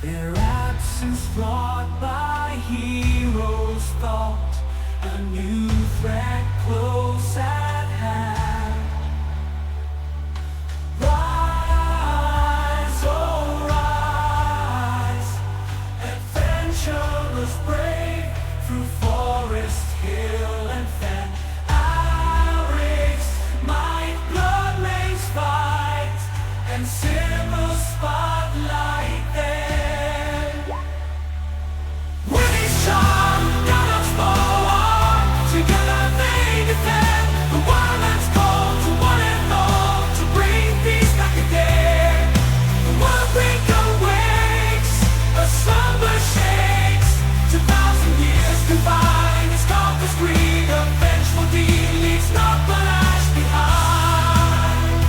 Their absence brought by heroes thought, a new threat close at hand. Rise, oh rise, adventurers brave, through forest, hill and fen. Our race, might, blood makes fight, and silver spotlight then. With each charm, gun of spore, together they defend. The wildlands call to one and all, to bring peace back again. The warbreak awakes, a slumber shakes. 2,000 years confined, its compass green, a vengeful deed leaves not the ash behind.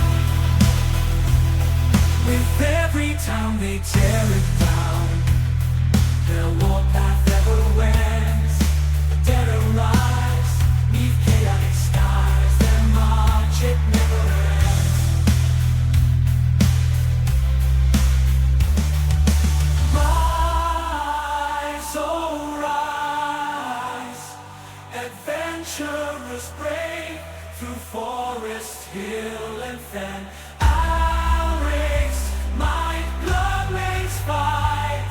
With every town they tear it down, their warpath ever wends. The dead arise, neath chaotic skies, their march it never ends. Rise, oh rise, adventurers brave, through forest, hill and fen. Our race, might, blood makes fight,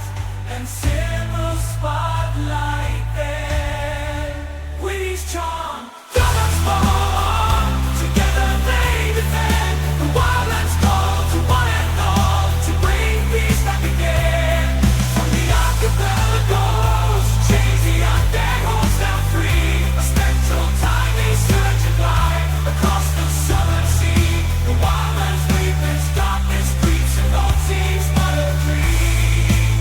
and silver spotlight then. With each charm, gods fall, together they defend. The wildlands call to one and all, to bring peace back again. From the archipelagos, chains the undead holds down free. A spectral time they surge and glide across the southern sea. The wildlands weep its darkness creeps, and all seems but a dream.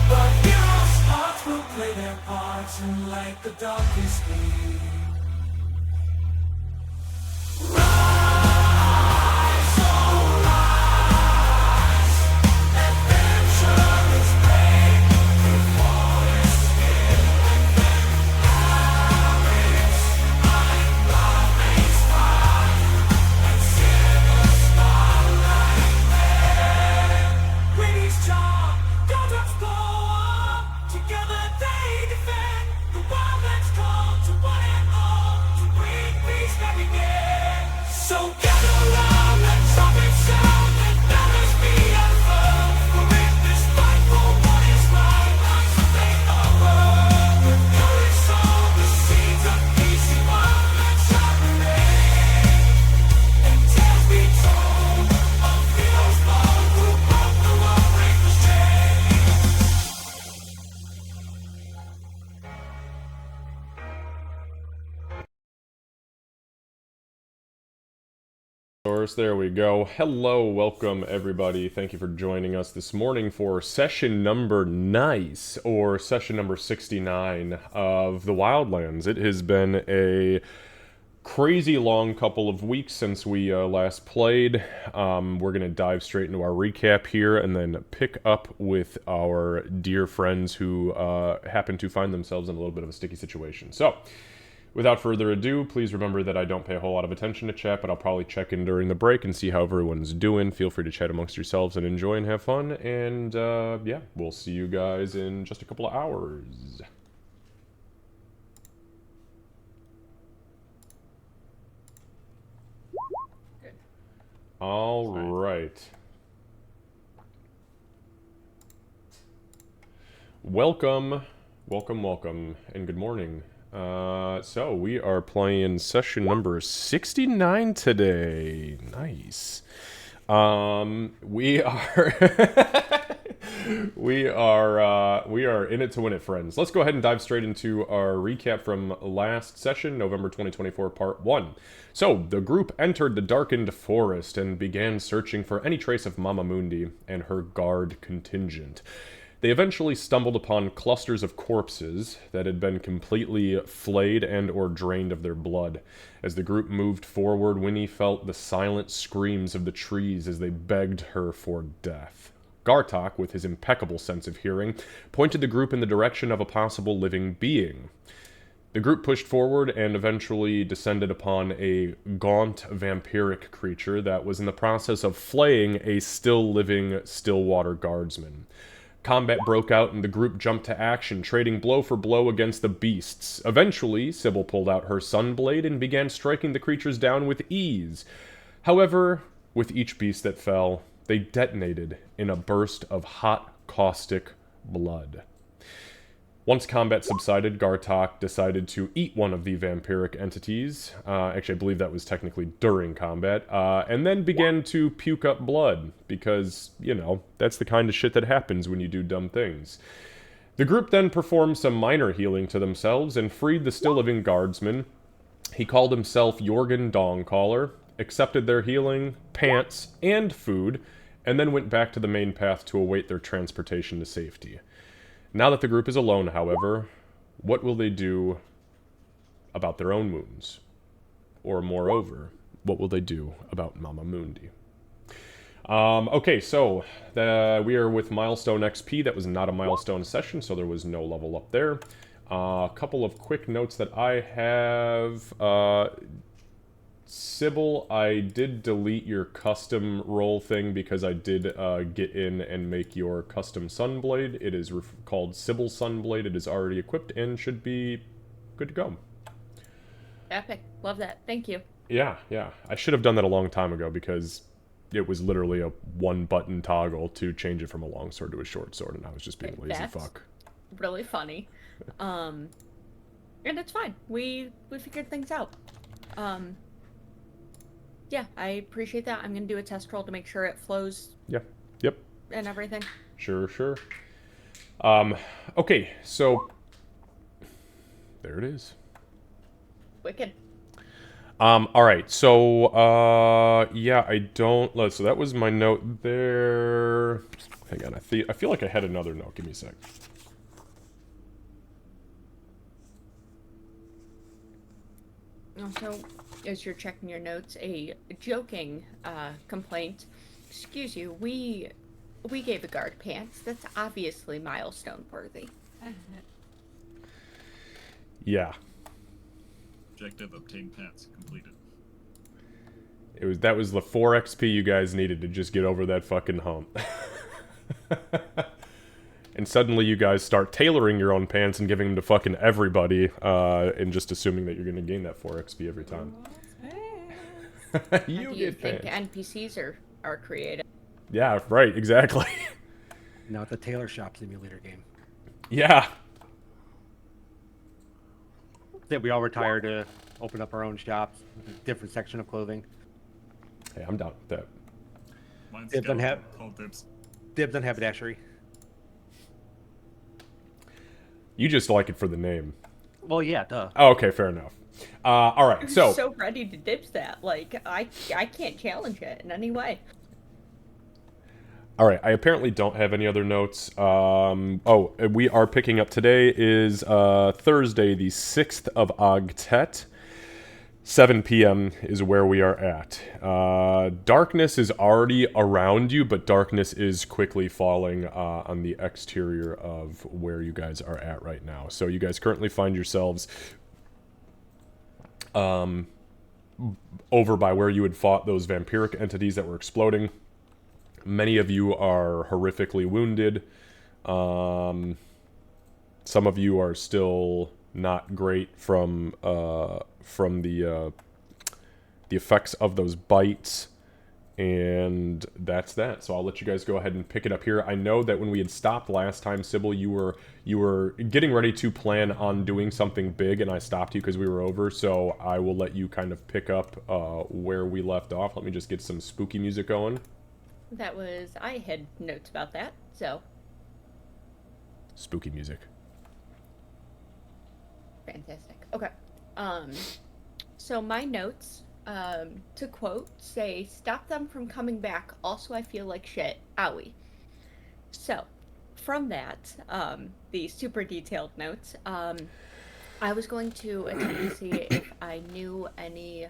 But heroes' hearts will play their parts and light the darkest gleam. Rise, oh rise, adventurers brave, through forest, hill and fen. Our race, might, blood makes fight, and silver spotlight then. With each charm, gods blow, together they defend. The wildlands call to one and all, to bring peace back again. So gather round, let trumpets sound, let banners be unfurled. For in this fight for what is right, rise to make our world. With courage sow the seeds of peace in wildlands shall remain. And tales be told of heroes bold who broke the lawbreaker's chain. There we go. Hello, welcome everybody. Thank you for joining us this morning for session number 69 of the Wildlands. It has been a crazy long couple of weeks since we last played. We're going to dive straight into our recap here and then pick up with our dear friends who happen to find themselves in a little bit of a sticky situation. So, without further ado, please remember that I don't pay a whole lot of attention to chat, but I'll probably check in during the break and see how everyone's doing. Feel free to chat amongst yourselves and enjoy and have fun. And yeah, we'll see you guys in just a couple of hours. All right. Welcome, and good morning. So we are playing session number 69 today. Nice. We are we are in it to win it, friends. Let's go ahead and dive straight into our recap from last session, November 2024, part 1. So, the group entered the darkened forest and began searching for any trace of Mama Mundi and her guard contingent. They eventually stumbled upon clusters of corpses that had been completely flayed and or drained of their blood. As the group moved forward, Winnie felt the silent screams of the trees as they begged her for death. Gartok, with his impeccable sense of hearing, pointed the group in the direction of a possible living being. The group pushed forward and eventually descended upon a gaunt vampiric creature that was in the process of flaying a still-living Stillwater guardsman. Combat broke out and the group jumped to action, trading blow for blow against the beasts. Eventually, Sybil pulled out her sunblade and began striking the creatures down with ease. However, with each beast that fell, they detonated in a burst of hot, caustic blood. Once combat subsided, Gartok decided to eat one of the vampiric entities. Actually, I believe that was technically during combat. And then began to puke up blood, because, you know, that's the kind of shit that happens when you do dumb things. The group then performed some minor healing to themselves and freed the still-living guardsman. He called himself Jorgen Dongcaller, accepted their healing, pants, and food, and then went back to the main path to await their transportation to safety. Now that the group is alone, however, what will they do about their own wounds? Or moreover, what will they do about Mama Mundi? Okay, so we are with Milestone XP. That was not a milestone session, so there was no level up there. A couple of quick notes that I have. Sybil, I did delete your custom roll thing because I did get in and make your custom Sunblade. It is called Sybil Sunblade. It is already equipped and should be good to go. Epic. Love that. Thank you. Yeah, yeah. I should have done that a long time ago because it was literally a one-button toggle to change it from a longsword to a short sword, and I was just being lazy That's fuck. really funny. And it's fine. We figured things out. Yeah, I appreciate that. I'm gonna do a test roll to make sure it flows. Yeah. Yep. And everything. Sure, sure. Okay, so there it is. Wicked. Alright, so, yeah, I don't... So that was my note there. Hang on, I feel like I had another note. Give me a sec. Also, as you're checking your notes, a joking complaint. Excuse you, we gave a guard pants. That's obviously milestone worthy. Yeah. Objective obtain pants completed. That was the 4 XP you guys needed to just get over that fucking hump. And suddenly you guys start tailoring your own pants and giving them to fucking everybody, and just assuming that you're gonna gain that 4 XP every time. You get think pants. NPCs are creative. Yeah, right, exactly. Now it's a tailor shop simulator game. Yeah. That we all retire to open up our own shops, different section of clothing. Hey, I'm down with that. Mine's Dibs on called Dibs. Dibs on haberdashery. You just like it for the name. Well, yeah, duh. Oh, okay, fair enough. All right, so... I'm so ready to dibs that. Like, I can't challenge it in any way. All right, I apparently don't have any other notes. Oh, we are picking up today is Thursday, the 6th of Ogtet. 7 p.m. is where we are at. Darkness is already around you, but darkness is quickly falling on the exterior of where you guys are at right now. So you guys currently find yourselves over by where you had fought those vampiric entities that were exploding. Many of you are horrifically wounded. Some of you are still not great from the effects of those bites, and that's that. So I'll let you guys go ahead and pick it up here. I know that when we had stopped last time, Sybil, you were getting ready to plan on doing something big, and I stopped you because we were over. So I will let you kind of pick up where we left off. Let me just get some spooky music going. I had notes about that, so. Spooky music. Fantastic. Okay. So my notes, to quote, say, stop them from coming back. Also, I feel like shit. Owie. So, from that, the super detailed notes, I was going to attempt to see if I knew any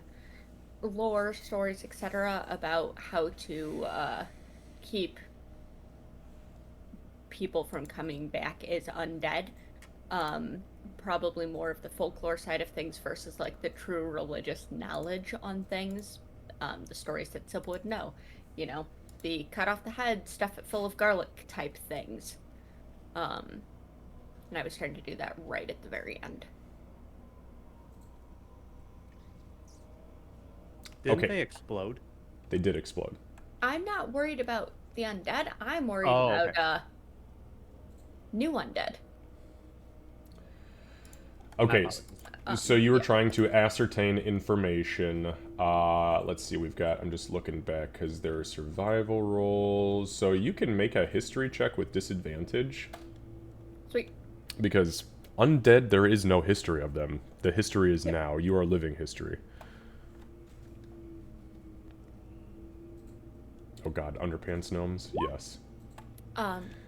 lore, stories, etc. about how to keep people from coming back as undead. Probably more of the folklore side of things versus like the true religious knowledge on things. The stories that Sybil would know. You know, the cut off the head, stuff it full of garlic type things. And I was trying to do that right at the very end. Didn't Okay. they explode? They did explode. I'm not worried about the undead. I'm worried Oh, about okay. new undead. My Okay, apologies. so you were Yeah. trying to ascertain information. Let's see, I'm just looking back because there are survival rolls. So you can make a history check with disadvantage Sweet. because undead, there is no history of them. The history is Yep. now. You are living history. Oh god, underpants gnomes? Yes.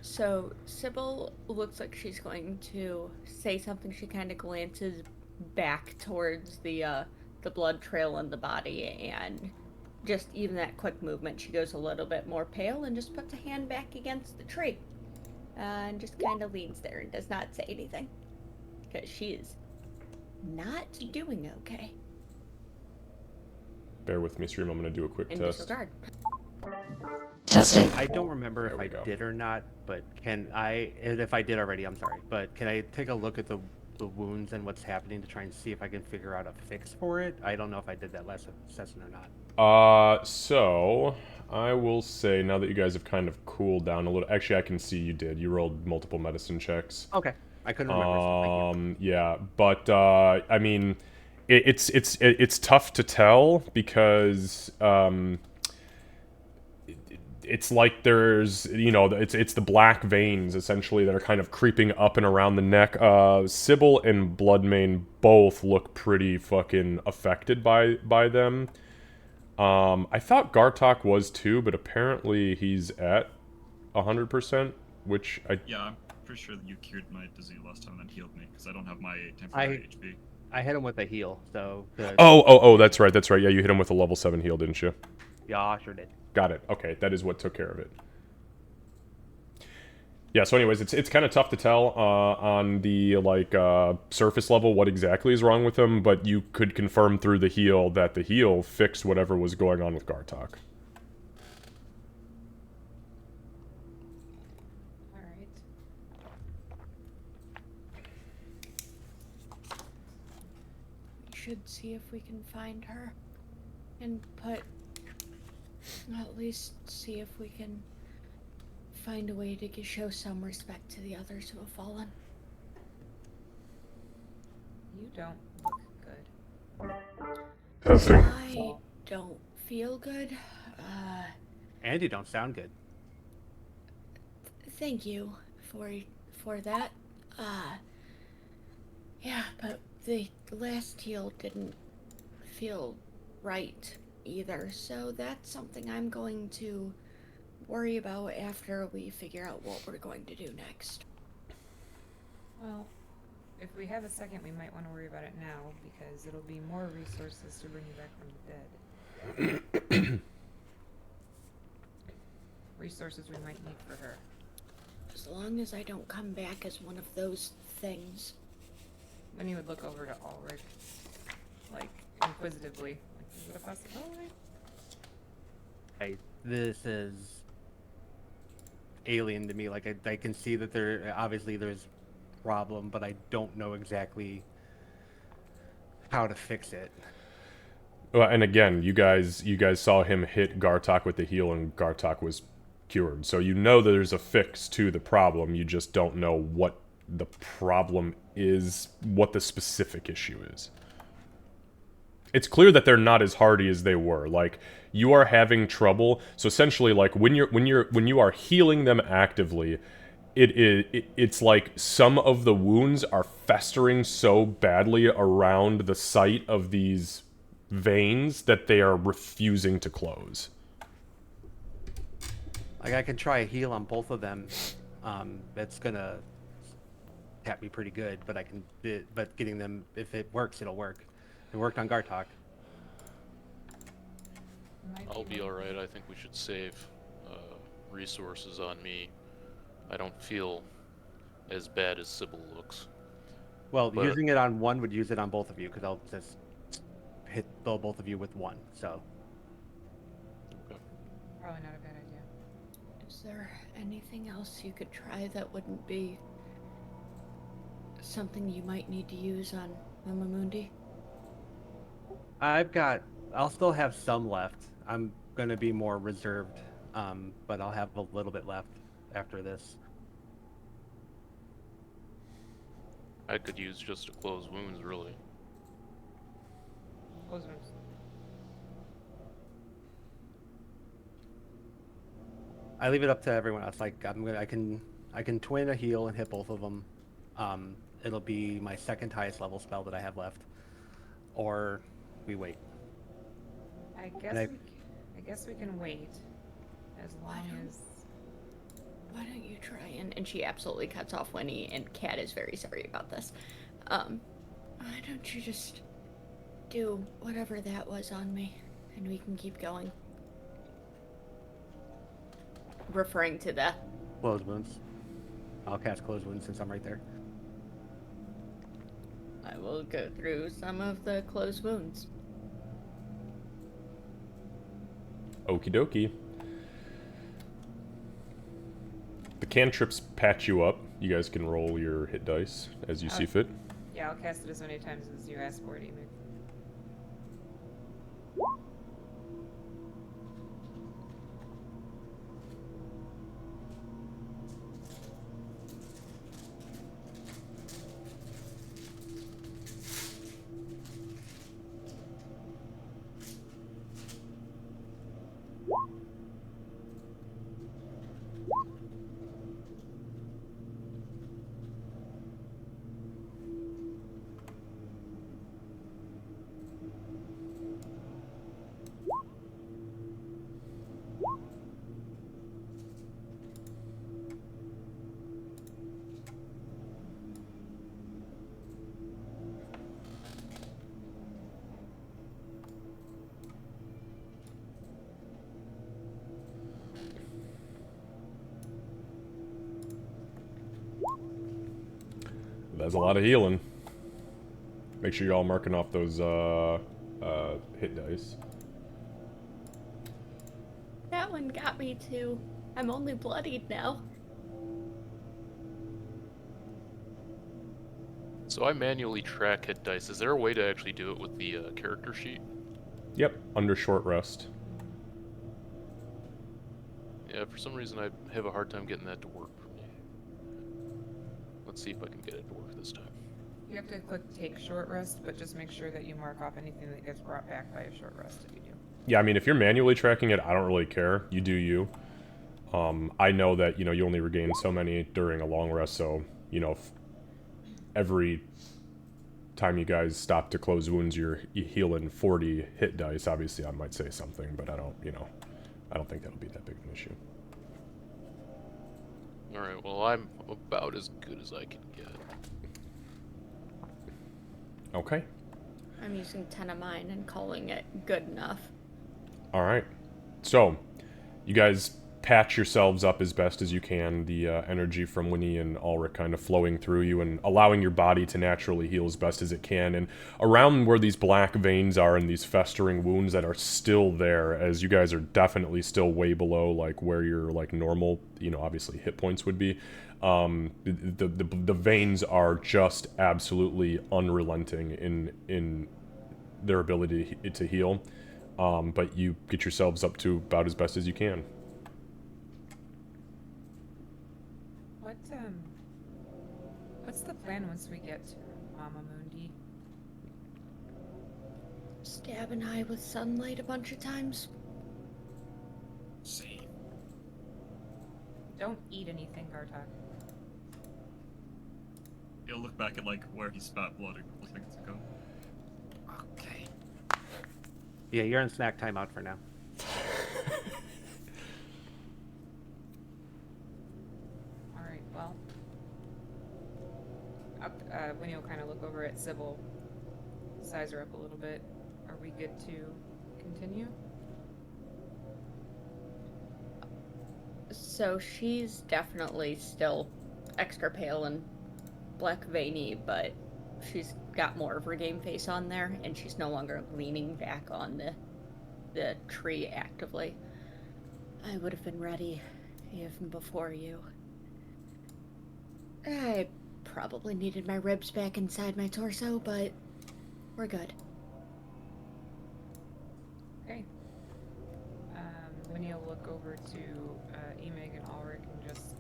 So Sybil looks like she's going to say something. She kind of glances back towards the blood trail in the body, and just even that quick movement, she goes a little bit more pale and just puts a hand back against the tree, and just kind of leans there and does not say anything, because she is not doing okay. Bear with me, stream. I'm going to do a quick In test. disregard. Testing. I don't remember There if we I go. did or not, but can I? And if I did already, I'm sorry. But can I take a look at the wounds and what's happening to try and see if I can figure out a fix for it? I don't know if I did that last session or not. So I will say now that you guys have kind of cooled down a little. Actually, I can see you did. You rolled multiple medicine checks. Okay, I couldn't remember. So thank you. Yeah, but I mean, it's tough to tell because it's like there's it's the black veins essentially that are kind of creeping up and around the neck. Sybil and Bloodmane both look pretty fucking affected by them. I thought Gartok was too, but apparently he's at 100%, which I Yeah, I'm pretty sure that you cured my disease last time and then healed me because I don't have my temporary HP. I hit him with a heal, so That's right. Yeah, you hit him with a level 7 heal, didn't you? yeah, I sure did. Got it. Okay, that is what took care of it. Yeah, so anyways, it's kind of tough to tell on the surface level what exactly is wrong with him, but you could confirm through the heal that the heal fixed whatever was going on with Gartok. All right. We should see if we can find her, and at least see if we can find a way to show some respect to the others who have fallen. You don't look good. Testing. I don't feel good. And you don't sound good. Thank you for that. Yeah, but the last heal didn't feel right either, so that's something I'm going to worry about after we figure out what we're going to do next. Well, if we have a second, we might want to worry about it now because it'll be more resources to bring you back from the dead. Resources we might need for her. As long as I don't come back as one of those things. Then you would look over to Ulrich, like, inquisitively. Like, is it a possibility? This is alien to me. Like I can see that there's a problem, but I don't know exactly how to fix it. Well, and again, you guys saw him hit Gartok with the heal, and Gartok was cured. So you know that there's a fix to the problem. You just don't know what the problem is, what the specific issue is. It's clear that they're not as hardy as they were. Like, you are having trouble. So essentially, like when you are healing them actively, it's like some of the wounds are festering so badly around the site of these veins that they are refusing to close. Like I can try a heal on both of them. That's gonna tap me pretty good, but but getting them, if it works, it'll work. It worked on Gartok. I'll be alright. I think we should save resources on me. I don't feel as bad as Sybil looks. Well, But- using it on one would use it on both of you, because I'll just hit both of you with one. So Probably not a bad idea. Is there anything else you could try that wouldn't be something you might need to use on Mama Mundi? I'll still have some left. I'm gonna be more reserved, but I'll have a little bit left after this. I could use just to close wounds, really. Close wounds. I leave it up to everyone else. Like I can twin a heal and hit both of them. It'll be my second highest level spell that I have left, or we wait. I guess we can wait as long as. Why don't you try and she absolutely cuts off Winnie, and Kat is very sorry about this. Why don't you just do whatever that was on me, and we can keep going. Referring to the Close wounds. I'll cast close wounds since I'm right there. I will go through some of the closed wounds. Okie dokie. The cantrips patch you up. You guys can roll your hit dice as you see fit. Yeah, I'll cast it as many times as you ask for it, Emu. That's a lot of healing. Make sure you're all marking off those hit dice. That one got me too. I'm only bloodied now. So I manually track hit dice. Is there a way to actually do it with the character sheet? Yep, under short rest. Yeah, for some reason I have a hard time getting that to work for me. Let's see if I can get it to work this time. You have to click take short rest, but just make sure that you mark off anything that gets brought back by a short rest if you do. Yeah, I mean, if you're manually tracking it, I don't really care. You do you. I know that, you only regain so many during a long rest, so, every time you guys stop to close wounds, you're healing 40 hit dice. Obviously, I might say something, but I don't think that'll be that big of an issue. Alright, well I'm about as good as I can get. Okay. I'm using 10 of mine and calling it good enough. All right. So, you guys patch yourselves up as best as you can. The energy from Winnie and Ulrich kind of flowing through you and allowing your body to naturally heal as best as it can. And around where these black veins are and these festering wounds that are still there, as you guys are definitely still way below like where your like normal, obviously hit points would be. The veins are just absolutely unrelenting in their ability to heal. But you get yourselves up to about as best as you can. What's the plan once we get to Mama Mundi? Stab an eye with sunlight a bunch of times. Same. Don't eat anything, Gartok. He'll look back at like where he spat blood a couple seconds ago. Okay. Yeah, you're in snack timeout for now. Alright, well. Winnie will kind of look over at Sybil, size her up a little bit. Are we good to continue? So she's definitely still extra pale and black veiny, but she's got more of her game face on there, and she's no longer leaning back on the tree actively. I would have been ready even before you. I probably needed my ribs back inside my torso, but we're good. Okay. Winnie will look over to Emig and Ulrich and just...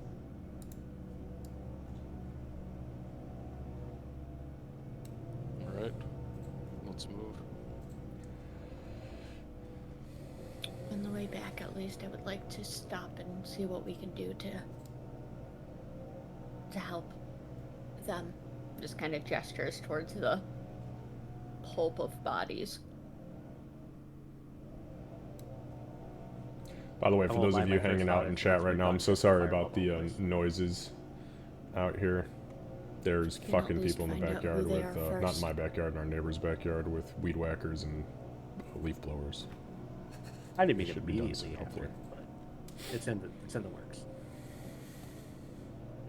Alright. Let's move. On the way back, at least, I would like to stop and see what we can do to help them. Just kind of gestures towards the pulp of bodies. By the way, I for won't those lie, of my you first hanging thought out in is chat let's right now, I'm rebuff so sorry Firewall about the boys. noises out here. There's Can at fucking least people in the find out who backyard they with, are not in first. my backyard, in our neighbor's backyard with weed whackers and leaf blowers. I didn't mean Should be done immediately soon, hopefully. after, but it's in the works.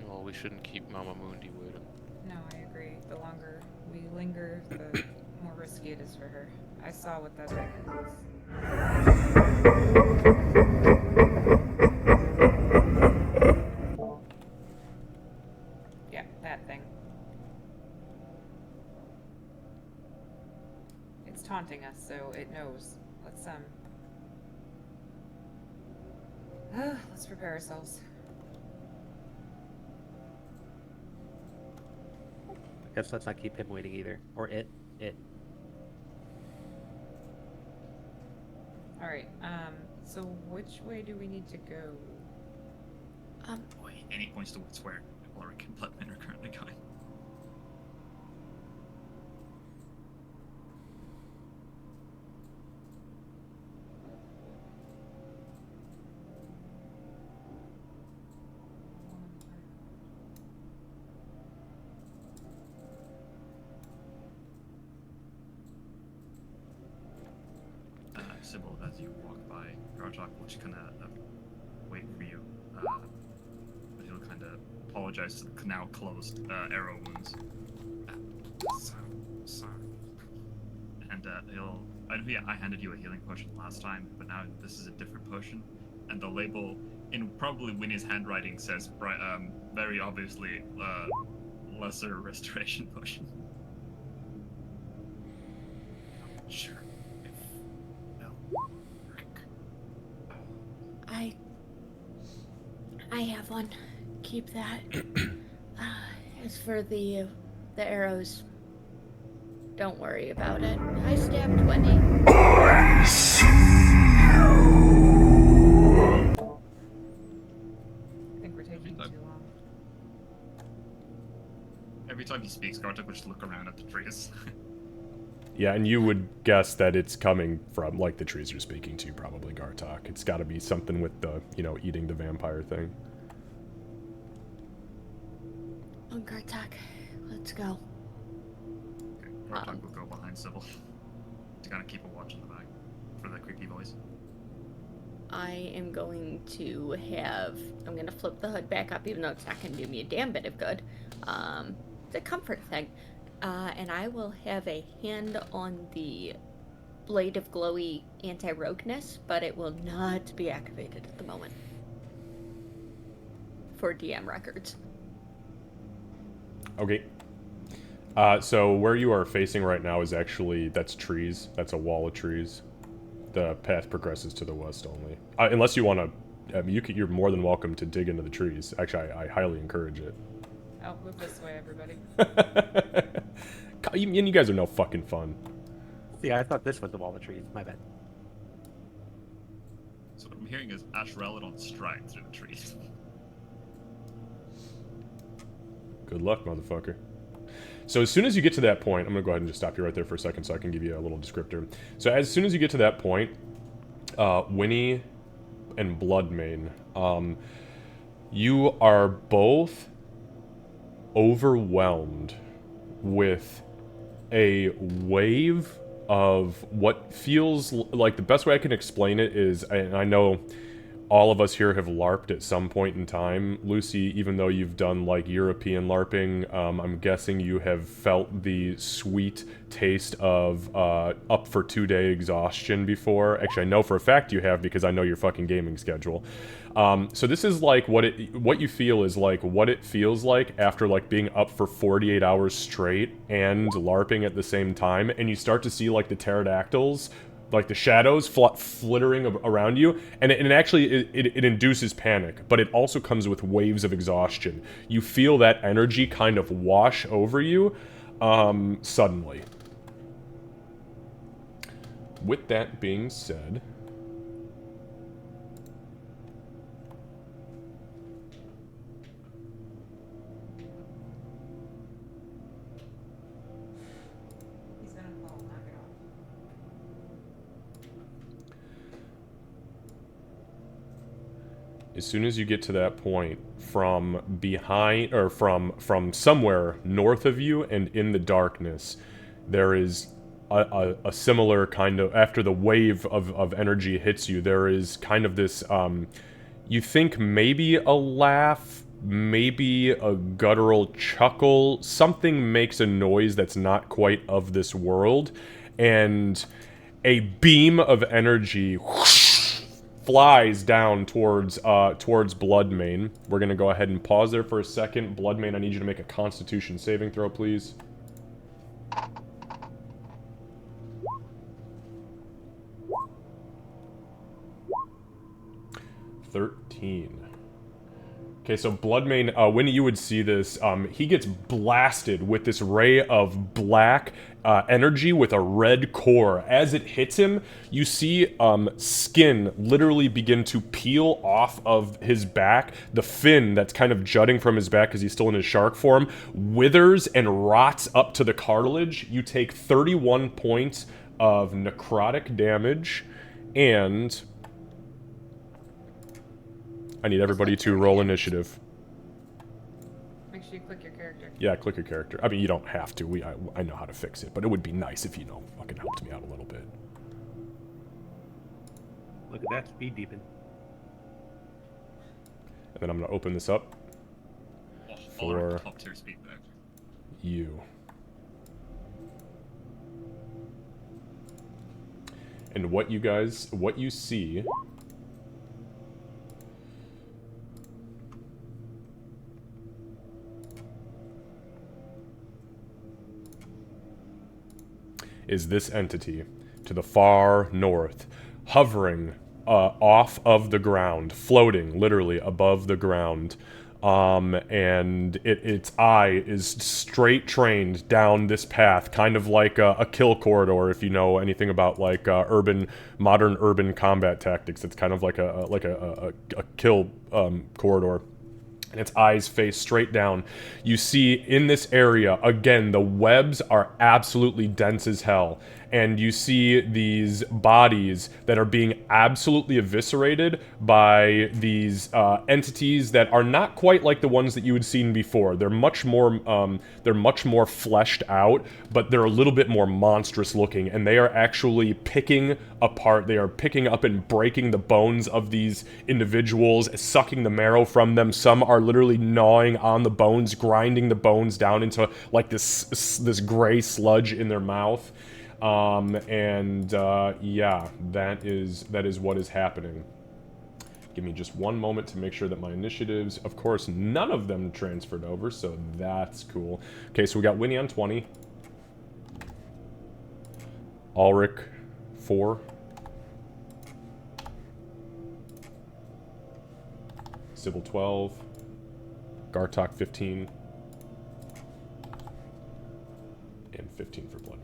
Well, we shouldn't keep Mama Mundi waiting. No, I agree. The longer we linger, the more risky it is for her. I saw what that thing was. Yeah, that thing. It's taunting us, so it knows. Let's prepare ourselves. Guess let's not keep him waiting either. Or it. Alright, so which way do we need to go? Boy, any points towards where Ulrich and Bloodman are currently going. Sybil, as you walk by, Garjok will just kind of wait for you. But he'll kind of apologize to the now closed arrow wounds. Sorry. And I handed you a healing potion last time, but now this is a different potion. And the label, in probably Winnie's handwriting, says very obviously lesser restoration potion. Sure. I have one. Keep that. As for the arrows, don't worry about it. I stabbed Wendy. I see you. I think we're taking too long. Every time he speaks, Garjok will just look around at the trees. Yeah, and you would guess that it's coming from, like, the trees you're speaking to, probably, Gartok. It's gotta be something with the, eating the vampire thing. On Gartok, let's go. Okay, Garjok will go behind Sybil to kind of keep a watch in the back for the creepy voice. I am going to I'm going to flip the hood back up, even though it's not going to do me a damn bit of good. It's a comfort thing. And I will have a hand on the Blade of Glowy anti-rogueness, but it will not be activated at the moment. For DM records. Okay. So where you are facing right now is actually, that's trees. That's a wall of trees. The path progresses to the west only. Unless you want to, you're more than welcome to dig into the trees. Actually, I highly encourage it. Oh, move this way, everybody. You guys are no fucking fun. See, I thought this was the wall of trees. My bad. So what I'm hearing is Ashrelodon stride through the trees. Good luck, motherfucker. So as soon as you get to that point, I'm going to go ahead and just stop you right there for a second so I can give you a little descriptor. So as soon as you get to that point, Winnie and Bloodmane, you are both overwhelmed with a wave of what feels like, the best way I can explain it is, and I know all of us here have LARPed at some point in time. Lucy, even though you've done like European LARPing, I'm guessing you have felt the sweet taste of up for 2-day exhaustion before. Actually, I know for a fact you have because I know your fucking gaming schedule. So this is like what you feel is like what it feels like after like being up for 48 hours straight and LARPing at the same time, and you start to see like the pterodactyls, like the shadows flittering around you, and it actually it induces panic, but it also comes with waves of exhaustion. You feel that energy kind of wash over you suddenly. With that being said, He's gonna fall. Knock it off. as soon as you get to that point, from behind or from somewhere north of you and in the darkness, there is a similar kind of, after the wave of energy hits you, there is kind of this you think maybe a laugh, maybe a guttural chuckle, something makes a noise that's not quite of this world, and a beam of energy flies down towards Bloodmane. We're gonna go ahead and pause there for a second. Bloodmane, I need you to make a Constitution saving throw, please. 13. Okay, so Bloodmane, when you would see this, he gets blasted with this ray of black energy with a red core. As it hits him, you see skin literally begin to peel off of his back. The fin that's kind of jutting from his back because he's still in his shark form withers and rots up to the cartilage. You take 31 points of necrotic damage, and I need everybody to roll initiative. Make sure you click your character. Yeah, click your character. I mean, you don't have to. I know how to fix it, but it would be nice if you fucking helped me out a little bit. Look at that speed deepen. And then I'm gonna open this up for top tier speed back. you. And what you see is this entity to the far north, hovering off of the ground, floating literally above the ground, and its eye is straight trained down this path, kind of like a kill corridor. If you know anything about like modern urban combat tactics, it's kind of like a kill corridor. And its eyes face straight down. You see in this area, again, the webs are absolutely dense as hell. And you see these bodies that are being absolutely eviscerated by these entities that are not quite like the ones that you had seen before. They're much more fleshed out, but they're a little bit more monstrous looking. And they are actually picking apart. They are picking up and breaking the bones of these individuals, sucking the marrow from them. Some are literally gnawing on the bones, grinding the bones down into like this gray sludge in their mouth. Yeah, that is what is happening. Give me just one moment to make sure that my initiatives, of course, none of them transferred over, so that's cool. Okay, so we got Winnie on 20. Ulrich, 4. Sybil, 12. Gartok, 15. And 15 for Bloodmane.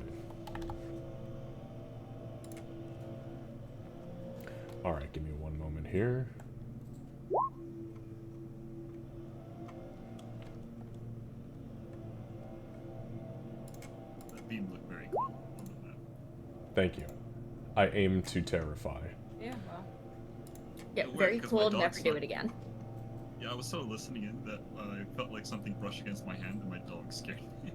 Alright, give me one moment here. That beam looked very cool on the map. Thank you. I aim to terrify. Yeah, well. Yeah, It very worked 'cause my cool. dog Never do slept. it again. Yeah, I was so listening in that I felt like something brushed against my hand and my dog scared me.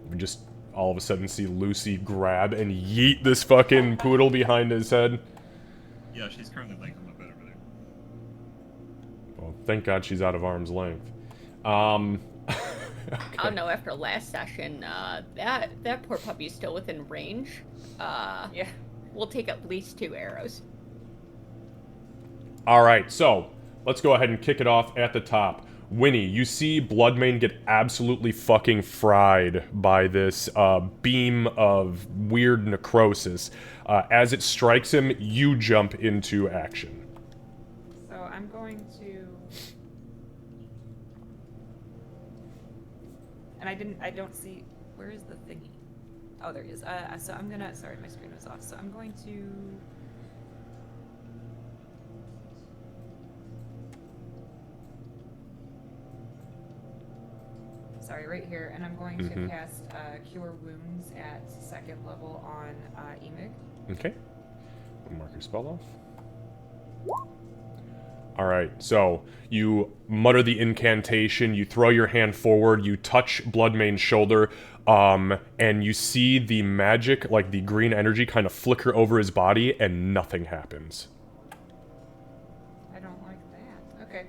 We just all of a sudden see Lucy grab and yeet this fucking poodle behind his head. Yeah, she's currently laying on my bed over there. Thank God she's out of arm's length. Oh no, after last session, that poor puppy's still within range. Yeah. We'll take at least 2 arrows. All right, so let's go ahead and kick it off at the top. Winnie, you see Bloodmane get absolutely fucking fried by this beam of weird necrosis. As it strikes him, you jump into action. So I'm going to. And I don't see. Where is the thingy? Oh, there he is. So I'm gonna. Sorry, my screen was off. So I'm going to. Sorry, right here, and I'm going to cast Cure Wounds at 2nd level on Emig. Okay. Mark your spell off. Alright, so you mutter the incantation, you throw your hand forward, you touch Bloodmane's shoulder, and you see the magic, like the green energy, kind of flicker over his body, and nothing happens. I don't like that.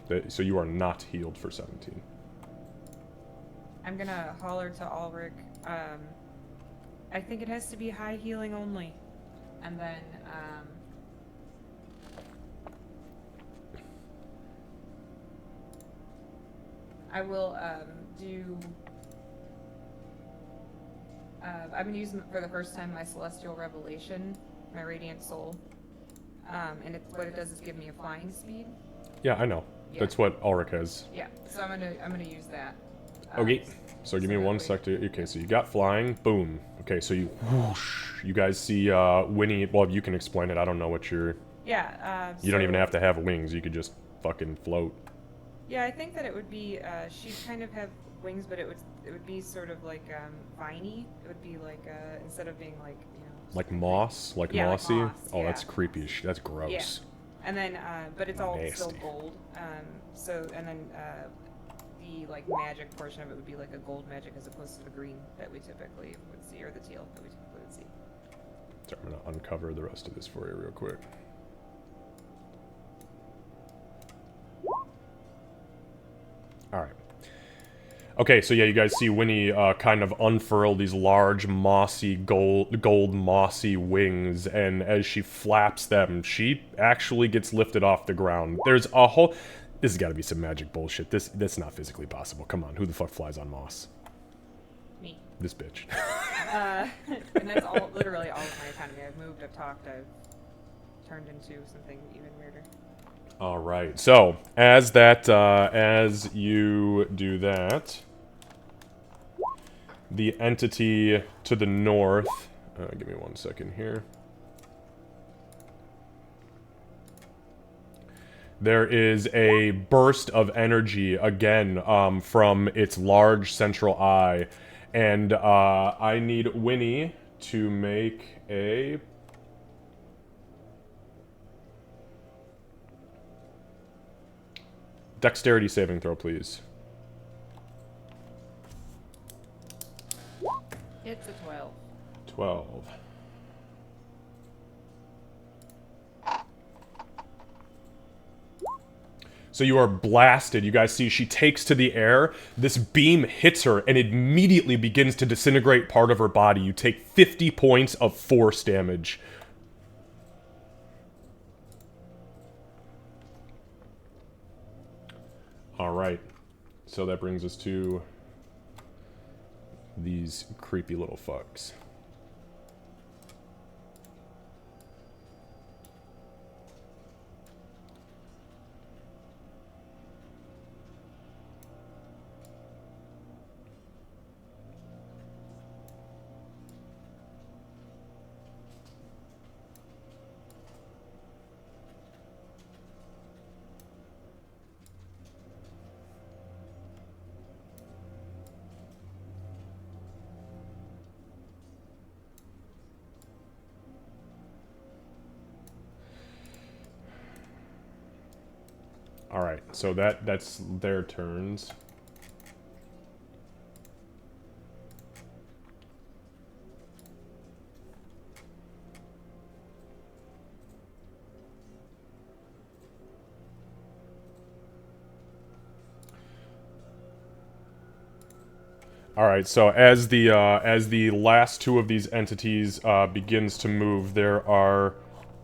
Okay. So you are not healed for 17. I'm gonna holler to Ulrich. I think it has to be high healing only. And then, I will, do... I'm gonna use, for the first time, my Celestial Revelation, my Radiant Soul. And what it does is give me a flying speed. Yeah, I know. Yeah. That's what Ulrich has. Yeah, so I'm gonna use that. Okay, so give me that one way- sec to... Okay, so you got flying, boom. Okay, so you whoosh. You guys see Winnie... Well, you can explain it, I don't know what you're... Yeah, You don't so- even have to have wings, you could just fucking float. Yeah, I think that it would be, she'd kind of have wings, but it would be sort of like, viney. It would be like, instead of being like, you know... Like moss? Like Yeah, like mossy? moss, Oh, that's yeah. creepy as shit. That's gross. And then, but it's all still Nasty. gold. And then, the, like, magic portion of it would be like a gold magic as opposed to the green that we typically would see, or the teal that we typically would see. So I'm gonna uncover the rest of this for you real quick. Alright. Okay, so yeah, you guys see Winnie kind of unfurl these large, mossy, gold mossy wings, and as she flaps them, she actually gets lifted off the ground. There's a whole... This has got to be some magic bullshit. That's not physically possible. Come on, who the fuck flies on moss? Me. This bitch. And that's all, literally all of my autonomy. I've moved, I've talked, I've turned into something even weirder. All right. So as that, as you do that, the entity to the north. Give me 1 second here. There is a burst of energy again from its large central eye, and I need Winnie to make a. Dexterity saving throw, please. It's a 12. 12. So you are blasted. You guys see she takes to the air. This beam hits her and immediately begins to disintegrate part of her body. You take 50 points of force damage. Alright. So that brings us to these creepy little fucks. Alright, so that's their turns. All right. So as the last two of these entities begins to move, there are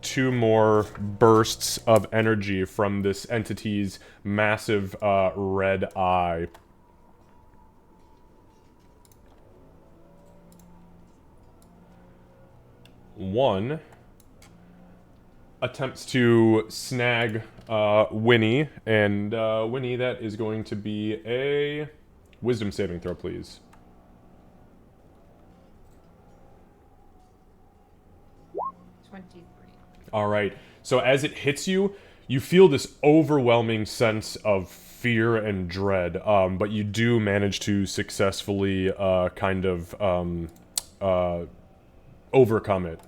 two more bursts of energy from this entity's massive red eye. One attempts to snag Winnie, and Winnie, that is going to be a wisdom saving throw, please. All right. So as it hits you, you feel this overwhelming sense of fear and dread, but you do manage to successfully overcome it.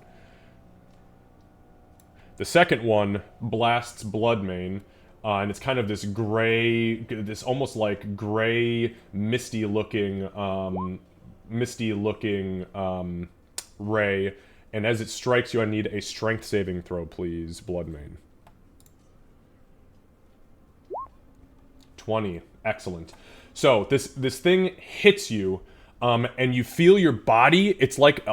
The second one blasts Bloodmane, and it's kind of this gray, this almost like gray, misty-looking ray. And as it strikes you, I need a strength saving throw, please, Bloodmane. 20. Excellent. So this thing hits you, and you feel your body. It's like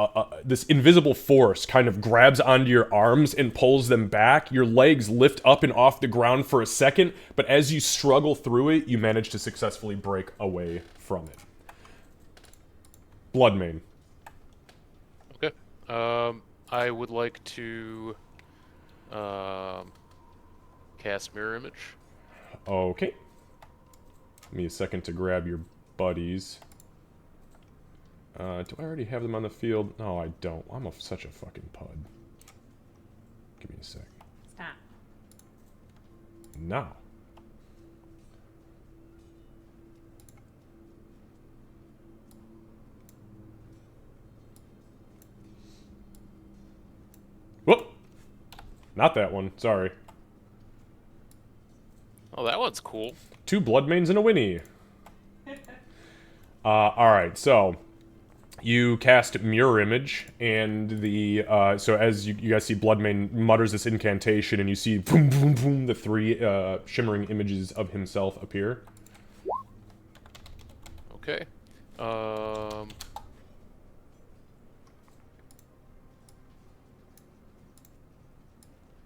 this invisible force kind of grabs onto your arms and pulls them back. Your legs lift up and off the ground for a second, but as you struggle through it, you manage to successfully break away from it. Bloodmane. Okay. I would like to cast Mirror Image. Okay. Give me a second to grab your buddies. Do I already have them on the field? No, I don't. I'm such a fucking pud. Give me a sec. Stop. Now. Whoop! Not that one. Sorry. Oh, that one's cool. 2 Bloodmanes and a Winnie. Alright, so you cast Mirror Image, and the so as you guys see, Bloodmane mutters this incantation, and you see boom, boom, boom, the 3 shimmering images of himself appear. Okay.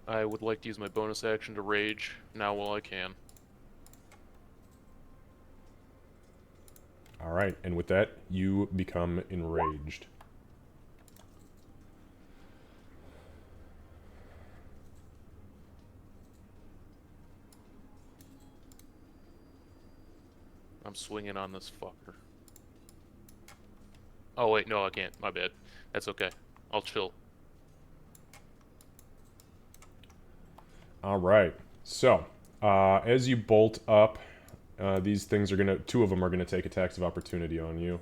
I would like to use my bonus action to rage now while I can. Alright, and with that, you become enraged. I'm swinging on this fucker. Oh wait, no I can't. My bad. That's okay. I'll chill. Alright, so, as you bolt up, these things are gonna, 2 of them are gonna take attacks of opportunity on you.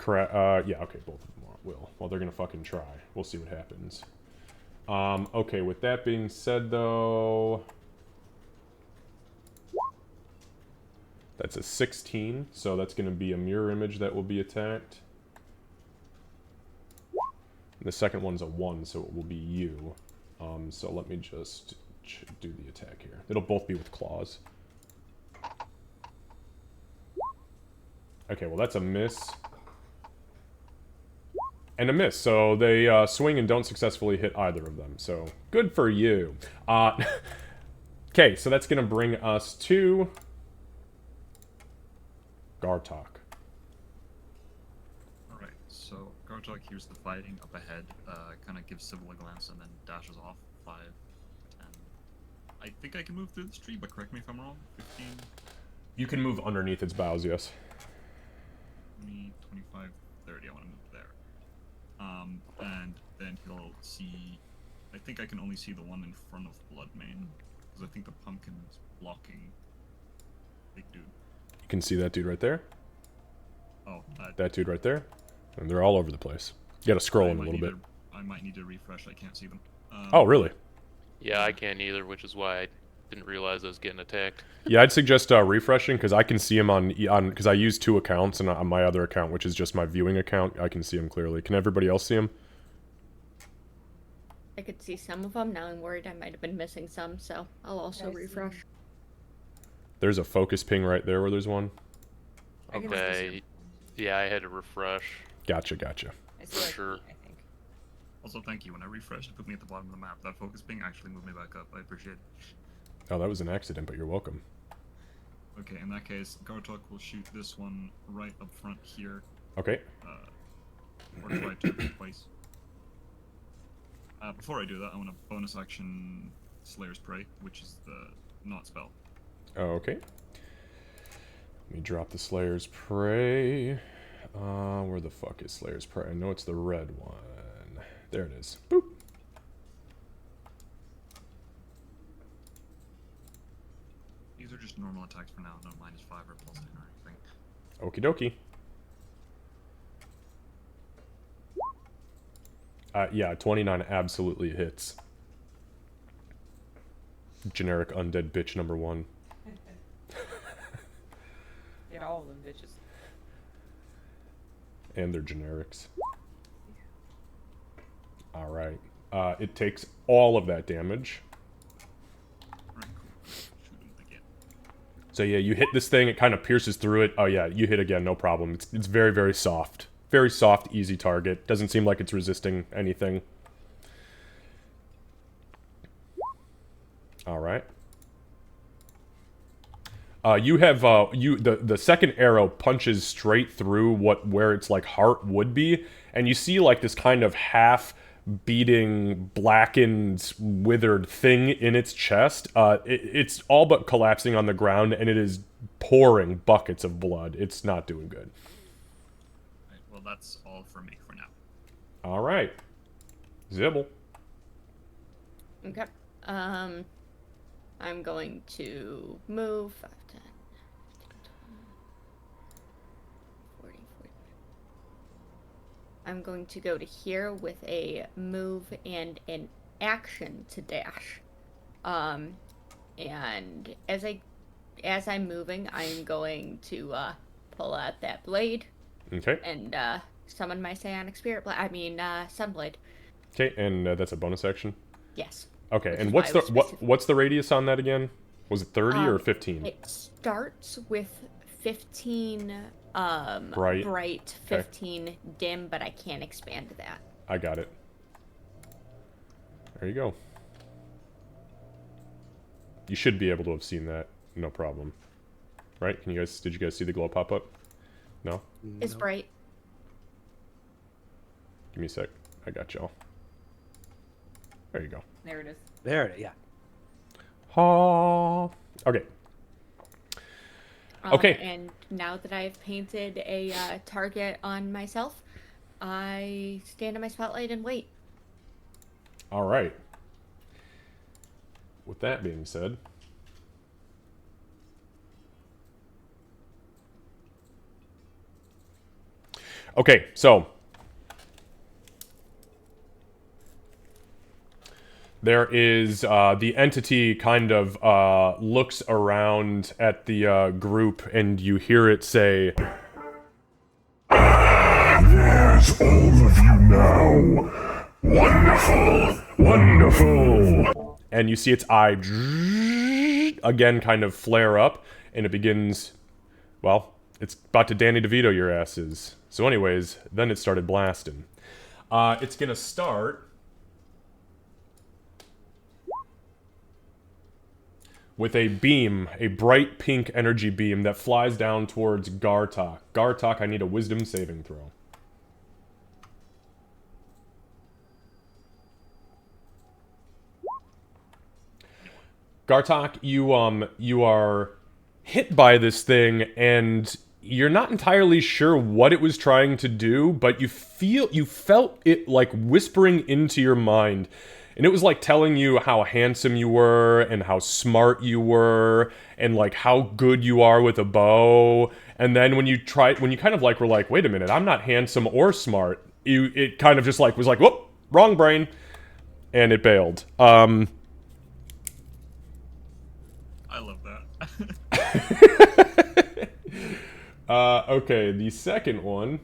Yeah, okay, both of them will. Well, they're gonna fucking try. We'll see what happens. Okay, with that being said, though... That's a 16, so that's gonna be a mirror image that will be attacked. And the second one's a 1, so it will be you. So let me just do the attack here. It'll both be with claws. Okay, well that's a miss. And a miss, so they swing and don't successfully hit either of them. So, good for you. Okay, so that's gonna bring us to... Gartok. Alright, so Gartok hears the fighting up ahead, kind of gives Sybil a glance and then dashes off. 5, 10. I think I can move through this tree, but correct me if I'm wrong. 15. You can move underneath its boughs, yes. 20, 25, 30. I want to move there. And then he'll see... I think I can only see the one in front of Bloodmane, because I think the pumpkin is blocking big dude. You can see that dude right there. Oh, that dude right there. And they're all over the place. You gotta scroll in a little bit. I might need to refresh. I can't see them. Oh, really? Yeah, I can't either, which is why I didn't realize I was getting attacked. Yeah, I'd suggest refreshing, because I can see him on because I use 2 accounts, and on my other account, which is just my viewing account, I can see him clearly. Can everybody else see him? I could see some of them. Now I'm worried I might have been missing some, so I'll also refresh. There's a focus ping right there where there's one. I can Okay. Yeah, I had to refresh. Gotcha. I still have Sure. eight, I think. Also, thank you. When I refreshed, it put me at the bottom of the map. That focus ping actually moved me back up. I appreciate it. Oh, that was an accident, but you're welcome. Okay, in that case, Gartok will shoot this one right up front here. Okay. Or try to twice. Before I do that, I want a bonus action Slayer's Prey, which is the not spell. Okay. Let me drop the Slayer's Prey. Where the fuck is Slayer's Prey? I know it's the red one. There it is. Boop. These are just normal attacks for now, no -5 or +10 or anything. Okie dokie. Yeah, 29 absolutely hits. Generic undead bitch number 1. Yeah, all of them bitches. And they're generics. Alright. It takes all of that damage. Right, cool. Shoot him again. So yeah, you hit this thing, it kind of pierces through it. Oh yeah, you hit again, no problem. It's very, very soft. Very soft, easy target. Doesn't seem like it's resisting anything. Alright. You have the second arrow punches straight through where its like heart would be, and you see like this kind of half beating, blackened, withered thing in its chest. It's all but collapsing on the ground, and it is pouring buckets of blood. It's not doing good. Right, well, that's all for me for now. All right, Zibble. Okay. I'm going to move 5, 10, 40, 45. I'm going to go to here with a move and an action to dash. And as I'm moving, I'm going to pull out that blade Okay. and summon my psionic spirit blade. Sunblade. Okay, and that's a bonus action. Yes. Okay, Which and is what's why the I was what's the radius on that again? Was it 30 or 15? It starts with 15 Bright. 15 dim, but I can't expand that. I got it. There you go. You should be able to have seen that, no problem. Right? Did you guys see the glow pop up? No? It's Nope. bright. Give me a sec. I got y'all. There you go. There it is. There it is, yeah. Ha. Okay. Okay. And now that I have painted a target on myself, I stand in my spotlight and wait. All right. With that being said, okay, so there is the entity kind of looks around at the group, and you hear it say, There's all of you now. Wonderful, wonderful. and you see its eye again kind of flare up, and it begins, well, it's about to Danny DeVito your asses. So anyways, then it started blasting. It's gonna start with a beam, a bright pink energy beam that flies down towards Gartok. Gartok, I need a wisdom saving throw. Gartok, you are hit by this thing, and you're not entirely sure what it was trying to do, but you felt it like whispering into your mind. And it was like telling you how handsome you were, and how smart you were, and like how good you are with a bow. And then when you kind of like were like, wait a minute, I'm not handsome or smart, it kind of just like was like, whoop, wrong brain. And it bailed. I love that. Okay, the second one.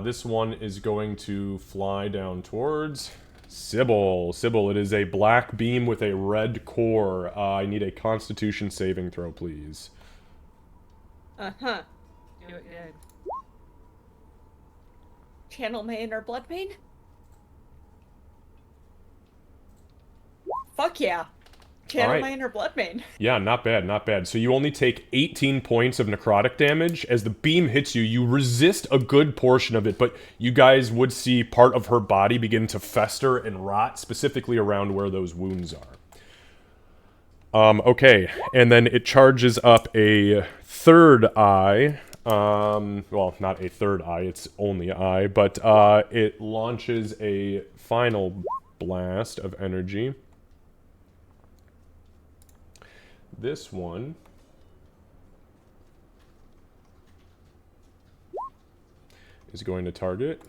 This one is going to fly down towards Sybil. Sybil, it is a black beam with a red core. I need a Constitution saving throw, please. Uh-huh. Do it good. Channel my inner blood vein? Fuck yeah. Channel Alright. my inner blood vein. Yeah, not bad, not bad. So you only take 18 points of necrotic damage. As the beam hits you, you resist a good portion of it, but you guys would see part of her body begin to fester and rot, specifically around where those wounds are. Okay, and then it charges up a third eye. Well, not a third eye, it's only eye, but it launches a final blast of energy. This one is going to target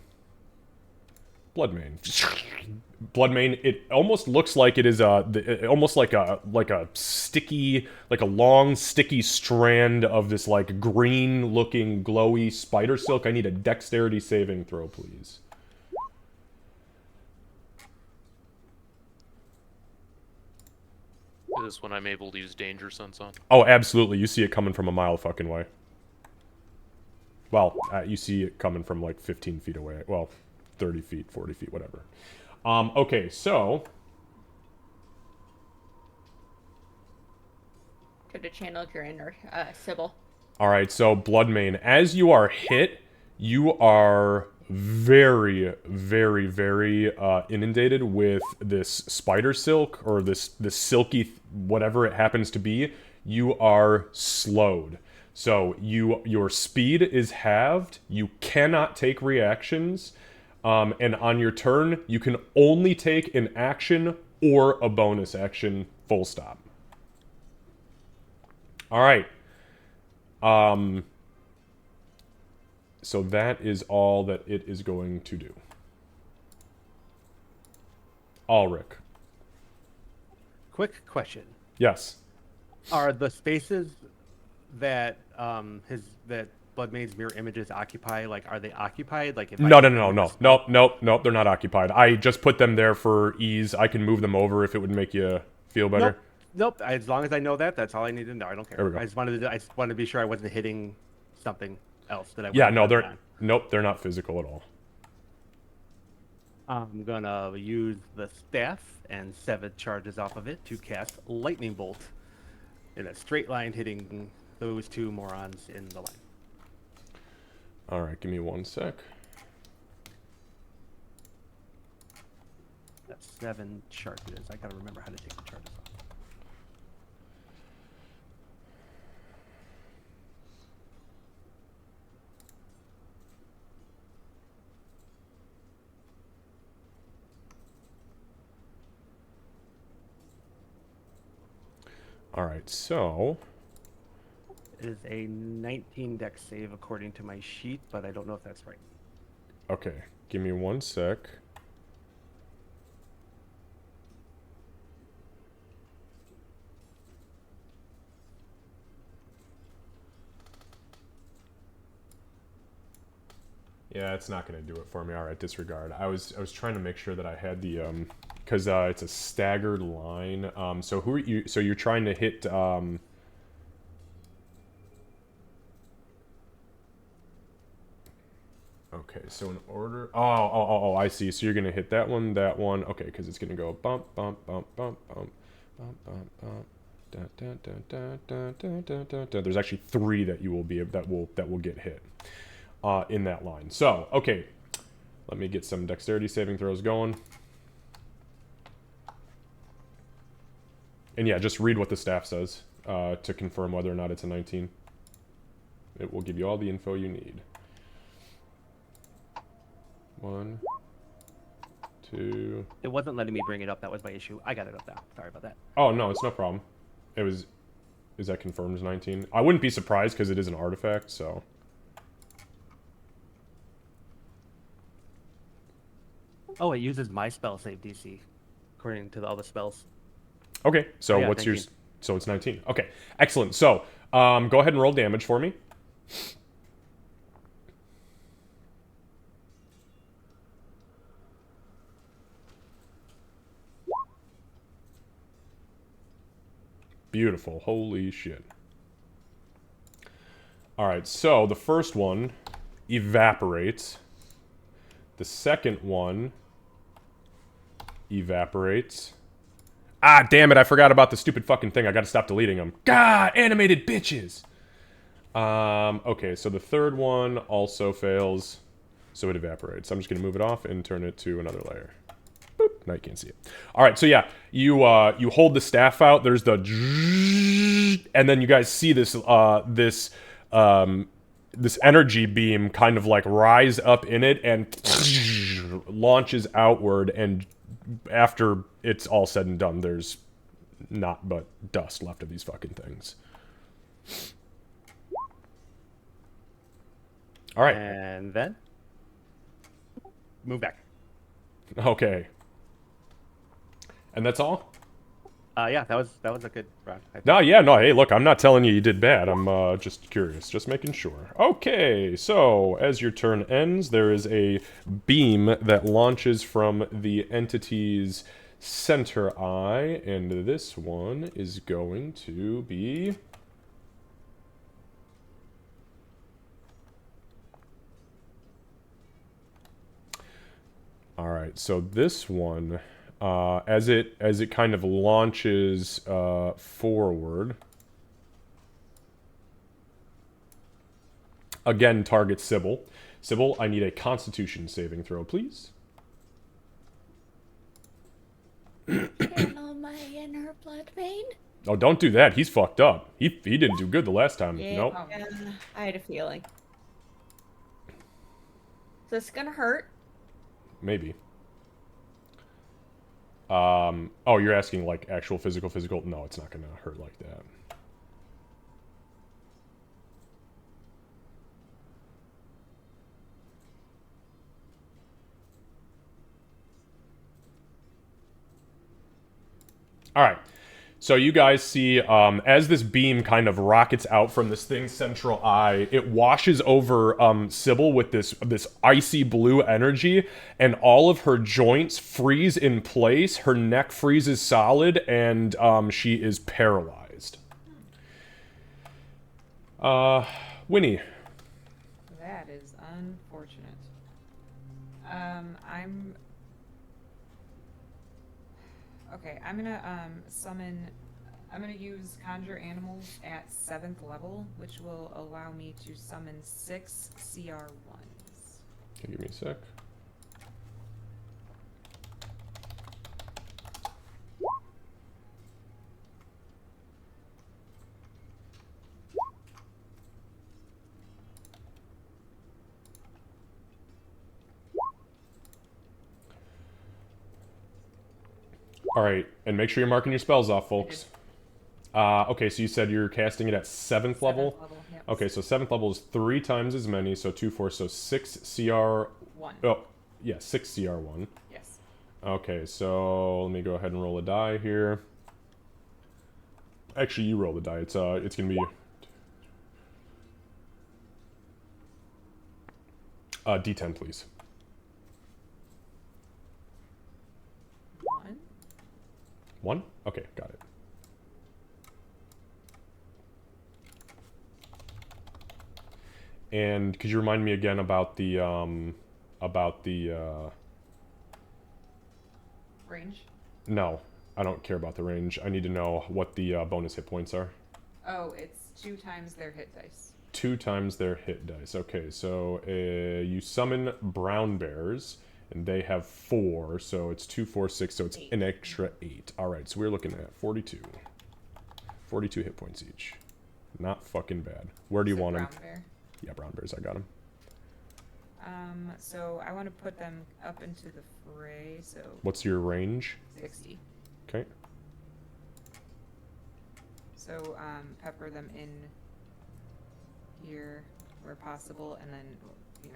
Bloodmane. Bloodmane, it almost looks like it is almost like a sticky, like a long sticky strand of this like green looking glowy spider silk. I need a dexterity saving throw, please. Is this when I'm able to use danger sense on? Oh, absolutely. You see it coming from a mile fucking way. Well, you see it coming from like 15 feet away. Well, 30 feet, 40 feet, whatever. Okay, so... Could have channeled your inner Sybil. Alright, so Bloodmane, as you are hit, you are very, very, very inundated with this spider silk, or this silky, whatever it happens to be. You are slowed. So your speed is halved, you cannot take reactions, and on your turn, you can only take an action or a bonus action, full stop. Alright. So that is all that it is going to do. Ulrich. Quick question: Yes. are the spaces that that Bloodmane's mirror images occupy, like, are they occupied? Like, if No, they're not occupied. I just put them there for ease. I can move them over if it would make you feel better. Nope. As long as I know that, that's all I need to know. I don't care. There we go. I just wanted to be sure I wasn't hitting something else that I. Yeah, wasn't no, planning on. nope, they're not physical at all. I'm gonna use the staff and 7 charges off of it to cast lightning bolt in a straight line, hitting those 2 morons in the line. All right, give me 1 sec. That's 7 charges. I gotta remember how to take the charges off. All right, so It is a 19 dex save according to my sheet, but I don't know if that's right. okay, give me 1 sec. Yeah, it's not going to do it for me. All right, disregard. I was trying to make sure that I had the because it's a staggered line. So who are you? So you're trying to hit. Okay, so in order. Oh, I see. So you're gonna hit that one. Okay, because it's gonna go bump, bump, bump, bump, bump, bump, bump, bump. Da, da, da, da, da, da, da, da, da. There's actually 3 that you will be that will get hit in that line. So okay, let me get some dexterity saving throws going. And yeah, just read what the staff says to confirm whether or not it's a 19. It will give you all the info you need. 1, 2. It wasn't letting me bring it up. That was my issue. I got it up now. Sorry about that. Oh no, it's no problem. It was. Is that confirmed as 19? I wouldn't be surprised because it is an artifact. So. Oh, it uses my spell save DC, according to all the spells. Okay, so Yeah, what's your? 19. So it's 19. Okay, excellent. So, go ahead and roll damage for me. Beautiful. Holy shit. Alright, so the first one evaporates. The second one evaporates. Ah, damn it, I forgot about the stupid fucking thing. I gotta stop deleting them. God, animated bitches! Okay, so the third one also fails, so it evaporates. I'm just gonna move it off and turn it to another layer. Boop. Now you can't see it. Alright, so yeah, you hold the staff out, there's the and then you guys see this, this energy beam kind of like rise up in it and launches outward, and after it's all said and done, there's not but dust left of these fucking things. Alright. And then move back. Okay. And that's all? Yeah, that was a good round. I think. No, yeah, no, hey, look, I'm not telling you did bad. I'm just curious, just making sure. Okay, so as your turn ends, there is a beam that launches from the entity's center eye, and this one is going to be... Alright, so this one... as it kind of launches forward, again targets Sybil. Sybil, I need a Constitution saving throw, please. Channel my inner blood vein. Oh, don't do that. He's fucked up. He didn't do good the last time. Yeah, Nope. I had a feeling. Is this gonna hurt? Maybe. Oh, you're asking like actual physical? No, it's not gonna hurt like that. Alright. So you guys see, as this beam kind of rockets out from this thing's central eye, it washes over Sybil with this icy blue energy, and all of her joints freeze in place, her neck freezes solid, and she is paralyzed. Winnie. That is unfortunate. I'm gonna summon. I'm gonna use Conjure Animals at 7th level, which will allow me to summon 6 CR1s. Okay, give me a sec. Alright, and make sure you're marking your spells off, folks. Okay, so you said you're casting it at 7th level? 7th level, yep. Okay, so 7th level is 3 times as many, so 2, 4, so 6 CR... 1. Oh, yeah, 6 CR1. Yes. Okay, so let me go ahead and roll a die here. Actually, you roll the die. It's gonna be... D10, please. 1. 1? Okay, got it. And could you remind me again about the Range? No, I don't care about the range. I need to know what the bonus hit points are. Oh, it's 2 times their hit dice. 2 times their hit dice. Okay, so you summon brown bears, and they have 4, so it's 2, 4, 6, so it's 8. an extra 8. Alright, so we're looking at 42. 42 hit points each. Not fucking bad. Where do you want them? Brown bear. Yeah, brown bears, I got them. So I want to put them up into the fray, so What's your range? 60. Okay. So, pepper them in here where possible, and then,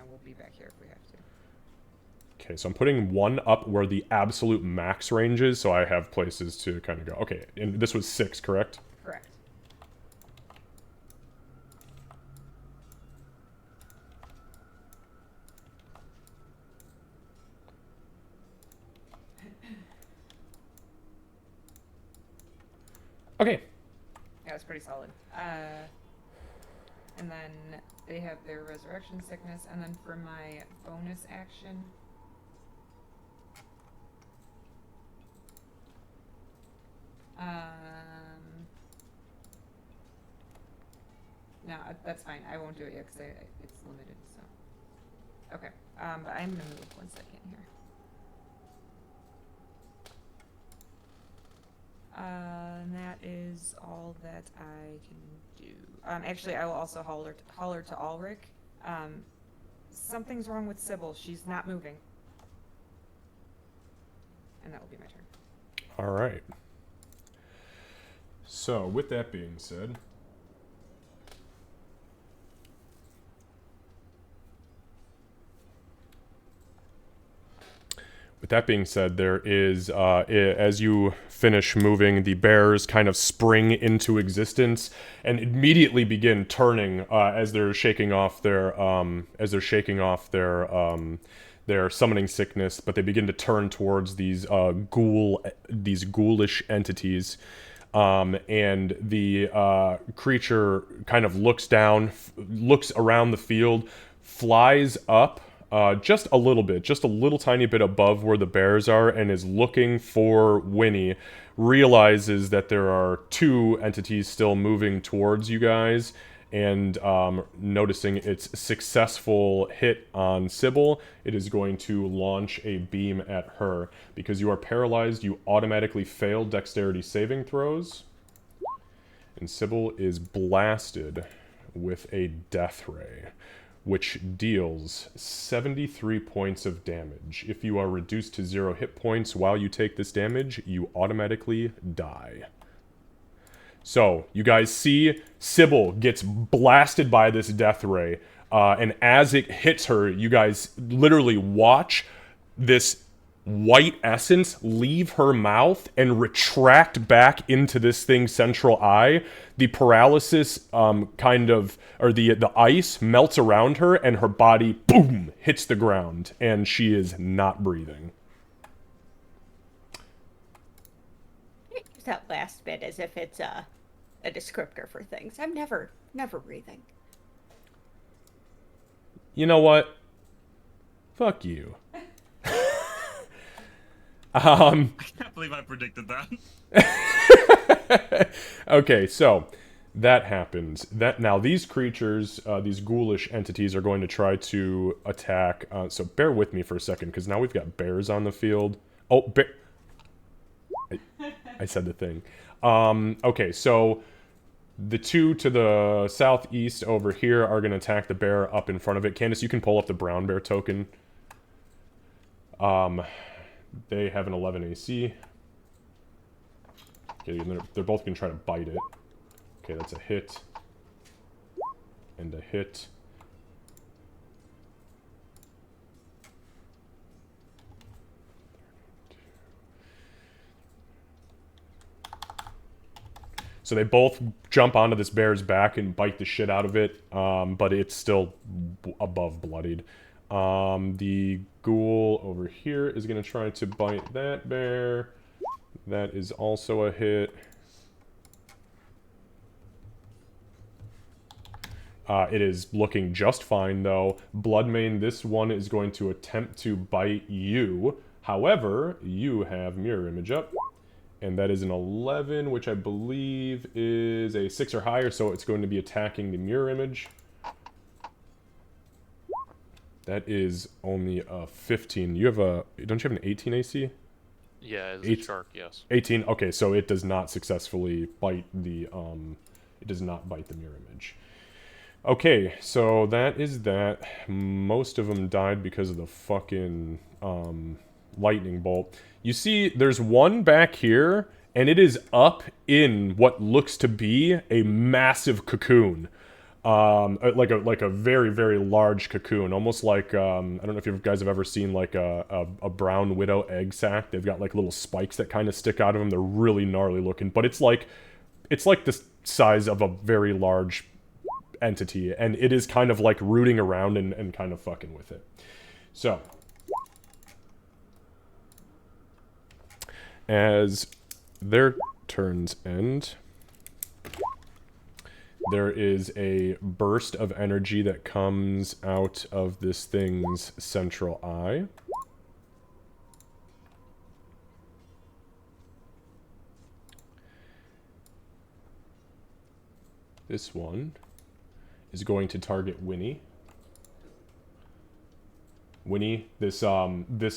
we'll be back here if we have to. Okay, so I'm putting 1 up where the absolute max range is, so I have places to kind of go. Okay, and this was 6, correct? Correct. Okay. pretty solid. And then they have their resurrection sickness, and then for my bonus action, no, that's fine. I won't do it yet because it's limited. So, okay. But I'm gonna move 1 second here. And that is all that I can do. Actually, I will also holler to Ulrich. Something's wrong with Sybil. She's not moving. And that will be my turn. All right. So, with that being said, there is, as you finish moving, the bears kind of spring into existence and immediately begin turning as they're shaking off their their summoning sickness. But they begin to turn towards these ghoulish entities. And the creature kind of looks down, looks around the field, flies up. Just a little tiny bit above where the bears are, and is looking for Winnie, realizes that there are 2 entities still moving towards you guys, and noticing its successful hit on Sybil, it is going to launch a beam at her. Because you are paralyzed, you automatically fail dexterity saving throws, and Sybil is blasted with a death ray, which deals 73 points of damage. If you are reduced to 0 hit points while you take this damage, you automatically die. So, you guys see Sybil gets blasted by this death ray, and as it hits her, you guys literally watch this white essence leave her mouth and retract back into this thing's central eye. The paralysis the ice melts around her, and her body, boom, hits the ground, and she is not breathing. Use that last bit as if it's a descriptor for things. I'm never breathing. You know what? Fuck you. I can't believe I predicted that. Okay, so that happens. Now these creatures, these ghoulish entities, are going to try to attack. So bear with me for a second, because now we've got bears on the field. Oh, I said the thing. Okay, so the 2 to the southeast over here are going to attack the bear up in front of it. Candace, you can pull up the brown bear token. They have an 11 AC. Okay, and they're both going to try to bite it. Okay, that's a hit. And a hit. So they both jump onto this bear's back and bite the shit out of it, but it's still above bloodied. The ghoul over here is going to try to bite that bear. That is also a hit. It is looking just fine, though. Bloodmane, this one is going to attempt to bite you. However, you have mirror image up. And that is an 11, which I believe is a 6 or higher, so it's going to be attacking the mirror image. That is only a 15. You have don't you have an 18 AC? Yeah, as a shark, yes. 18. Okay, so it does not successfully bite the it does not bite the mirror image. Okay, so that is that. Most of them died because of the fucking lightning bolt. You see, there's one back here, and it is up in what looks to be a massive cocoon. Like a very, very large cocoon, almost like I don't know if you guys have ever seen like a brown widow egg sac. They've got like little spikes that kind of stick out of them. They're really gnarly looking, but it's like the size of a very large entity, and it is kind of like rooting around and kind of fucking with it. So, as their turns end, there is a burst of energy that comes out of this thing's central eye. This one is going to target Winnie. Winnie, this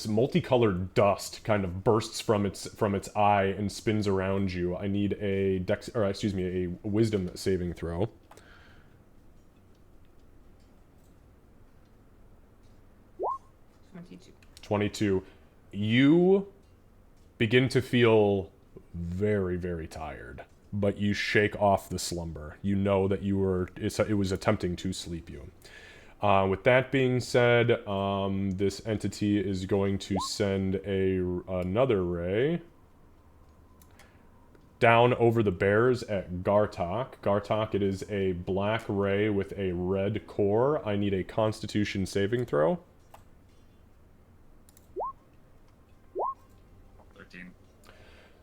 multicolored dust kind of bursts from its eye and spins around you. I need a a wisdom saving throw. 22. 22. You begin to feel very, very tired, but you shake off the slumber. You know that it was attempting to sleep you. With that being said, this entity is going to send another ray down over the bears at Gartok. Gartok, it is a black ray with a red core. I need a Constitution saving throw. 13.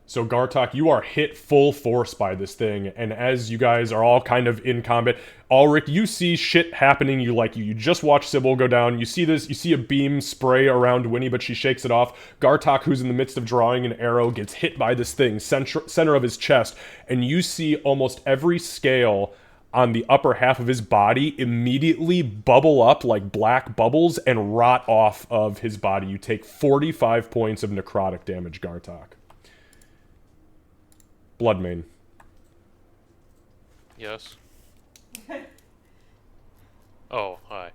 So Gartok, you are hit full force by this thing, and as you guys are all kind of in combat, Ulrich, you see shit happening. You just watch Sybil go down. You see a beam spray around Winnie, but she shakes it off. Gartok, who's in the midst of drawing an arrow, gets hit by this thing, center of his chest, and you see almost every scale on the upper half of his body immediately bubble up like black bubbles and rot off of his body. You take 45 points of necrotic damage, Gartok. Bloodmane. Yes. Oh, hi.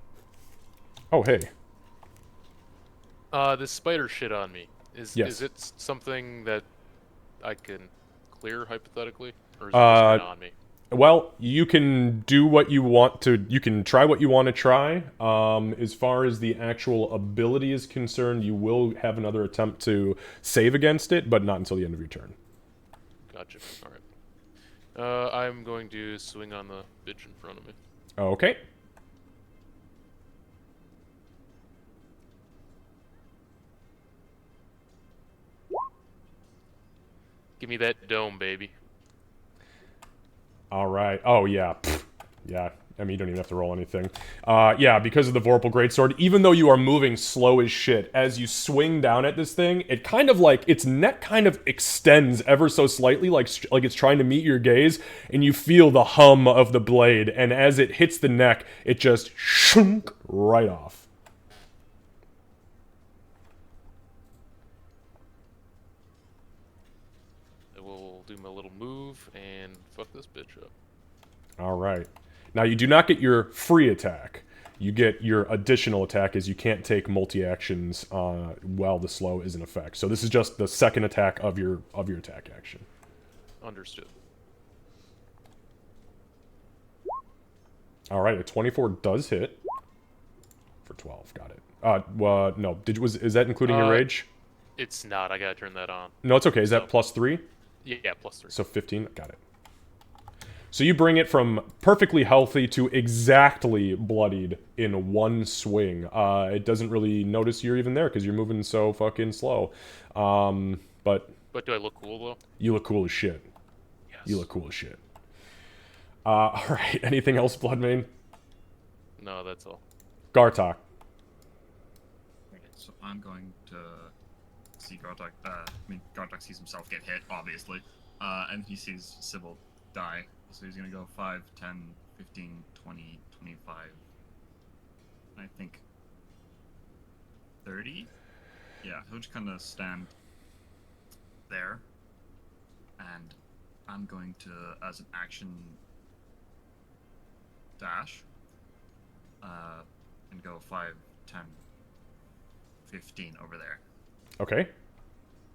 Oh, hey. This spider shit on me. Yes. Is it something that I can clear hypothetically, or is it just right on me? Well, you can do what you want to. You can try what you want to try. As far as the actual ability is concerned, you will have another attempt to save against it, but not until the end of your turn. Gotcha. Alright. I'm going to swing on the bitch in front of me. Okay. Give me that dome, baby. All right. Oh, yeah. Pfft. Yeah. I mean, you don't even have to roll anything. Yeah, because of the Vorpal Greatsword, even though you are moving slow as shit, as you swing down at this thing, it kind of like, its neck kind of extends ever so slightly, like it's trying to meet your gaze, and you feel the hum of the blade, and as it hits the neck, it just shunk right off. I will do my little move and fuck this bitch up. All right. Now, you do not get your free attack. You get your additional attack, as you can't take multi-actions while the slow is in effect. So this is just the second attack of your attack action. Understood. All right, a 24 does hit. For 12, got it. No, is that including your rage? It's not. I gotta turn that on. No, it's okay. Is that plus 3? Yeah, plus 3. So 15, got it. So you bring it from perfectly healthy to exactly bloodied in one swing. It doesn't really notice you're even there because you're moving so fucking slow. But do I look cool though? You look cool as shit. Yes. You look cool as shit. Alright, anything else, Bloodmane? No, that's all. Gartok. Okay, so I'm going to see Gartok. Gartok sees himself get hit, obviously, and he sees Sybil die. So he's gonna go 5, 10, 15, 20, 25. I think 30? Yeah, he'll just kind of stand there. And I'm going to, as an action, dash. And go 5, 10, 15 over there. Okay.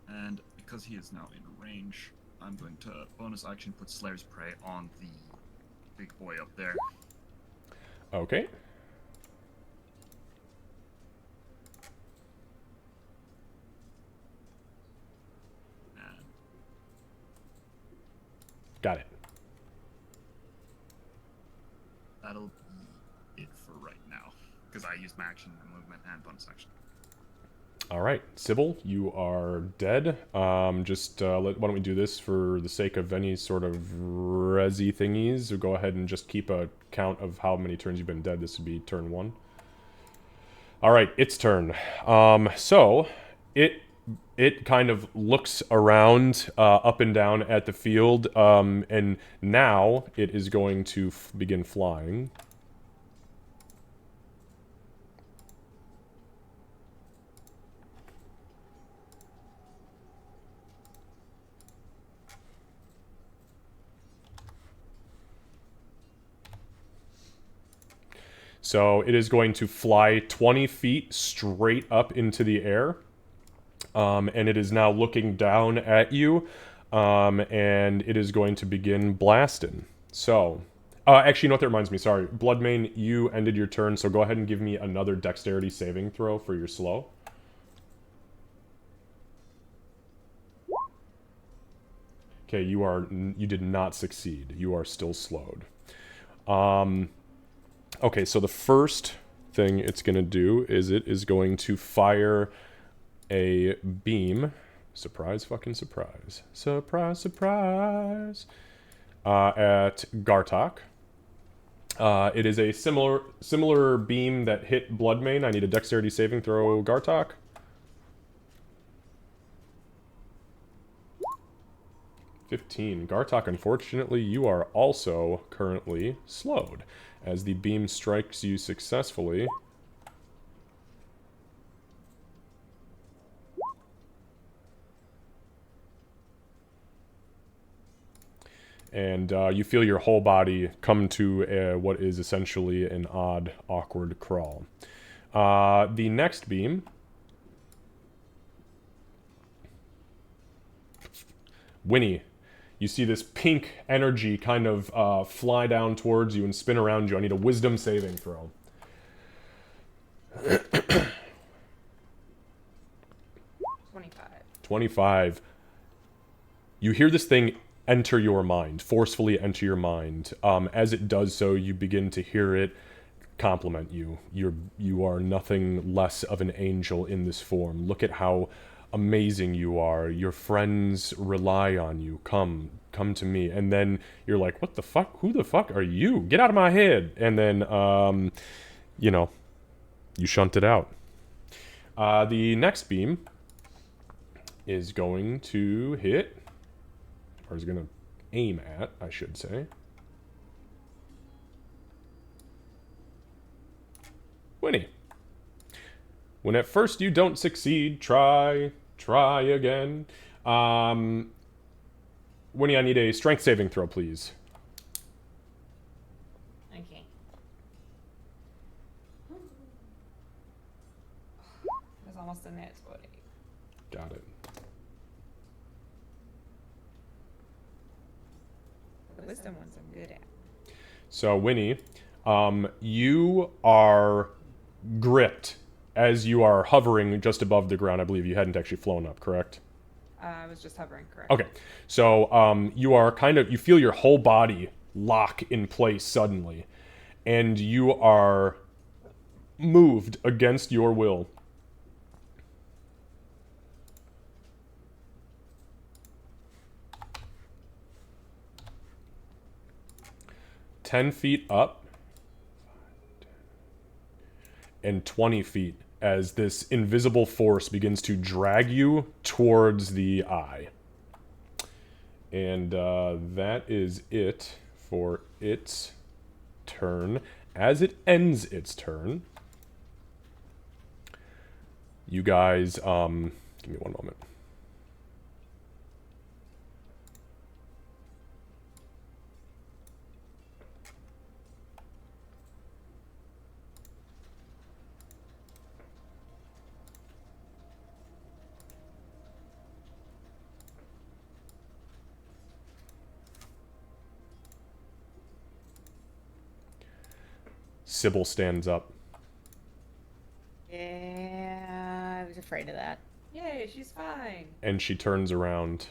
And because he is now in range, I'm going to bonus action put Slayer's Prey on the big boy up there. Okay. And Got it. that'll be it for right now. Because I used my action and movement and bonus action. All right, Sybil, you are dead. Why don't we do this for the sake of any sort of resi thingies? So go ahead and just keep a count of how many turns you've been dead. This would be turn 1. All right, its turn. So it kind of looks around up and down at the field, and now it is going to begin flying. So it is going to fly 20 feet straight up into the air. And it is now looking down at you. And it is going to begin blasting. So, actually, you know what that reminds me? Sorry. Bloodmane, you ended your turn, so go ahead and give me another dexterity saving throw for your slow. Okay, you did not succeed. You are still slowed. Okay, so the first thing it's going to do is it is going to fire a beam. Surprise fucking surprise. Surprise, surprise. At Gartok. It is a similar beam that hit Bloodmane. I need a dexterity saving throw, Gartok. (15). Gartok, unfortunately, you are also currently slowed as the beam strikes you successfully. And you feel your whole body come to what is essentially an odd, awkward crawl. The next beam... Winnie, you see this pink energy kind of fly down towards you and spin around you. I need a wisdom saving throw. 25. You hear this thing enter your mind, forcefully enter your mind. As it does so, you begin to hear it compliment you. You are nothing less of an angel in this form. Look at how amazing you are. Your friends rely on you. Come to me. And then you're like, what the fuck? Who the fuck are you? Get out of my head. And then, you shunt it out. The next beam is going to hit, or is going to aim at, I should say. Winnie. When at first you don't succeed, try again. Winnie, I need a strength saving throw, please. Okay. There's almost a net 20. Got it. The wisdom ones I'm good at. So, Winnie, you are gripped as you are hovering just above the ground. I believe you hadn't actually flown up, correct? I was just hovering, correct. Okay. So, you are you feel your whole body lock in place suddenly, and you are moved against your will. "10 feet up and 20 feet as this invisible force begins to drag you towards the eye. And that is it for its turn. As it ends its turn, you guys, give me one moment. Sybil stands up. Yeah, I was afraid of that. Yay, she's fine. And she turns around.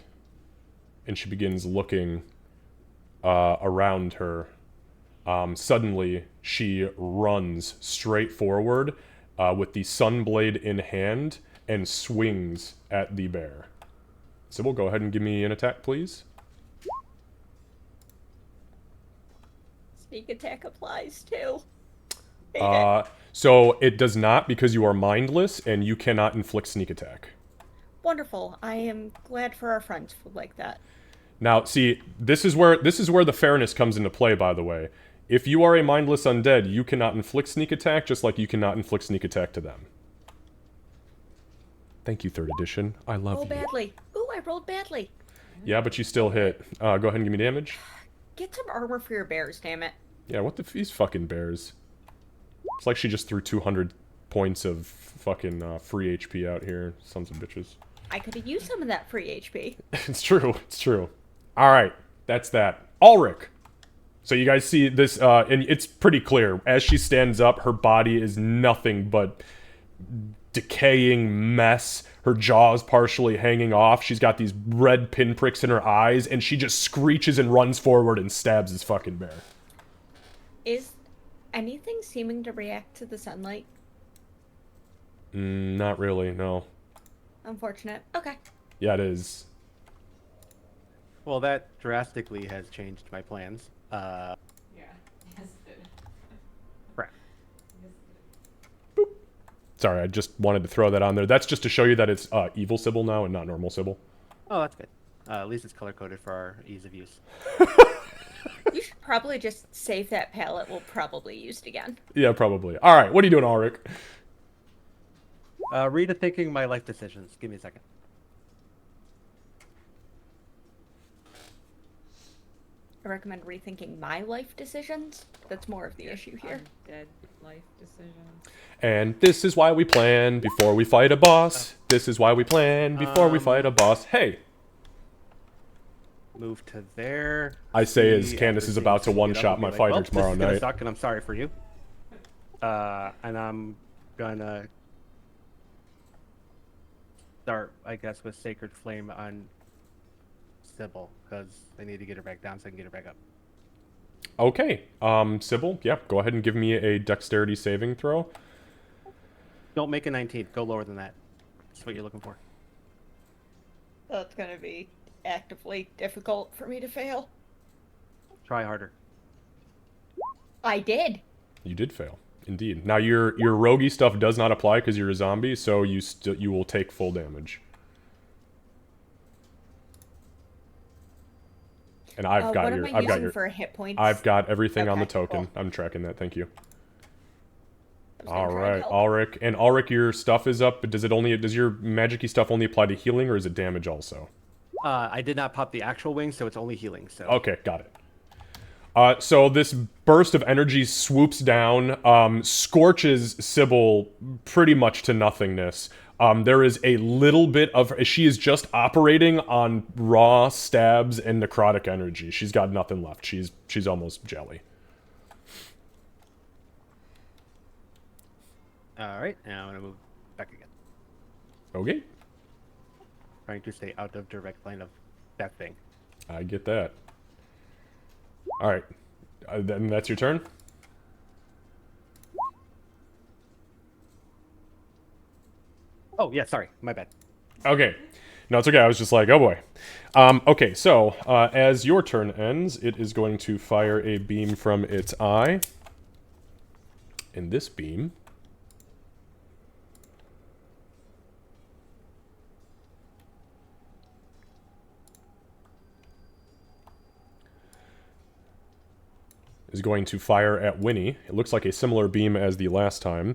And she begins looking around her. Suddenly, she runs straight forward with the sunblade in hand and swings at the bear. Sybil, go ahead and give me an attack, please. Sneak attack applies too. Hate it. So it does not because you are mindless and you cannot inflict sneak attack. Wonderful. I am glad for our friends who like that. Now, see, this is where the fairness comes into play, by the way. If you are a mindless undead, you cannot inflict sneak attack, just like you cannot inflict sneak attack to them. Thank you, 3rd edition. I love Roll you. badly. Ooh, I rolled badly. Yeah, but you still hit. Go ahead and give me damage. Get some armor for your bears, damn it. Yeah, what the these fucking bears? It's like she just threw 200 points of fucking free HP out here. Sons of bitches. I could have used some of that free HP. It's true. It's true. All right, that's that. Ulrich. So you guys see this, and it's pretty clear. As she stands up, her body is nothing but decaying mess. Her jaw is partially hanging off. She's got these red pinpricks in her eyes, and she just screeches and runs forward and stabs this fucking bear. Is anything seeming to react to the sunlight? Not really, no. Unfortunate. Okay. Yeah, it is. Well, that drastically has changed my plans. Yeah. Yes, it did. Crap. Yes, it did. Sorry, I just wanted to throw that on there. That's just to show you that it's evil Sybil now and not normal Sybil. Oh, that's good. At least it's color-coded for our ease of use. You should probably just save that palette. We'll probably use it again. Yeah, probably. All right, what are you doing, Ulrich? Rethinking my life decisions. Give me a second. I recommend rethinking my life decisions. That's more of the issue here. Dead life decisions. And this is why we plan before we fight a boss. This is why we plan before we fight a boss. Hey! Move to there. I say as See Candace is everything about to speed up one-shot and be my like, fighter well, tomorrow this is gonna night. suck, and I'm sorry for you. And I'm gonna start, I guess, with Sacred Flame on Sybil, because I need to get her back down so I can get her back up. Okay, Sybil, yeah, go ahead and give me a dexterity saving throw. Don't make a 19. Go lower than that. That's what you're looking for. That's gonna be actively difficult for me to fail. Try harder. I did. You did fail, indeed. Now your roguey stuff does not apply because you're a zombie, so you will take full damage. And I've got what your am I using for hit points? I've got everything on the Okay, token. cool. I'm tracking that. Thank you. I was gonna All try and right, help. Ulrich. And Ulrich, your stuff is up, but does your magic-y stuff only apply to healing, or is it damage also? I did not pop the actual wing, so it's only healing. So Okay, got it. So this burst of energy swoops down, scorches Sybil pretty much to nothingness. There is a little bit of... She is just operating on raw stabs and necrotic energy. She's got nothing left. She's almost jelly. all right, now I'm gonna move back again, Okay, trying to stay out of direct line of that thing. I get that. All right, then that's your turn. Oh yeah, sorry, my bad. Okay. No, it's okay. I was just like, oh boy. Okay, so as your turn ends, it is going to fire a beam from its eye. And this beam is going to fire at Winnie. It looks like a similar beam as the last time.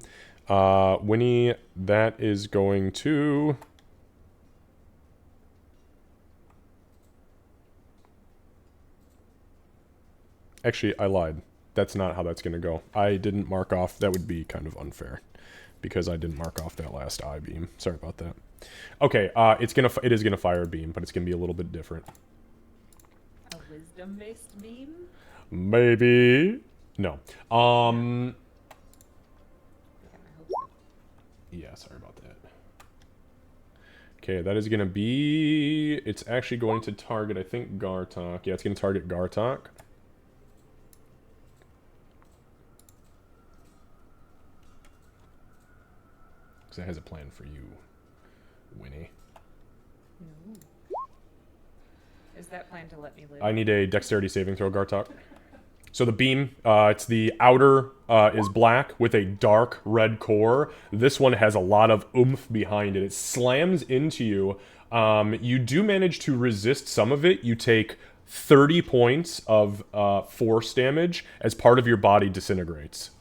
Winnie, that is going to... Actually, I lied. That's not how that's going to go. I didn't mark off... That would be kind of unfair. Because I didn't mark off that last eye beam. Sorry about that. Okay, it is gonna fire a beam, but it's gonna be a little bit different. A wisdom-based beam? Maybe... No. Yeah, I hope so. Yeah, sorry about that. Okay, that is gonna be... It's actually going to target, I think, Gartok. Yeah, it's gonna target Gartok. Because it has a plan for you. Winnie. No. Is that plan to let me live? I need a dexterity saving throw, Gartok. So the beam, it's the outer is black with a dark red core. This one has a lot of oomph behind it. It slams into you. You do manage to resist some of it. You take 30 points of force damage as part of your body disintegrates.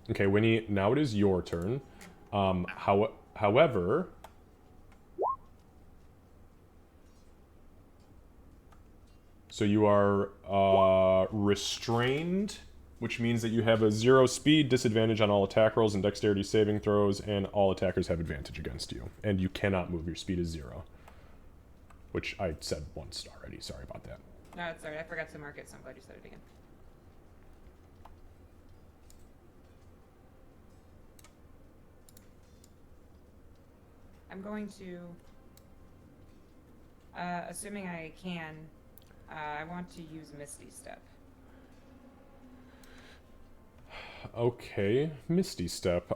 Okay, Winnie, now it is your turn. However... So you are restrained, which means that you have a 0 speed, disadvantage on all attack rolls and dexterity saving throws, and all attackers have advantage against you. And you cannot move. Your speed is 0. Which I said once already. Sorry about that. No, it's alright. I forgot to mark it, so I'm glad you said it again. I'm going to, assuming I can, I want to use Misty Step. Okay, Misty Step.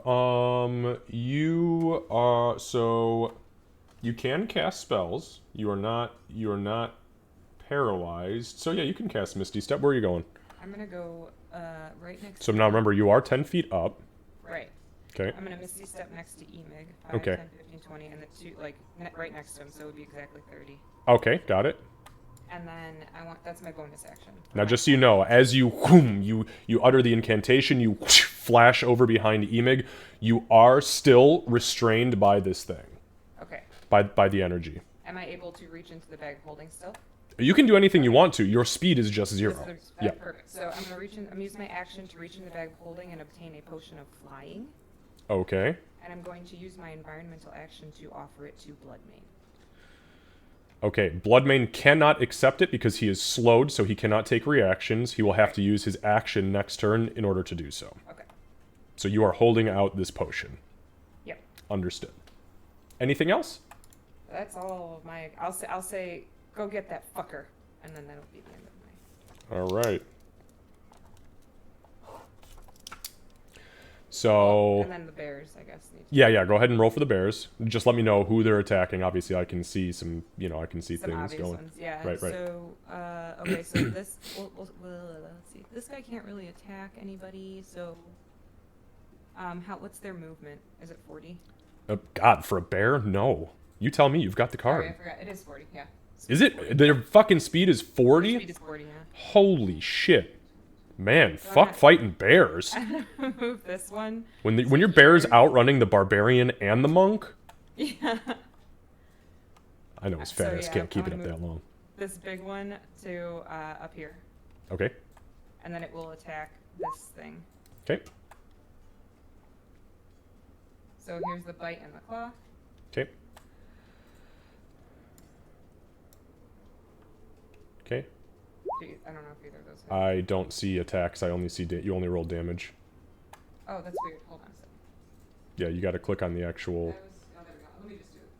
You are so you can cast spells. You are not paralyzed. So yeah, you can cast Misty Step. Where are you going? I'm gonna go right next. So now remember, you are 10 feet up. Right. Okay. I'm gonna Misty Step next to Emig. 5, Okay. 10, 15, 20, and the two right next to him, so it would be exactly 30. Okay, got it. And then that's my bonus action. Now, just so you know, as you utter the incantation, you flash over behind Emig. You are still restrained by this thing. Okay. By the energy. Am I able to reach into the bag of holding still? You can do anything you want to. Your speed is just 0. Yeah. Perfect. So I'm gonna I'm using my action to reach in the bag of holding and obtain a potion of flying. Okay. And I'm going to use my environmental action to offer it to Bloodmane. Okay, Bloodmane cannot accept it because he is slowed, so he cannot take reactions. He will have to use his action next turn in order to do so. Okay. So you are holding out this potion. Yep. Understood. Anything else? That's all of my. I'll say, go get that fucker, and then that'll be the end of my. All right. So. And then the bears, I guess. Yeah. Go ahead and roll for the bears. Just let me know who they're attacking. Obviously, I can see some. I can see some things going. Ones. Yeah. Right. So, okay. So this. Let's see. This guy can't really attack anybody. So, what's their movement? Is it 40? God, for a bear? No. You tell me. You've got the card. Sorry, I forgot. It is 40. Yeah. Is it? Their fucking speed is 40? Their speed is 40. Yeah. Holy shit. Man, So fuck fighting bears. I'm gonna move this one. When your bear's outrunning the barbarian and the monk? Yeah. I know his So, fat ass yeah, can't keep I'm it up gonna that long. This big one to up here, Okay. and then it will attack this thing. Okay. So here's the bite and the claw. Okay. Okay. I don't know if either of those hit. I don't see attacks. I only see you only roll damage. Oh, that's weird. Hold on a second. Yeah, you got to click on the actual. Oh, there we go. Let me just do it.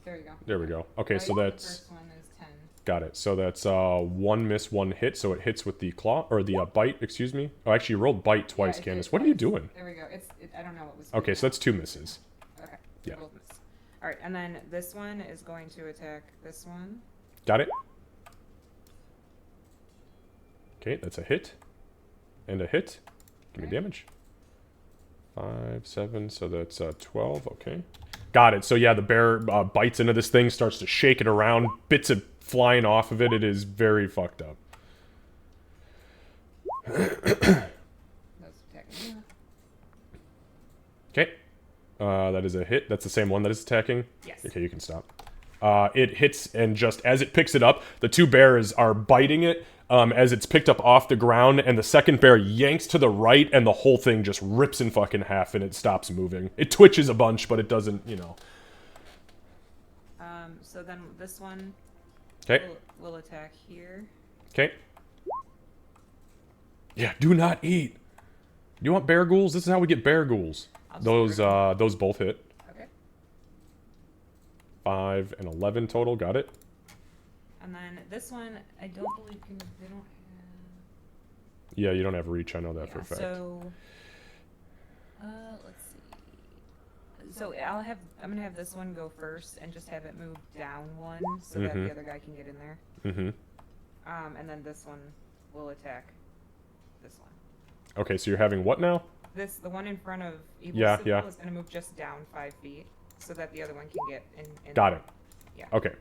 There we go. There we go. Okay, so Bite, that's The first one is 10. got it. So that's 1 miss, 1 hit. So it hits with the claw or the bite. Excuse me. Oh, actually, you rolled bite twice, Yeah, it Candace. did What are you twice. doing? There we go. I don't know what was. Okay, so that's 2 misses. Okay. Yeah. Both miss. All right, and then this one is going to attack this one. Got it. Okay, that's a hit. And a hit. Give me Okay. damage. 5, 7, so that's 12. Okay. Got it. So yeah, the bear bites into this thing, starts to shake it around, bits of flying off of it. It is very fucked up. That's attacking you. Okay. That is a hit. That's the same one that is attacking? Yes. Okay, you can stop. It hits, and just as it picks it up, the 2 bears are biting it as it's picked up off the ground, and the second bear yanks to the right, and the whole thing just rips in fucking half, and it stops moving. It twitches a bunch, but it doesn't, So then this one Okay. will attack here. Okay. Yeah, do not eat. You want bear ghouls? This is how we get bear ghouls. I'll just Those both hit. Okay. 5 and 11 total. Got it. And then this one, I don't believe they don't have. Yeah, you don't have reach. I know that for a fact. So Let's see. So I'm gonna have this one go first and just have it move down one so that the other guy can get in there. Mm-hmm. And then this one will attack this one. Okay, so you're having what now? The one in front of Evil Yeah, Sybil yeah. is gonna move just down 5 feet so that the other one can get in. Got it. Yeah. Okay.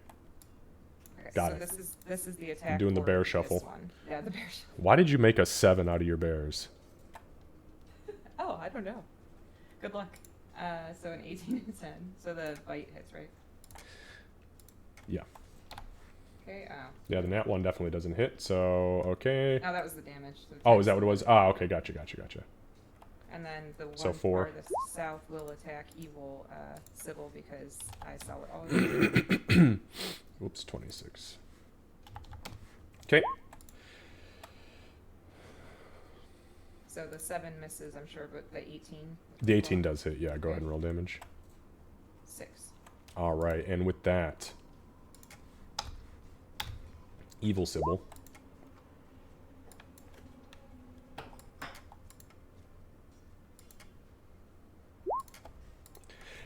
Okay, Got so it. This is the attack. Doing the for bear this shuffle. one. Yeah, the bear shuffle. Why did you make a 7 out of your bears? Oh, I don't know. Good luck. So an 18 and 10. So the bite hits, right? Yeah. Okay. Yeah, the nat 1 definitely doesn't hit, so okay. Oh, that was the damage. So Oh, is that what it was? Ah, okay, gotcha. And then the one So 4. farthest south will attack Evil Sybil because I saw what all of you. Oops, 26. Okay. So the 7 misses, I'm sure, but the 18. The 18 does hit, yeah. Go ahead and roll damage. 6. Alright, and with that, Evil Sybil.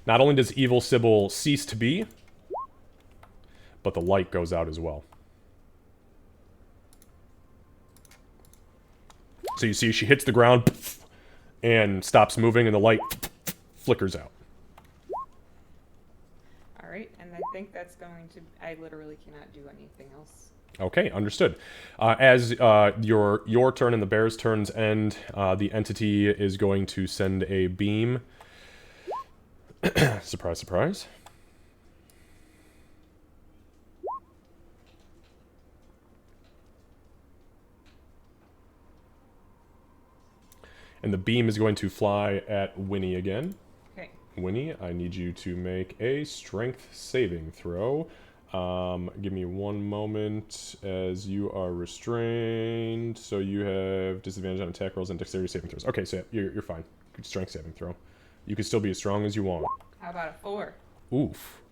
Not only does Evil Sybil cease to be, but the light goes out as well. So you see she hits the ground and stops moving, and the light flickers out. Alright, and I think that's going to... I literally cannot do anything else. Okay, understood. As your turn and the bear's turns end, the entity is going to send a beam. Surprise, surprise. And the beam is going to fly at Winnie again. Okay. Winnie, I need you to make a strength saving throw. Give me one moment as you are restrained. So you have disadvantage on attack rolls and dexterity saving throws. Okay, so you're fine. Good strength saving throw. You can still be as strong as you want. How about a 4? Oof.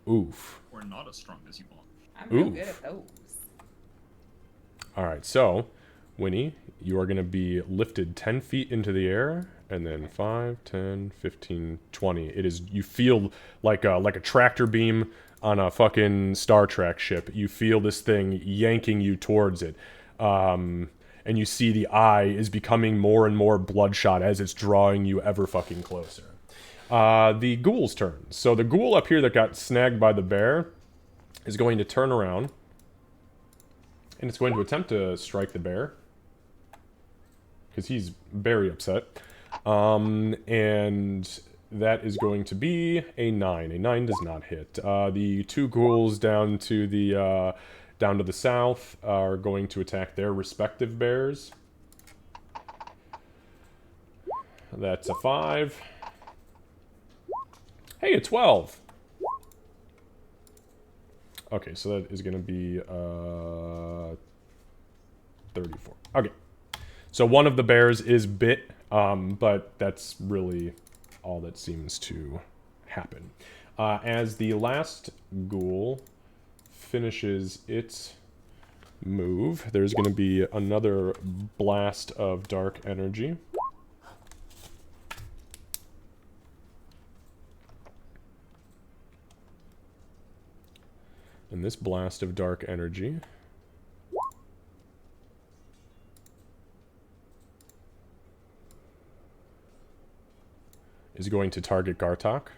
Oof. Or not as strong as you want. I'm real Oof. good at those. Alright, so, Winnie, you are going to be lifted 10 feet into the air, and then 5, 10, 15, 20. It is, you feel like a tractor beam on a fucking Star Trek ship. You feel this thing yanking you towards it. And you see the eye is becoming more and more bloodshot as it's drawing you ever fucking closer. The ghoul's turn. So the ghoul up here that got snagged by the bear is going to turn around, and it's going to attempt to strike the bear, because he's very upset. And that is going to be a 9. A 9 does not hit. The two ghouls down to the south are going to attack their respective bears. That's a 5. Hey, a 12! Okay, so that is going to be 34. Okay. So one of the bears is bit, but that's really all that seems to happen. As the last ghoul finishes its move, there's going to be another blast of dark energy. And this blast of dark energy is going to target Gartok.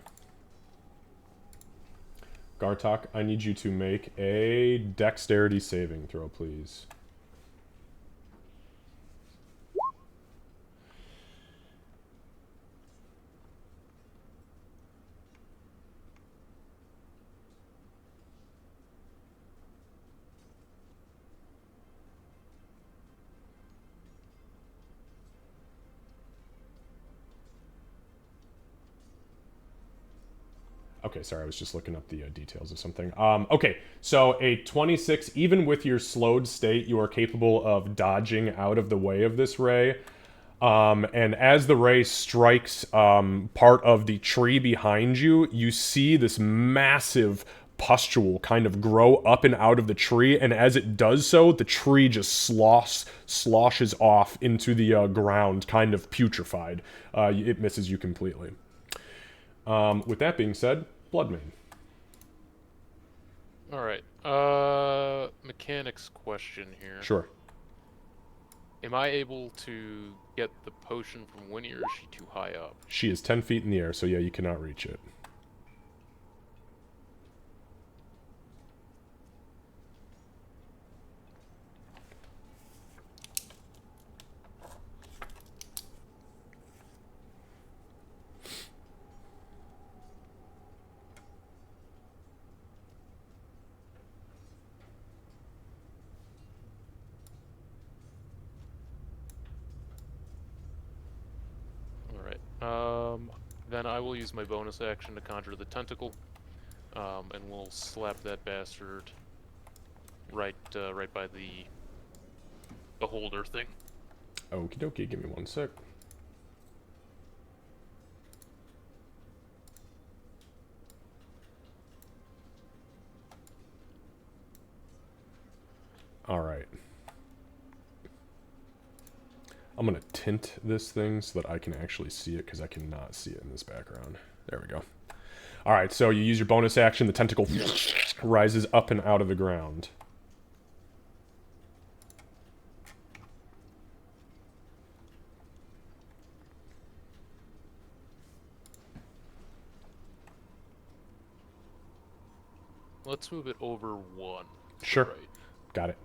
Gartok, I need you to make a dexterity saving throw, please. Okay, sorry, I was just looking up the details of something. Okay, so a 26, even with your slowed state, you are capable of dodging out of the way of this ray. And as the ray strikes part of the tree behind you, you see this massive pustule kind of grow up and out of the tree, and as it does so, the tree just sloshes off into the ground, kind of putrefied. It misses you completely. With that being said, Bloodmane. Alright, mechanics question here. Sure. Am I able to get the potion from Winnie, or is she too high up? She is 10 feet in the air, so yeah, you cannot reach it. Then I will use my bonus action to conjure the tentacle, and we'll slap that bastard right by the holder thing. Okie dokie, give me one sec. Alright. I'm gonna tint this thing so that I can actually see it, because I cannot see it in this background. There we go. Alright, so you use your bonus action, the tentacle rises up and out of the ground. Let's move it over 1. Sure. Right. Got it.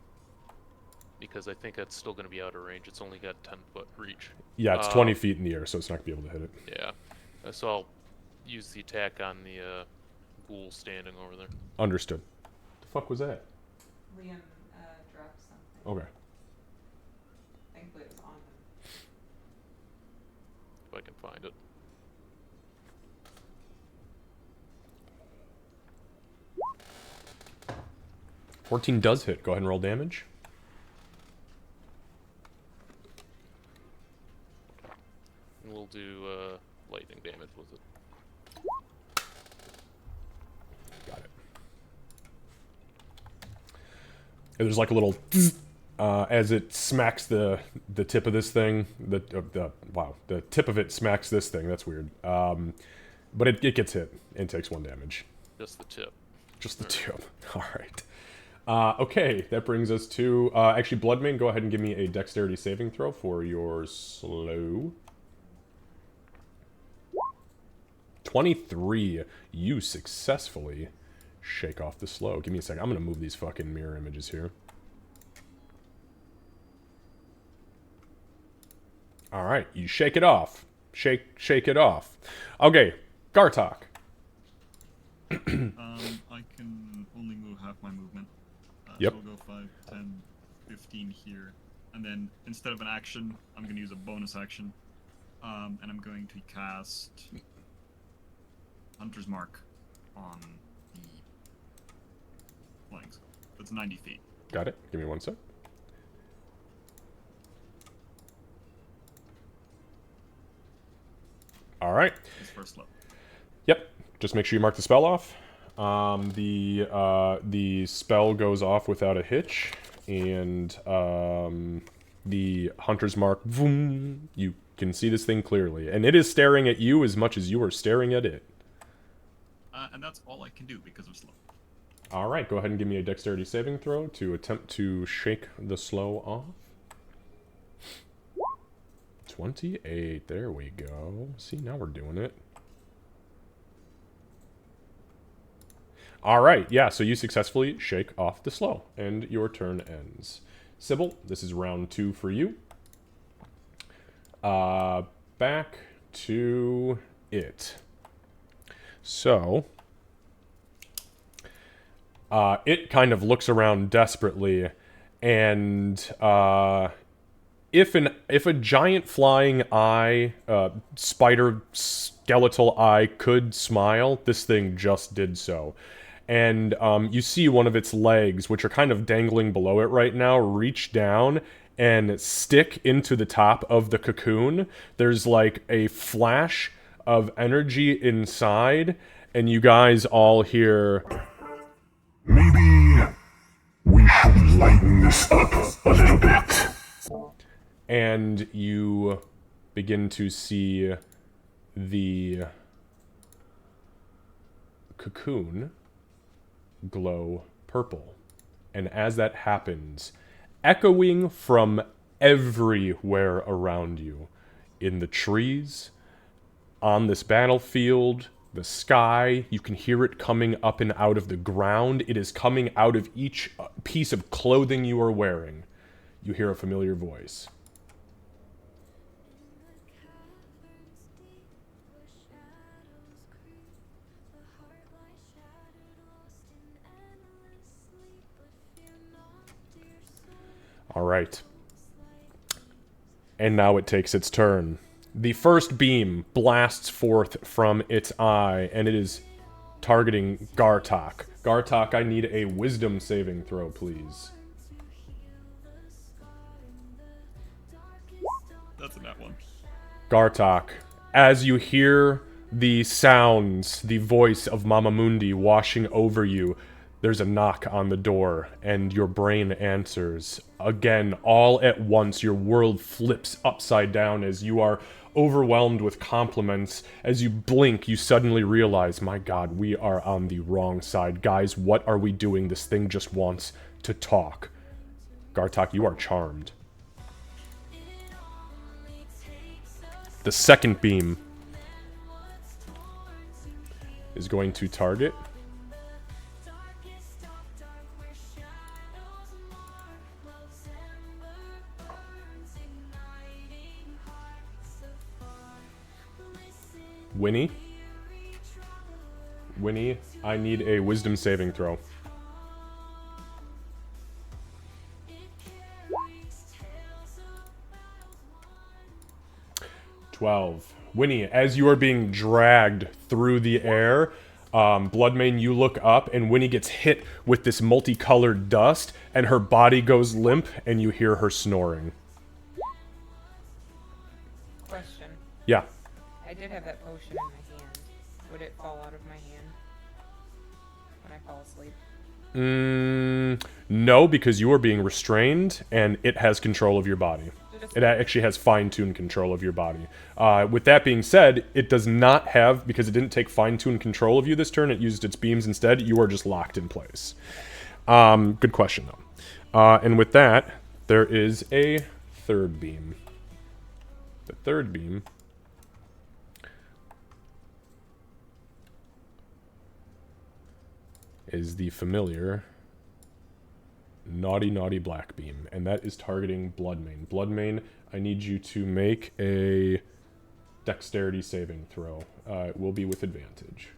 Because I think that's still going to be out of range. It's only got 10-foot reach. Yeah, it's 20 feet in the air, so it's not going to be able to hit it. Yeah. So I'll use the attack on the ghoul standing over there. Understood. The fuck was that? Liam dropped something. Okay. Thankfully it was on him. If I can find it. $14 does hit. Go ahead and roll damage. And we'll do lightning damage with it. Got it. And there's like a little as it smacks the tip of this thing. The tip of it smacks this thing. That's weird. But it gets hit and takes 1 damage. Just the tip. Just the tip. All right. Okay, that brings us to actually Bloodmane. Go ahead and give me a dexterity saving throw for your slow. 23. You successfully shake off the slow. Give me a second. I'm gonna move these fucking mirror images here. All right, you shake it off. Shake it off. Okay, Gartok. I can only move half my movement. Yep. So I'll go 5, 10, 15 here. And then instead of an action, I'm going to use a bonus action. And I'm going to cast Hunter's Mark on the flanks. That's 90 feet. Got it. Give me 1 sec. All right. It's first level. Yep. Just make sure you mark the spell off. The spell goes off without a hitch, and the Hunter's Mark, vroom, you can see this thing clearly, and it is staring at you as much as you are staring at it. And that's all I can do because of slow. All right, go ahead and give me a dexterity saving throw to attempt to shake the slow off. 28, there we go. See, now we're doing it. All right, yeah, so you successfully shake off the slow, and your turn ends. Sybil, this is round 2 for you. Back to it. So, it kind of looks around desperately, and if a giant flying eye, spider skeletal eye could smile, this thing just did so. And you see one of its legs, which are kind of dangling below it right now, reach down and stick into the top of the cocoon. There's like a flash of energy inside, and you guys all hear Maybe we should lighten this up a little bit. And you begin to see the cocoon glow purple. And as that happens, echoing from everywhere around you, in the trees, on this battlefield, the sky, you can hear it coming up and out of the ground. It is coming out of each piece of clothing you are wearing. You hear a familiar voice. All right. And now it takes its turn. The first beam blasts forth from its eye, and it is targeting Gartok. Gartok, I need a wisdom saving throw, please. That's a nat one. Gartok, as you hear the sounds, the voice of Mama Mundi washing over you, there's a knock on the door, and your brain answers. Again, all at once, your world flips upside down as you are overwhelmed with compliments. As you blink, you suddenly realize, my god, we are on the wrong side. Guys, what are we doing? This thing just wants to talk. Gartok, you are charmed. The second beam is going to target Winnie. Winnie, I need a wisdom saving throw. Winnie, as you are being dragged through the air, Bloodmane, you look up, and Winnie gets hit with this multicolored dust, and her body goes limp, and you hear her snoring. Question. Yeah. I did have that potion in my hand. Would it fall out of my hand when I fall asleep? No, because you are being restrained, and it has control of your body. It actually has fine-tuned control of your body. With that being said, it does not have, because it didn't take fine-tuned control of you this turn, it used its beams instead, you are just locked in place. Good question, though. And with that, there is a third beam. The third beam is the familiar Naughty Naughty Black Beam, and that is targeting Bloodmane. Bloodmane, I need you to make a dexterity saving throw. It will be with advantage.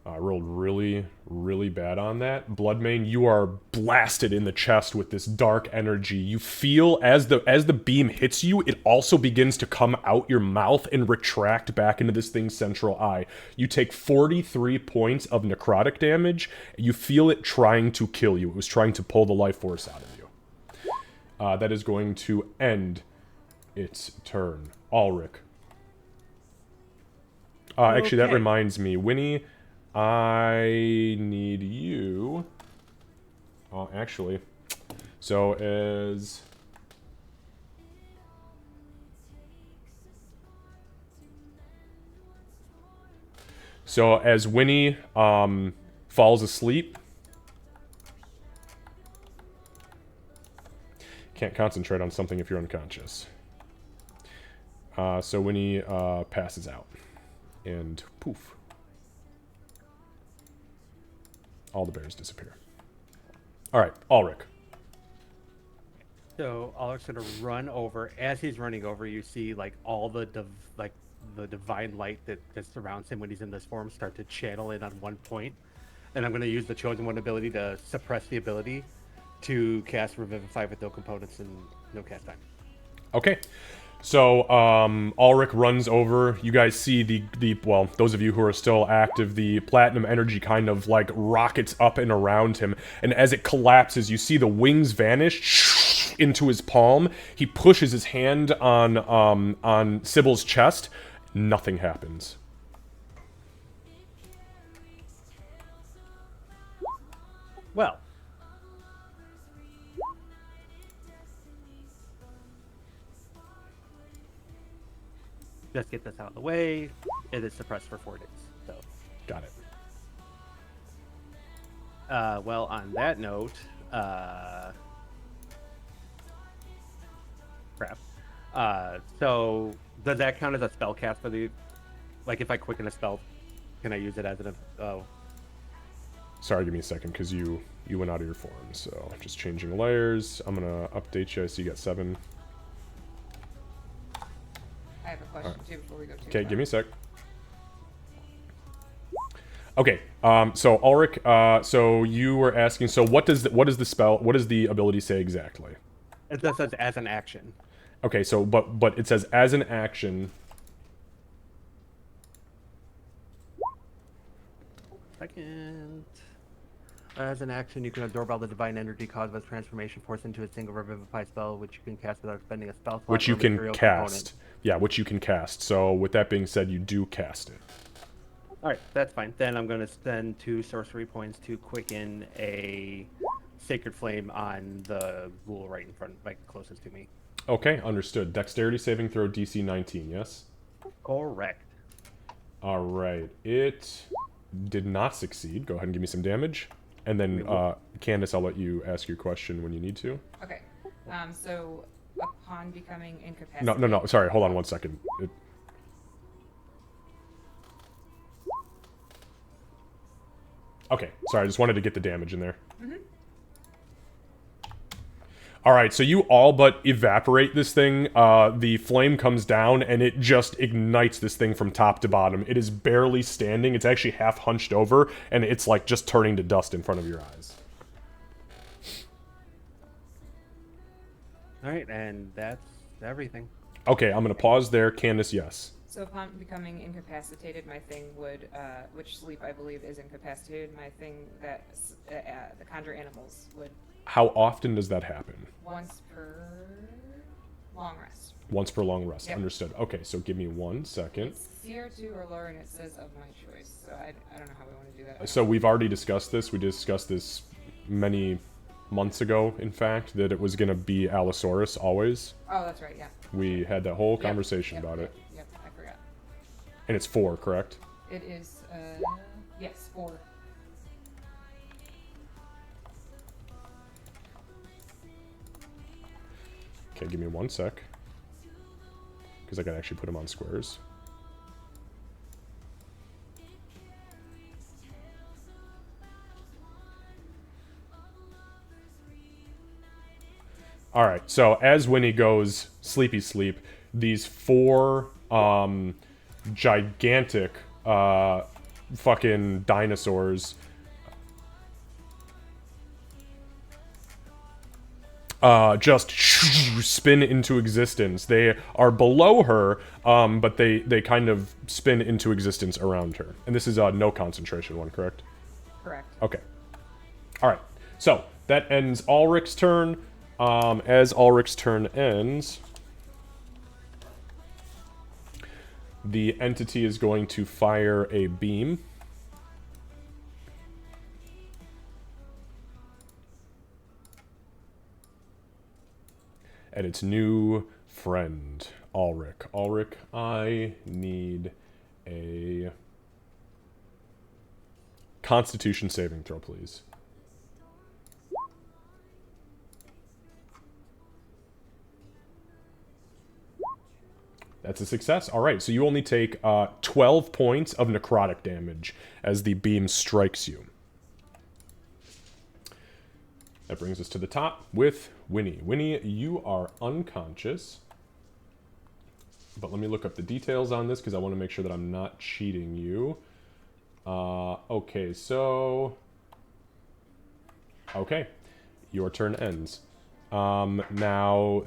I rolled really, really bad on that. Bloodmane, you are blasted in the chest with this dark energy. You feel as the beam hits you, it also begins to come out your mouth and retract back into this thing's central eye. You take 43 points of necrotic damage. You feel it trying to kill you. It was trying to pull the life force out of you. That is going to end its turn. Ulrich. Actually, that reminds me. Winnie, I need you. Oh, actually. So as Winnie falls asleep, can't concentrate on something if you're unconscious. So Winnie passes out, and poof. All the bears disappear. All right, Ulrich. So Ulrich's gonna run over. As he's running over, you see like all the the divine light that surrounds him when he's in this form start to channel in on one point. And I'm gonna use the chosen one ability to suppress the ability to cast Revivify with no components and no cast time. Okay. So, Ulrich runs over. You guys see well, those of you who are still active, the platinum energy kind of, like, rockets up and around him. And as it collapses, you see the wings vanish into his palm. He pushes his hand on Sybil's chest, Nothing happens. Well. Just get this out of the way. It is suppressed for 4 days. So. Got it. Well, on that note, crap. So does that count as a spell cast for the, like if I quicken a spell, can I use it as an, oh. Sorry, give me a second, because you went out of your form, so just changing layers. I'm gonna update you. I see you got 7. I have a question too before we go too Okay, far. give me a sec. Okay, so Ulrich, so you were asking, so what does the spell, what does the ability say exactly? It just says as an action. Okay, so but it says as an action. Second. As an action, you can absorb all the divine energy caused by transformation force into a single revivify spell, which you can cast without spending a spell slot Which you or can material cast. component. Yeah, which you can cast. So with that being said, you do cast it. All right, that's fine. Then I'm going to spend 2 sorcery points to quicken a sacred flame on the ghoul right in front, like closest to me. Okay, understood. Dexterity saving throw DC 19, yes? Correct. All right. It did not succeed. Go ahead and give me some damage. And then, Candace, I'll let you ask your question when you need to. Okay. So upon becoming incapacitated. No. Sorry, hold on one second. Okay, sorry, I just wanted to get the damage in there. Alright, so you all but evaporate this thing. The flame comes down, and it just ignites this thing from top to bottom. It is barely standing. It's actually half hunched over, and it's like just turning to dust in front of your eyes. All right, and that's everything. Okay, I'm going to pause there. Candace, yes. So upon becoming incapacitated, my thing would, which sleep I believe is incapacitated, my thing that the conjure animals would. How often does that happen? Once per long rest. Once per long rest. Yep. Understood. Okay, so give me 1 second. It's CR2 or lower, and it says of my choice. So I don't know how we want to do that. So we've already discussed this. We discussed this many months ago, in fact, that it was going to be Allosaurus always. Oh, that's right. Yeah. We had that whole Yep, conversation yep, about yep, it. Yep, I forgot. And it's 4, correct? It is. Yes, 4. Okay, give me 1 sec. Because I can actually put them on squares. Alright, so as Winnie goes sleepy sleep, these 4 gigantic fucking dinosaurs just spin into existence. They are below her, but they kind of spin into existence around her. And this is a no concentration one, correct? Correct. Okay. Alright, so that ends Ulrich's turn. As Ulrich's turn ends, the entity is going to fire a beam. At its new friend, Ulrich. Ulrich, I need a Constitution saving throw, please. That's a success. All right, so you only take 12 points of necrotic damage as the beam strikes you. That brings us to the top with Winnie. Winnie, you are unconscious. But let me look up the details on this because I want to make sure that I'm not cheating you. Okay, so... Okay, your turn ends. Now,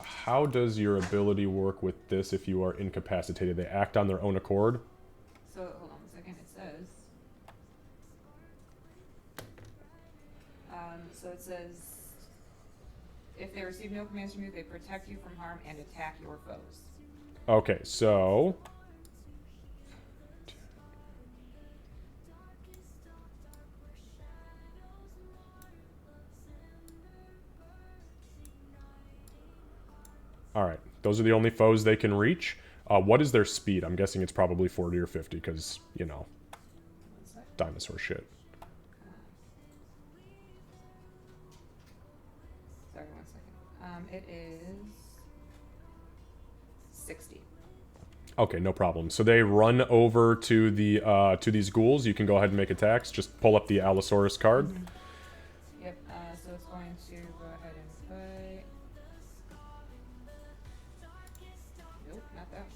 how does your ability work with this if you are incapacitated? They act on their own accord? So hold on a second. It says. So it says, if they receive no commands from you, they protect you from harm and attack your foes. Okay, so... Alright, those are the only foes they can reach. What is their speed? I'm guessing it's probably 40 or 50, because, you know, 1 sec. dinosaur shit. Sorry, 1 second. It is 60. Okay, no problem. So they run over to the to these ghouls. You can go ahead and make attacks. Just pull up the Allosaurus card. Yep. So it's going to go ahead and put. Nope, not that one.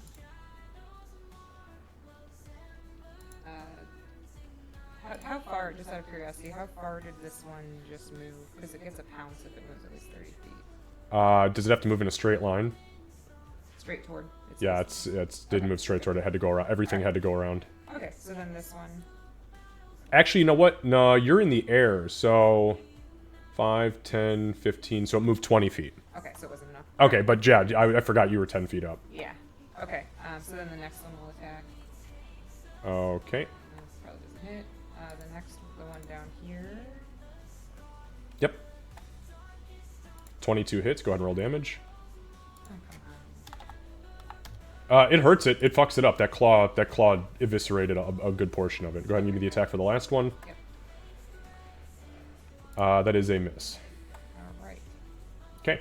How far? Just out of curiosity, how far did this one just move? Because it gets a pounce if it moves at least 30 feet. Does it have to move in a straight line? Straight toward. Yeah, it didn't move straight toward it. It had to go around. Everything had to go around. Okay, so then this one. Actually, you know what? No, you're in the air. So 5, 10, 15. So it moved 20 feet. Okay, so it wasn't enough. Okay, but yeah, I forgot you were 10 feet up. Yeah. Okay. So then the next one will attack. Okay. This probably doesn't hit. The one down here. Yep. 22 hits. Go ahead and roll damage. Oh, come on. It hurts it. It fucks it up. That claw eviscerated a good portion of it. Go ahead and give me the attack for the last one. Yep. That is a miss. All right. Okay.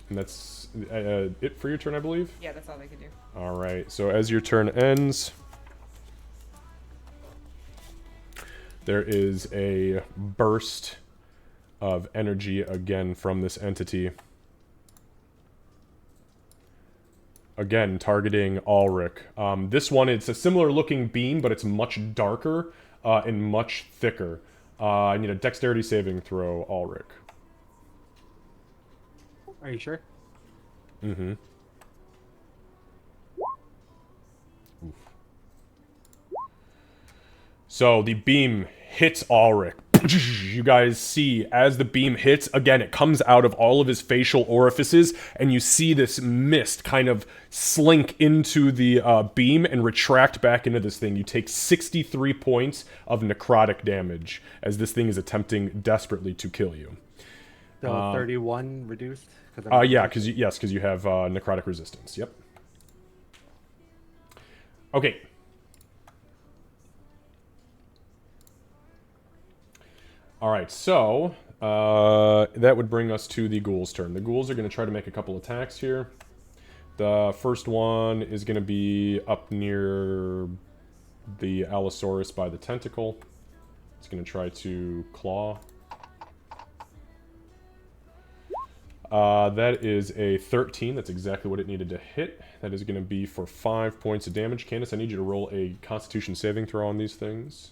And that's it for your turn, I believe? Yeah, that's all they could do. Alright, so as your turn ends, there is a burst of energy again from this entity. Again, targeting Ulrich. This one, it's a similar looking beam, but it's much darker and much thicker. I need a dexterity saving throw, Ulrich. Are you sure? Mm-hmm. Oof. So the beam hits Ulrich. You guys see, as the beam hits, again, it comes out of all of his facial orifices, and you see this mist kind of slink into the beam and retract back into this thing. You take 63 points of necrotic damage as this thing is attempting desperately to kill you. So 31 reduced? Yeah, because you have necrotic resistance. Yep. Okay. All right, so that would bring us to the ghouls' turn. The ghouls are going to try to make a couple attacks here. The first one is going to be up near the Allosaurus by the tentacle. It's going to try to claw. That is a 13. That's exactly what it needed to hit. That is going to be for 5 points of damage. Candace, I need you to roll a Constitution saving throw on these things.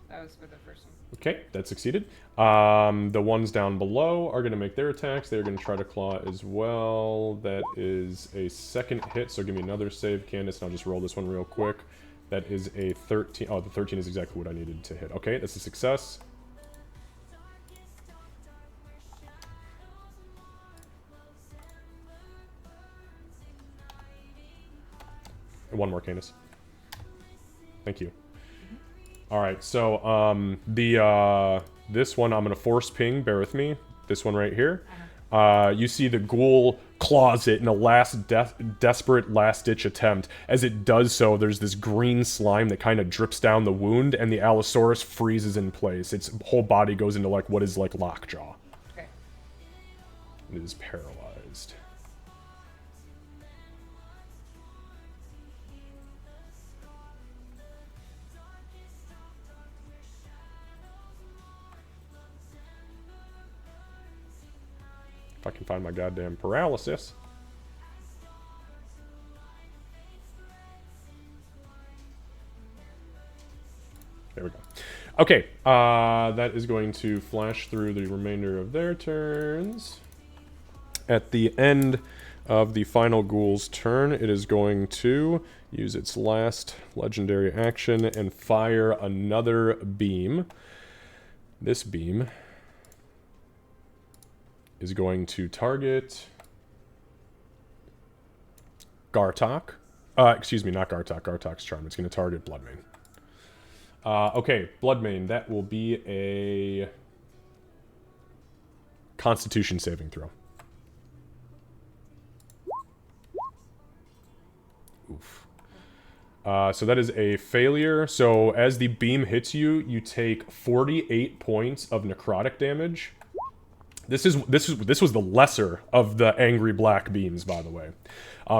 That was for the first one. Okay, that succeeded. The ones down below are going to make their attacks. They're going to try to claw as well. That is a second hit, so give me another save, Candace, and I'll just roll this one real quick. That is a 13. Oh, the 13 is exactly what I needed to hit. Okay, that's a success. And one more, Candace. Thank you. All right, so this one I'm gonna force ping. Bear with me. This one right here. You see the ghoul claws it in a desperate last-ditch attempt. As it does so, there's this green slime that kind of drips down the wound, and the Allosaurus freezes in place. Its whole body goes into like what is like lockjaw. Okay. It is paralyzed. If I can find my goddamn paralysis. There we go. Okay, that is going to flash through the remainder of their turns. At the end of the final ghoul's turn, it is going to use its last legendary action and fire another beam. This beam is going to target Gartok. Excuse me, not Gartok. Gartok's charm. It's going to target Bloodmane. Okay, Bloodmane, that will be a Constitution saving throw. Oof. So that is a failure. So as the beam hits you, you take 48 points of necrotic damage. This was the lesser of the angry black beams, by the way.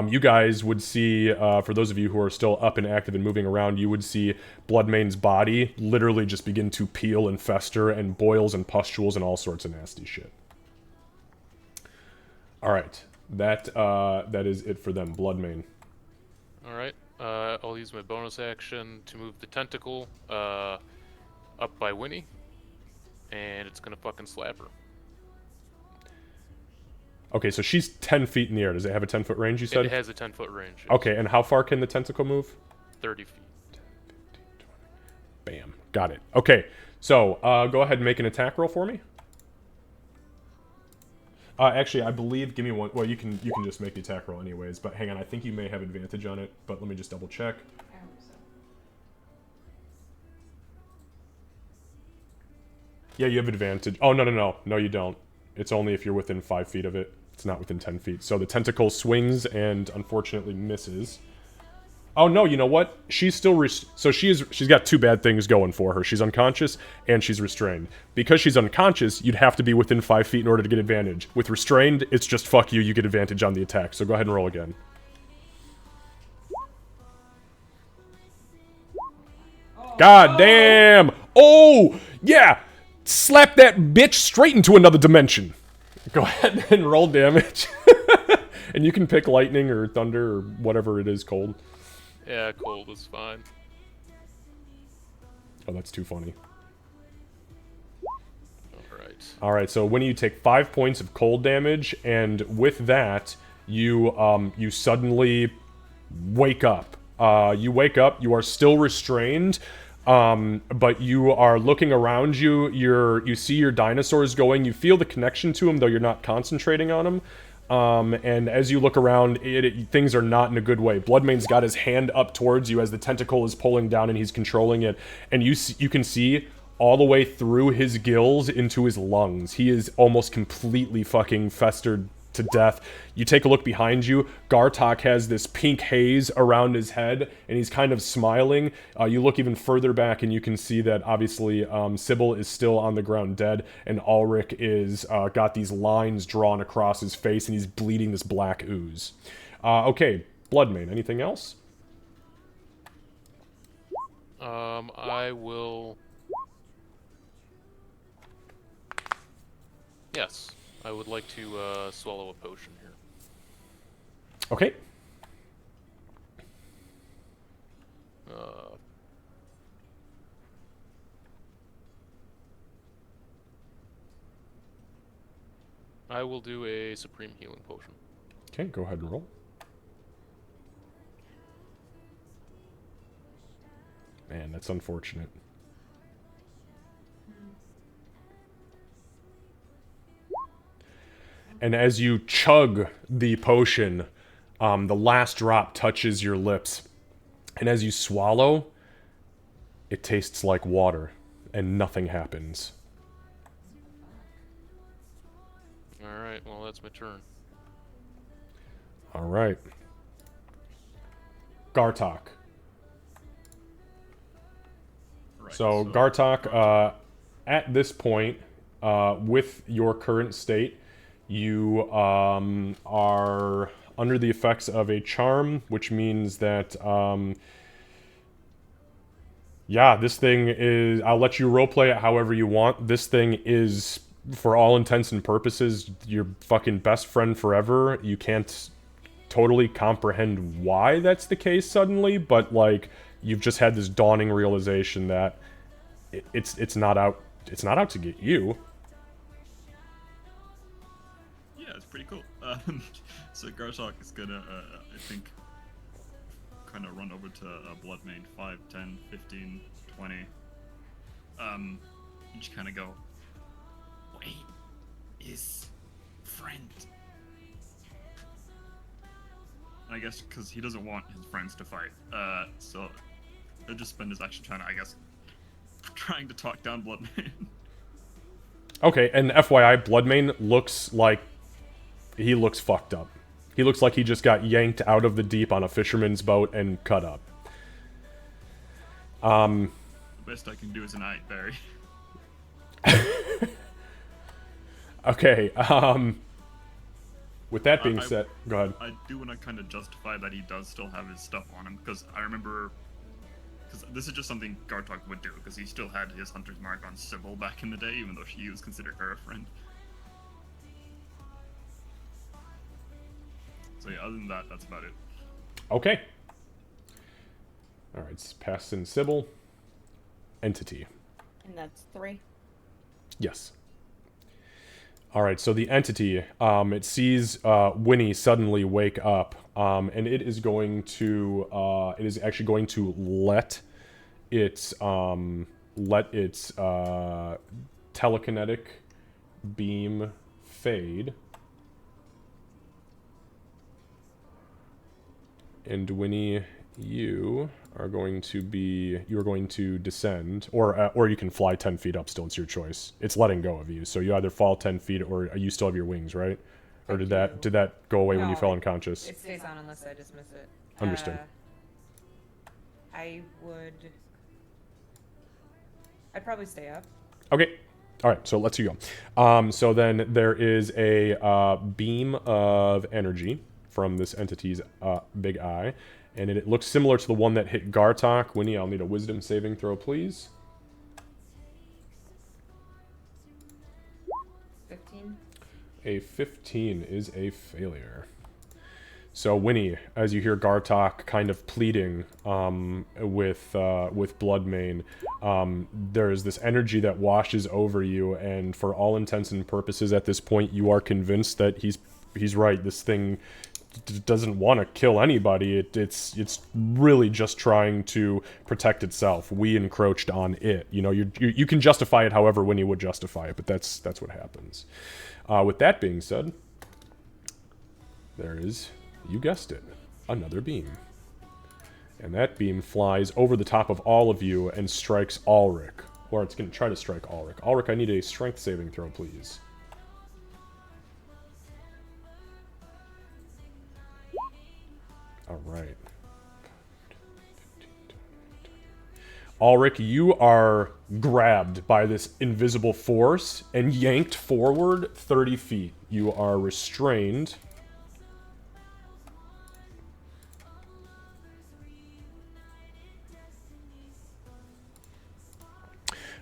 You guys would see, for those of you who are still up and active and moving around, you would see Bloodmane's body literally just begin to peel and fester, and boils and pustules and all sorts of nasty shit. All right, that is it for them. Bloodmane. All right. I'll use my bonus action to move the tentacle up by Winnie, and it's gonna fucking slap her. Okay, so she's 10 feet in the air. Does it have a 10-foot range, you said? It has a 10-foot range. Yes. Okay, and how far can the tentacle move? 30 feet. 10, 15, 20. Bam. Got it. Okay, so go ahead and make an attack roll for me. Actually, I believe, give me one. Well, you can just make the attack roll anyways, but hang on, I think you may have advantage on it, but let me just double check. I hope so. Yeah, you have advantage. Oh, no. No, you don't. It's only if you're within 5 feet of it. It's not within 10 feet. So the tentacle swings and unfortunately misses. Oh, no, you know what? She's still... So she's got two bad things going for her. She's unconscious and she's restrained. Because she's unconscious, you'd have to be within 5 feet in order to get advantage. With restrained, it's just fuck you, you get advantage on the attack. So go ahead and roll again. God damn! Oh, yeah! Slap that bitch straight into another dimension. Go ahead and roll damage. And you can pick lightning or thunder or whatever it is, cold. Yeah, cold is fine. Oh, that's too funny. Alright. Alright, so when you take 5 points of cold damage, and with that, you suddenly wake up. You wake up, you are still restrained, but you are looking around you, you see your dinosaurs going, you feel the connection to them, though you're not concentrating on them. And as you look around, things are not in a good way. Bloodmane's got his hand up towards you as the tentacle is pulling down and he's controlling it. And you can see all the way through his gills into his lungs. He is almost completely fucking festered to death. You take a look behind you. Gartok has this pink haze around his head, and he's kind of smiling. You look even further back, and you can see that obviously Sybil is still on the ground dead, and Ulrich is got these lines drawn across his face, and he's bleeding this black ooze. Okay, Bloodmane, anything else? I will... Yes. I would like to swallow a potion here. Okay. I will do a supreme healing potion. Okay, go ahead and roll. Man, that's unfortunate. And as you chug the potion, the last drop touches your lips. And as you swallow, it tastes like water, and nothing happens. Alright, well, that's my turn. Alright. Gartok. Right, So, Gartok, at this point, with your current state, you are under the effects of a charm, which means that, yeah, this thing is... I'll let you roleplay it however you want. This thing is, for all intents and purposes, your fucking best friend forever. You can't totally comprehend why that's the case suddenly, but, like, you've just had this dawning realization that it's not out to get you. Yeah, it's pretty cool. So Gartok is gonna, I think, kind of run over to Bloodmane 5, 10, 15, 20. And just kind of go, wait, is friend. I guess because he doesn't want his friends to fight. So he'll just spend his action trying to, I guess, trying to talk down Bloodman. Okay, and FYI, Bloodmane looks like he looks fucked up. He looks like he just got yanked out of the deep on a fisherman's boat and cut up. The best I can do is an eye, Barry. Okay, with that being said, go ahead. I do want to kind of justify that he does still have his stuff on him, because I remember... Because this is just something Gartok would do, because he still had his hunter's mark on Sybil back in the day, even though he was considered her a friend. So yeah, other than that, that's about it. Okay. Alright, it's Past and Sybil. Entity. And that's 3. Yes. Alright, so the entity, it sees Winnie suddenly wake up, and it is going to, it is actually going to let its telekinetic beam fade. And Winnie, you are going to descend, or you can fly 10 feet up still, it's your choice. It's letting go of you, so you either fall 10 feet or you still have your wings, right? Or did that go away when you No, fell unconscious? It stays on unless I dismiss it. Understood. I'd probably stay up. Okay. Alright, so let's you go. So then there is a beam of energy from this entity's big eye, and it looks similar to the one that hit Gartok. Winnie, I'll need a wisdom saving throw, please. 15. A 15 is a failure. So Winnie, as you hear Gartok kind of pleading with Bloodmane, there is this energy that washes over you, and for all intents and purposes at this point, you are convinced that he's right. This thing doesn't want to kill anybody. It's really just trying to protect itself. We encroached on it. You know, you can justify it however Winnie would justify it, but that's what happens. With that being said, there is, you guessed it, another beam. And that beam flies over the top of all of you and strikes Ulrich. Or it's going to try to strike Ulrich. Ulrich, I need a strength saving throw, please. Alright. Ulrich, you are grabbed by this invisible force and yanked forward 30 feet. You are restrained.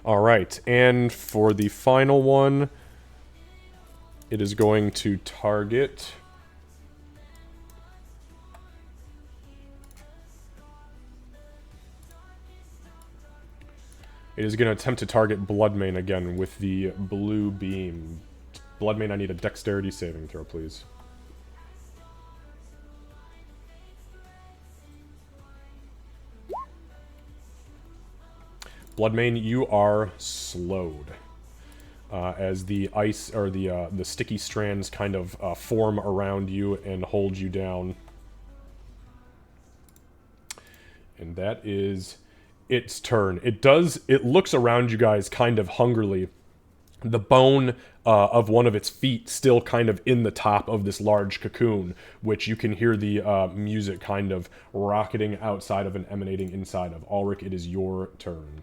Alright, and for the final one, it is going to target... It is going to attempt to target Bloodmane again with the blue beam. Bloodmane, I need a dexterity saving throw, please. Bloodmane, you are slowed. As the ice, or the sticky strands kind of form around you and hold you down. And that is... its turn. It looks around you guys kind of hungrily. The bone of one of its feet still kind of in the top of this large cocoon, which you can hear the music kind of rocketing outside of and emanating inside of. Ulrich, it is your turn.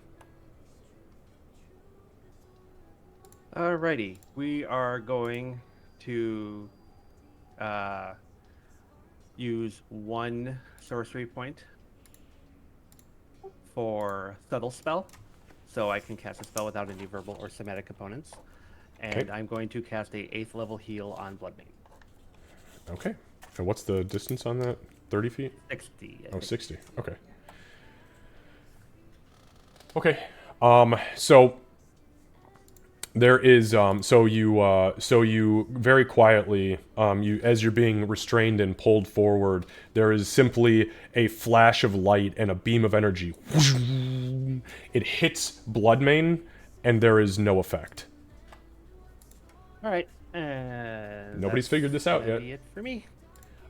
Alrighty, we are going to use one sorcery point for subtle spell, so I can cast a spell without any verbal or somatic components. And Okay. I'm going to cast a 8th level heal on Bloodmane. Okay. And what's the distance on that? 30 feet? 60. I Oh, think. 60. Okay. Okay. So there is so you very quietly as you're being restrained and pulled forward, there is simply a flash of light and a beam of energy. It hits Bloodmane and there is no effect. Alright, and Nobody's figured this out yet. It for me.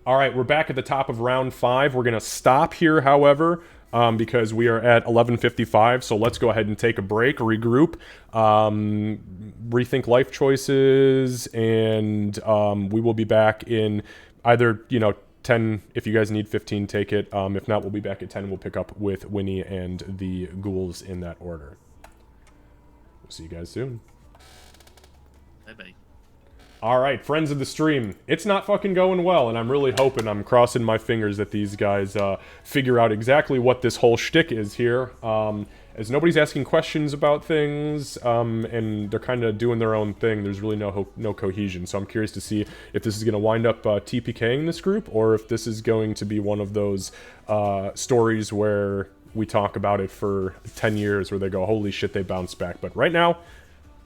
All right, we're back at the top of round 5. We're going to stop here, however, because we are at 11:55. So let's go ahead and take a break, regroup, rethink life choices, and we will be back in either, 10. If you guys need 15, take it. If not, we'll be back at 10. We'll pick up with Winnie and the ghouls in that order. We'll see you guys soon. Bye-bye. All right, friends of the stream, it's not fucking going well, and I'm really hoping, I'm crossing my fingers that these guys figure out exactly what this whole shtick is here. As nobody's asking questions about things, and they're kind of doing their own thing, there's really no cohesion. So I'm curious to see if this is going to wind up TPKing this group, or if this is going to be one of those stories where we talk about it for 10 years, where they go, holy shit, they bounce back. But right now,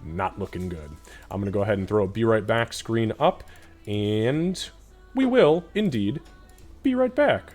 not looking good. I'm going to go ahead and throw a be right back screen up, and we will, indeed, be right back.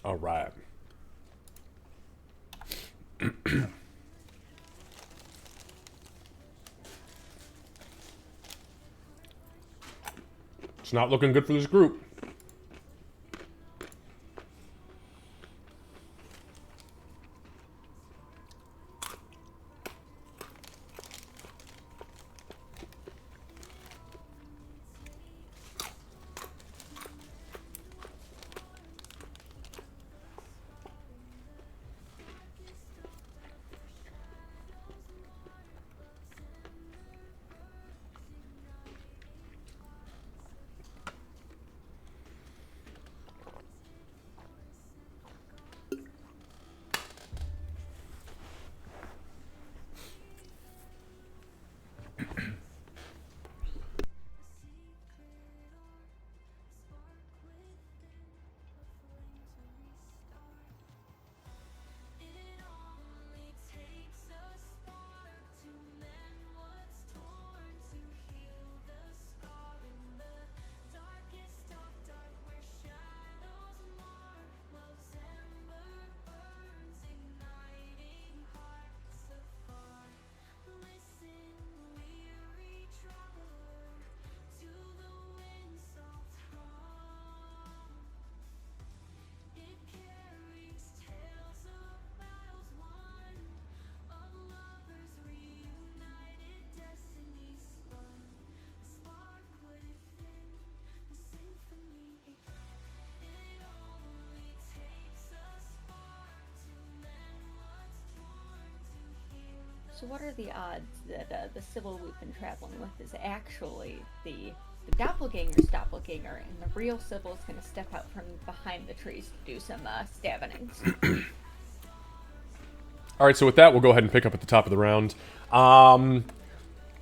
All right. It's not looking good for this group. So what are the odds that the Sybil we've been traveling with is actually the doppelganger's doppelganger, and the real Sybil is going to step out from behind the trees to do some stabbings? All right, so with that, we'll go ahead and pick up at the top of the round.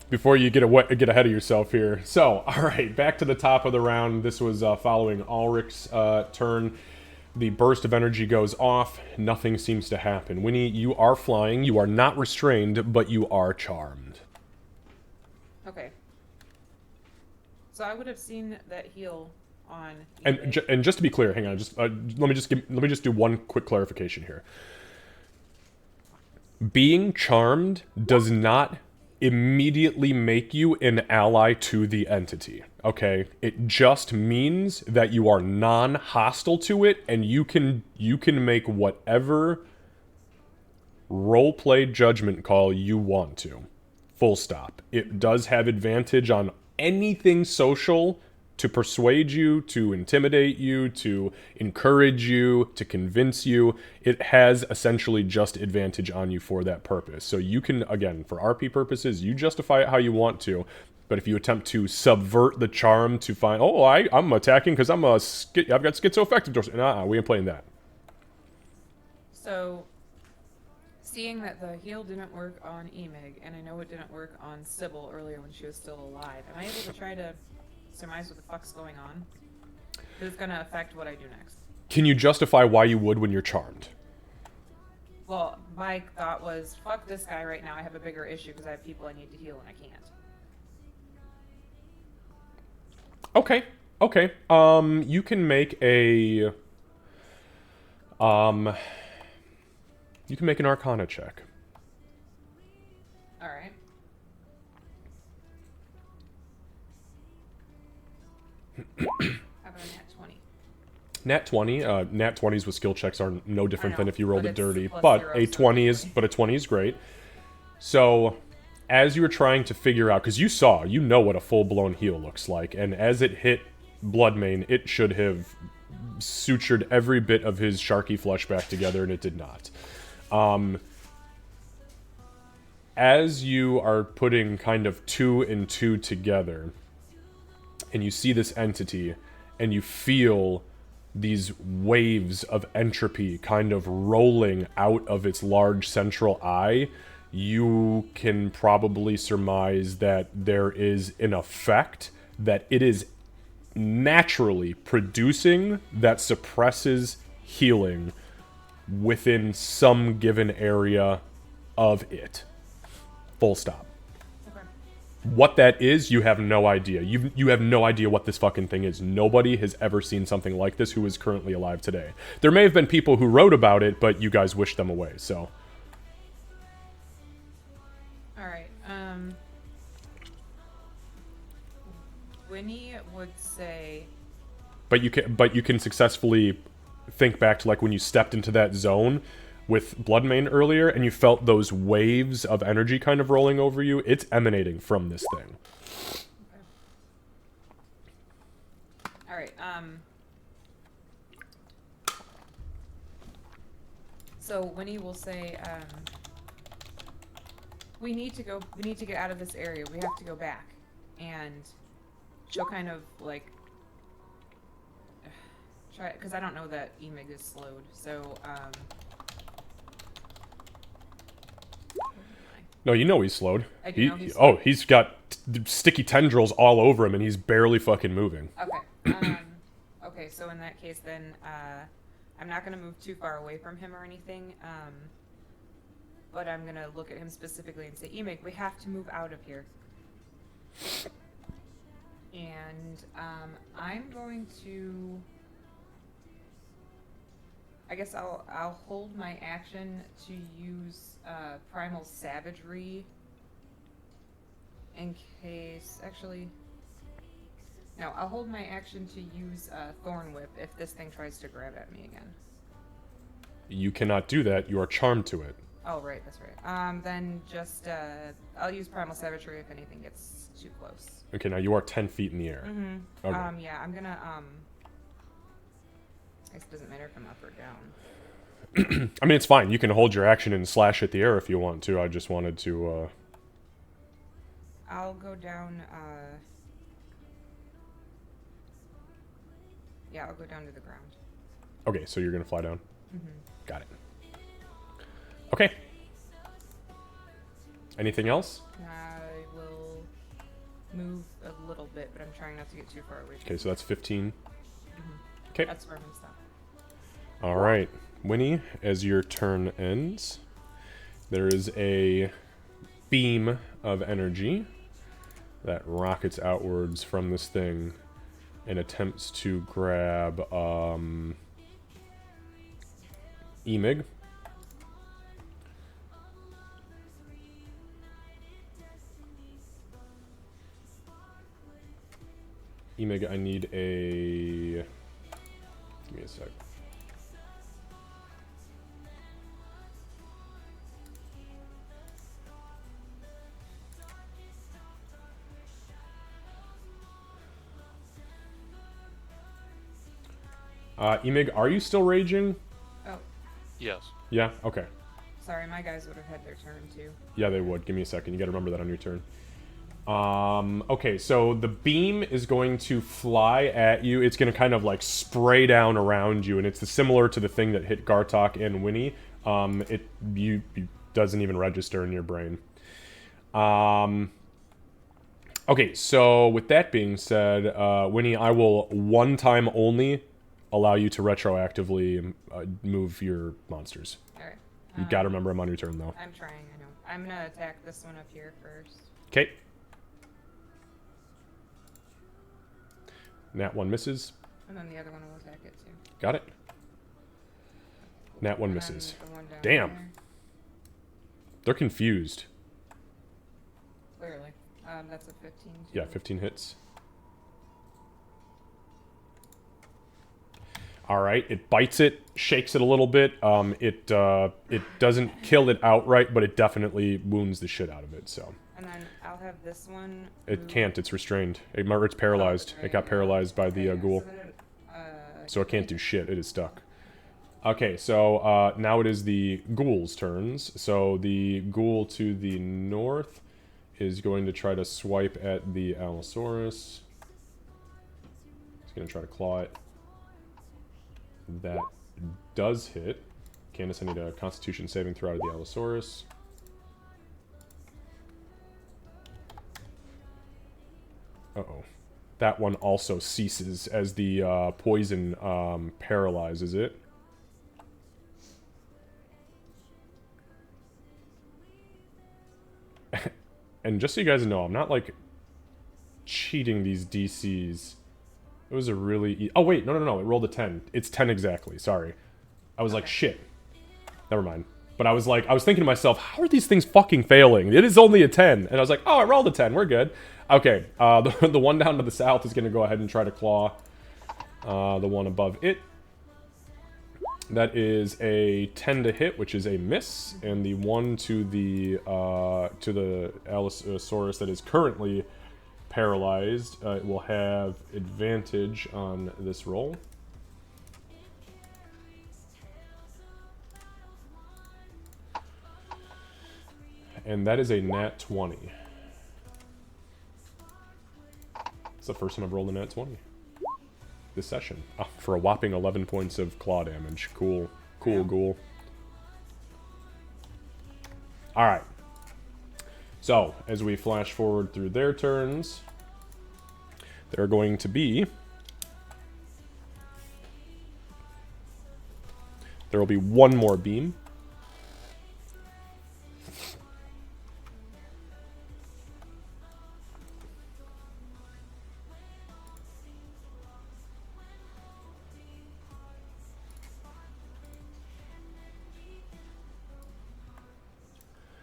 Before you get ahead of yourself here. So, all right, back to the top of the round. This was following Ulrich's turn. The burst of energy goes off. Nothing seems to happen. Winnie, you are flying. You are not restrained, but you are charmed. Okay. So I would have seen that heal on. And just to be clear, hang on. Just let me just do one quick clarification here. Being charmed does not immediately make you an ally to the entity, okay? It just means that you are non-hostile to it, and you can make whatever roleplay judgment call you want to. Full stop. It does have advantage on anything social to persuade you, to intimidate you, to encourage you, to convince you. It has essentially just advantage on you for that purpose. So you can, again, for RP purposes, you justify it how you want to. But if you attempt to subvert the charm to find, I'm attacking because I've got schizoaffective, nah, we ain't playing that. So, seeing that the heal didn't work on Emig, and I know it didn't work on Sybil earlier when she was still alive, am I able to try to surmise what the fuck's going on? It's gonna affect what I do next. Can you justify why you would when you're charmed? Well, my thought was, fuck this guy right now. I have a bigger issue because I have people I need to heal and I can't. Okay. You can make a... You can make an Arcana check. Alright. How about a nat 20? Nat 20. Nat 20s with skill checks are no different than if you rolled but it it's dirty. plus But 0, a so 20 it's is 20. a 20 is great. So as you were trying to figure out, because you know what a full-blown heal looks like, and as it hit Bloodmane, it should have sutured every bit of his sharky flesh back together, and it did not. As you are putting kind of 2 and 2 together, and you see this entity, and you feel these waves of entropy kind of rolling out of its large central eye, you can probably surmise that there is an effect that it is naturally producing that suppresses healing within some given area of it. Full stop. Okay. What that is, you have no idea. You have no idea what this fucking thing is. Nobody has ever seen something like this who is currently alive today. There may have been people who wrote about it, but you guys wished them away, so. Alright, Winnie would say... But you can successfully think back to like when you stepped into that zone with Bloodmane earlier and you felt those waves of energy kind of rolling over you. It's emanating from this thing. Alright, so Winnie will say, we need to get out of this area. We have to go back. And she'll kind of like try, because I don't know that Emig is slowed, so No, you know he's slowed. I do know he's slowed. Oh, he's got sticky tendrils all over him and he's barely fucking moving. Okay. Okay, so in that case then, I'm not going to move too far away from him or anything, but I'm going to look at him specifically and say, Emig, we have to move out of here. And I'm going to... I guess I'll hold my action to use Primal Savagery in case... Actually... No, I'll hold my action to use Thorn Whip if this thing tries to grab at me again. You cannot do that. You are charmed to it. Oh, right, that's right. Then just... I'll use Primal Savagery if anything gets too close. Okay, now you are 10 feet in the air. Mm-hmm. Okay. Yeah, I'm gonna, I guess it doesn't matter if I'm up or down. I mean, it's fine. You can hold your action and slash at the air if you want to. I just wanted to, I'll go down, yeah, I'll go down to the ground. Okay, so you're gonna fly down? Mm-hmm. Got it. Okay. Anything else? I will move a little bit, but I'm trying not to get too far away. Okay, so that's 15. Mm-hmm. Okay. That's where I'm gonna stop. Alright. Winnie, as your turn ends, there is a beam of energy that rockets outwards from this thing and attempts to grab Emig. Emig, I need a... Give me a sec. Emig, are you still raging? Oh, Yes. Yeah? Okay. sorry, my guys would have had their turn too. Yeah, they would. Give me a second. You gotta remember that on your turn. Okay, so the beam is going to fly at you. It's gonna kind of like spray down around you, and it's similar to the thing that hit Gartok and Winnie. You doesn't even register in your brain. Okay, so with that being said, Winnie, I will one time only allow you to retroactively move your monsters. Alright. You gotta remember I'm on your turn, though. I'm trying, I know. I'm gonna attack this one up here first. Okay. Nat 1 misses. And then the other one will attack it too. Got it. Nat 1 And misses. the one down Damn. there. They're confused. Clearly. That's a 15 too. Yeah, 15 hits. Alright, it bites it, shakes it a little bit. It doesn't kill it outright, but it definitely wounds the shit out of it, so. And then I'll have this one. It move- can't, it's restrained. It's paralyzed. Oh, It got right. paralyzed by Okay, the yeah, ghoul. so then, So it can't do shit, it is stuck. Okay, so now it is the ghoul's turns. So the ghoul to the north is going to try to swipe at the Allosaurus. It's going to try to claw it. That does hit. Candace, I need a Constitution saving throw out of the Allosaurus. Uh-oh. That one also ceases as the poison paralyzes it. And just so you guys know, I'm not, like, cheating these DCs. It was a really... oh, wait. No. It rolled a 10. It's 10 exactly. Sorry. I was like, shit. Never mind. But I was thinking to myself, how are these things fucking failing? It is only a 10. And I was like, oh, I rolled a 10. We're good. Okay. The one down to the south is going to go ahead and try to claw the one above it. That is a 10 to hit, which is a miss. And the one to the Allosaurus that is currently paralyzed will have advantage on this roll. And that is a nat 20. It's the first time I've rolled a nat 20 this session. Oh, for a whopping 11 points of claw damage. Cool. Cool, ghoul. Alright. So, as we flash forward through their turns, they're going to be... there will be one more beam.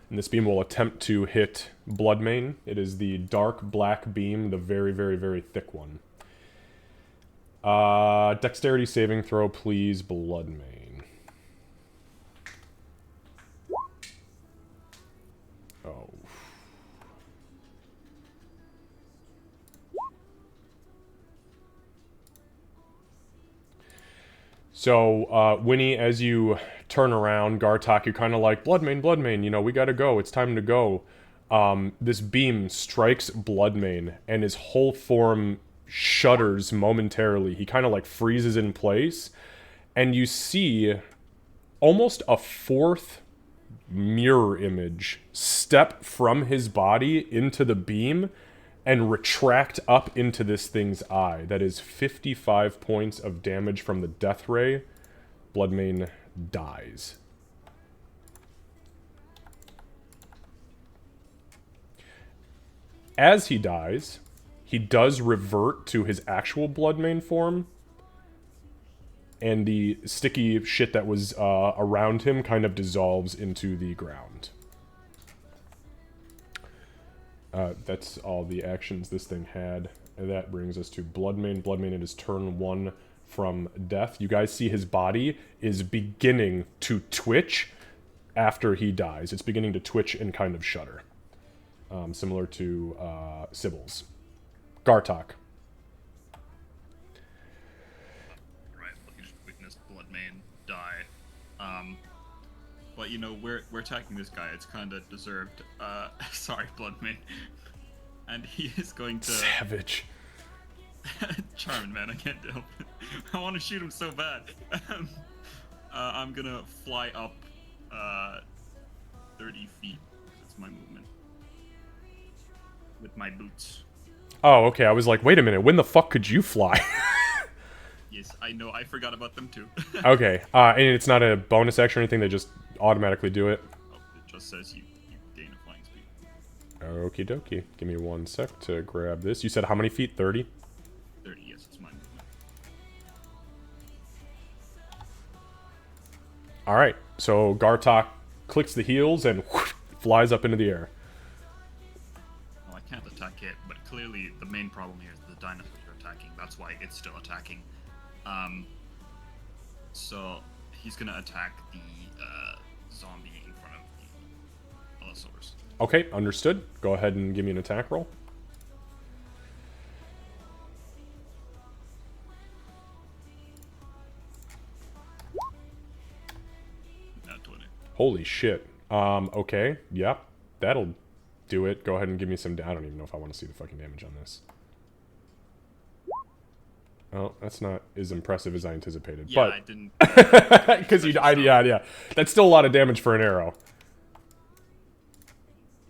And this beam will attempt to hit Bloodmane. It is the dark black beam, the very, very, very thick one. Dexterity saving throw, please, Bloodmane. Oh. So, Winnie, as you turn around, Gartok, you're kind of like, Bloodmane, you know, we gotta go, it's time to go. This beam strikes Bloodmane, and his whole form shudders momentarily. He kind of like freezes in place, and you see almost a fourth mirror image step from his body into the beam and retract up into this thing's eye. That is 55 points of damage from the death ray. Bloodmane dies. As he dies, he does revert to his actual Bloodmane form, and the sticky shit that was around him kind of dissolves into the ground. That's all the actions this thing had. And that brings us to Bloodmane. Bloodmane, it is turn 1 from death. You guys see his body is beginning to twitch after he dies. It's beginning to twitch and kind of shudder. Similar to Sybil's. Gartok. Right, well, you just witnessed Bloodmane die. But you know, we're attacking this guy. It's kind of deserved. Sorry, Bloodmane. And he is going to... Savage. Charming, man, I can't help it. I want to shoot him so bad. I'm gonna fly up 30 feet. That's my movement. With my boots. Oh, okay. I was like, wait a minute. When the fuck could you fly? Yes, I know. I forgot about them too. Okay. And it's not a bonus action or anything. They just automatically do it. Oh, it just says you gain a flying speed. Okie dokie. Give me 1 sec to grab this. You said how many feet? 30? 30, yes, it's my movement. Alright. So Gartok clicks the heels and whoosh, flies up into the air. Well, I can't attack it, but clearly the main problem here is the dinosaurs are attacking. That's why it's still attacking. So he's gonna attack the zombie in front of the Allosaurus. Okay, understood. Go ahead and give me an attack roll. Not 20. Holy shit. Okay. Yep. That'll do it. Go ahead and give me some... I don't even know if I want to see the fucking damage on this. Oh, that's not as impressive as I anticipated. Yeah, but... I didn't... Because you died, yeah. That's still a lot of damage for an arrow.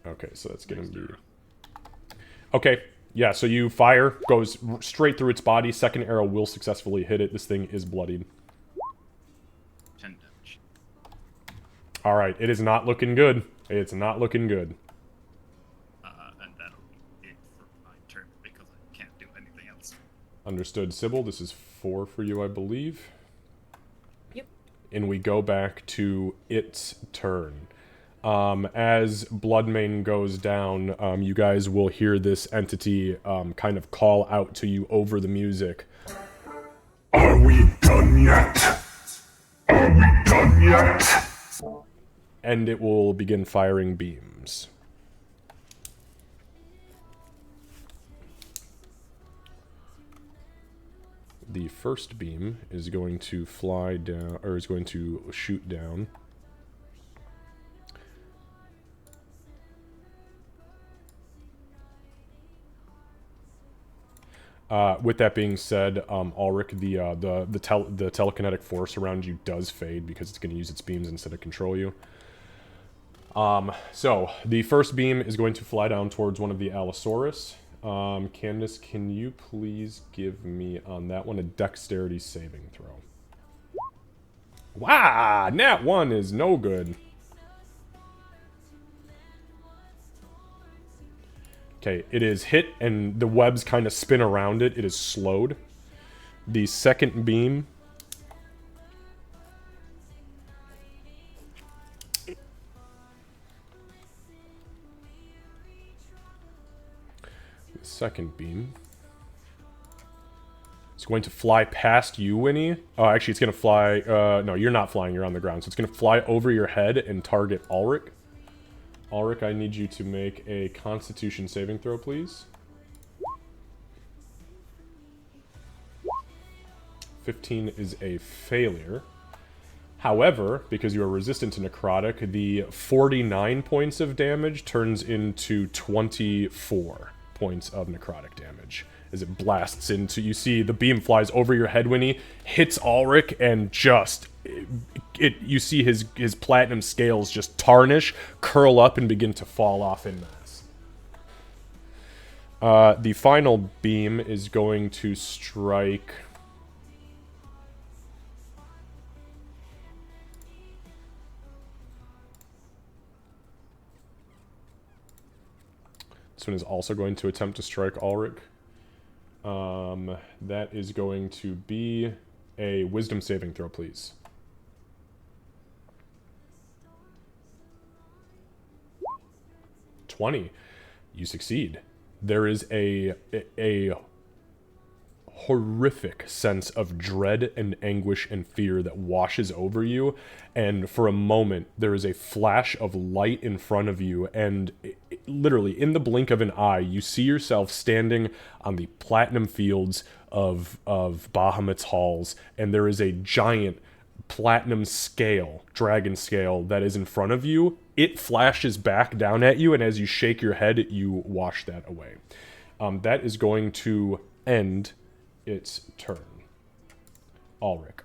Okay, so that's gonna be... Okay, yeah, so you fire, goes straight through its body. Second arrow will successfully hit it. This thing is bloodied. 10 damage. Alright, it is not looking good. It's not looking good. And that'll be it for my turn, because Understood, Sybil. This is 4 for you, I believe. Yep. And we go back to its turn. As Bloodmane goes down, you guys will hear this entity kind of call out to you over the music. Are we done yet? Are we done yet? And it will begin firing beams. The first beam is going to fly down, or is going to shoot down. With that being said, Ulrich, the telekinetic force around you does fade because it's going to use its beams instead of control you. So the first beam is going to fly down towards one of the Allosaurus. Candace, can you please give me on that one a dexterity saving throw? Wow, nat 1 is no good. Okay, it is hit and the webs kind of spin around it. It is slowed. The second beam is going to fly past you, Winnie. Oh, actually, it's going to fly... no, you're not flying. You're on the ground. So it's going to fly over your head and target Ulrich. Ulrich, I need you to make a Constitution saving throw, please. 15 is a failure. However, because you are resistant to necrotic, the 49 points of damage turns into 24 points of necrotic damage as it blasts into... You see the beam flies over your head, Winnie, hits Ulrich, and just... you see his platinum scales just tarnish, curl up, and begin to fall off in mass. The final beam is going to strike... This one is also going to attempt to strike Ulrich. That is going to be a wisdom saving throw, please. 20. You succeed. There is a horrific sense of dread and anguish and fear that washes over you, and for a moment there is a flash of light in front of you, and literally in the blink of an eye you see yourself standing on the platinum fields of Bahamut's halls, and there is a giant platinum scale, dragon scale, that is in front of you. It flashes back down at you, and as you shake your head you wash that away. That is going to end its turn. Ulrich.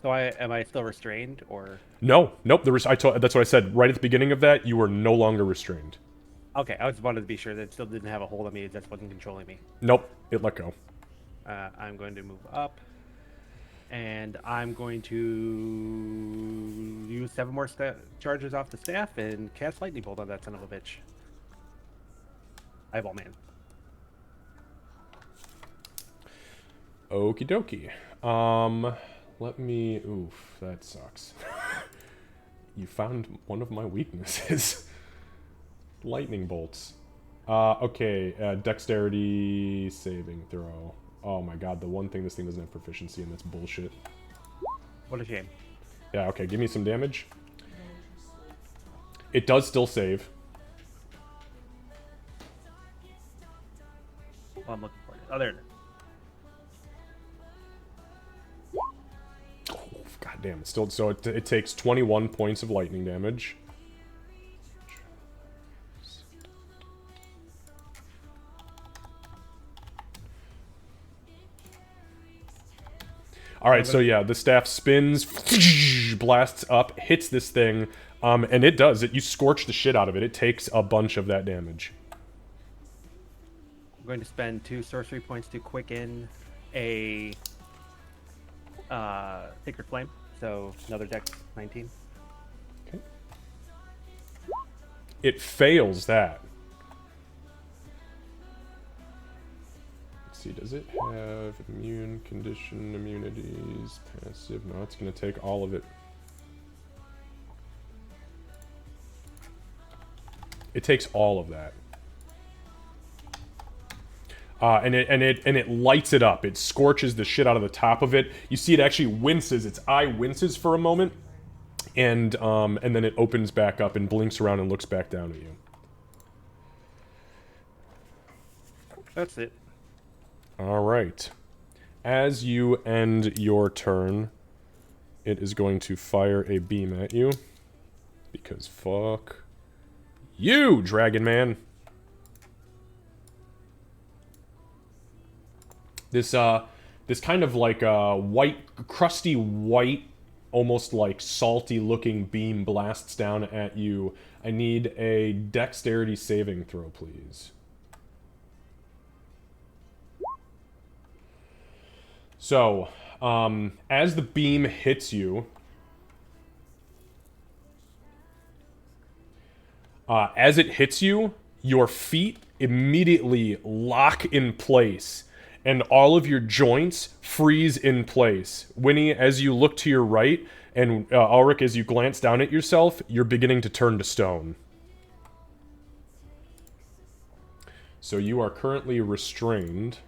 So am I still restrained, or? No, nope. That's what I said right at the beginning of that. You were no longer restrained. Okay, I just wanted to be sure that it still didn't have a hold on me. It just wasn't controlling me. Nope, it let go. I'm going to move up, and I'm going to use 7 more charges off the staff and cast lightning bolt on that son of a bitch. Eyeball man. Okie dokie. Let me... Oof, that sucks. You found one of my weaknesses. Lightning bolts. Okay, dexterity saving throw. Oh my god, the one thing this thing doesn't have proficiency in, that's bullshit. What a shame. Yeah, okay, give me some damage. It does still save. Well, I'm looking for it. Oh, there it is. God damn, it's still... So it takes 21 points of lightning damage. Alright, so yeah, the staff spins, blasts up, hits this thing, and it does. You scorch the shit out of it. It takes a bunch of that damage. I'm going to spend 2 sorcery points to quicken a Sacred Flame, so another dex 19. Okay. It fails that. see, does it have immune condition, immunities, passive? No, it's going to take all of it. It takes all of that. And it lights it up. It scorches the shit out of the top of it. You see it actually winces. Its eye winces for a moment. And then it opens back up and blinks around and looks back down at you. That's it. Alright. As you end your turn, it is going to fire a beam at you. Because fuck you, Dragon Man. This kind of like white, crusty white, almost like salty looking beam blasts down at you. I need a dexterity saving throw, please. So, as the beam hits you, your feet immediately lock in place, and all of your joints freeze in place. Winnie, as you look to your right, and Ulrich, as you glance down at yourself, you're beginning to turn to stone. So you are currently restrained.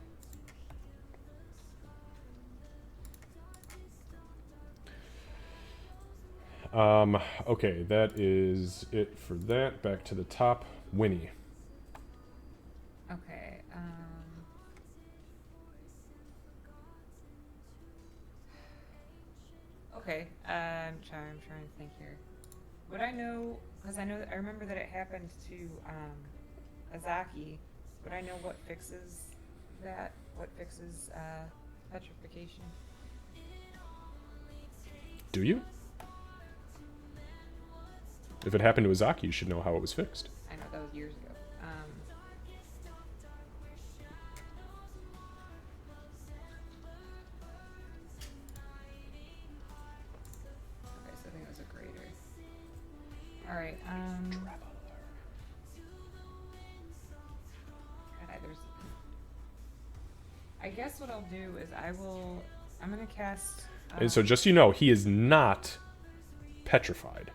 Okay, that is it for that. Back to the top. Winnie. Okay, okay, I'm trying to think here. Would I know, because I remember that it happened to, Azaki. Would I know what fixes that? What fixes, petrification? Do you? If it happened to Azaki, you should know how it was fixed. I know, that was years ago. Okay, so I think it was a greater. Alright, God, I guess what I'll do is I'm gonna cast... And so just so you know, he is not petrified.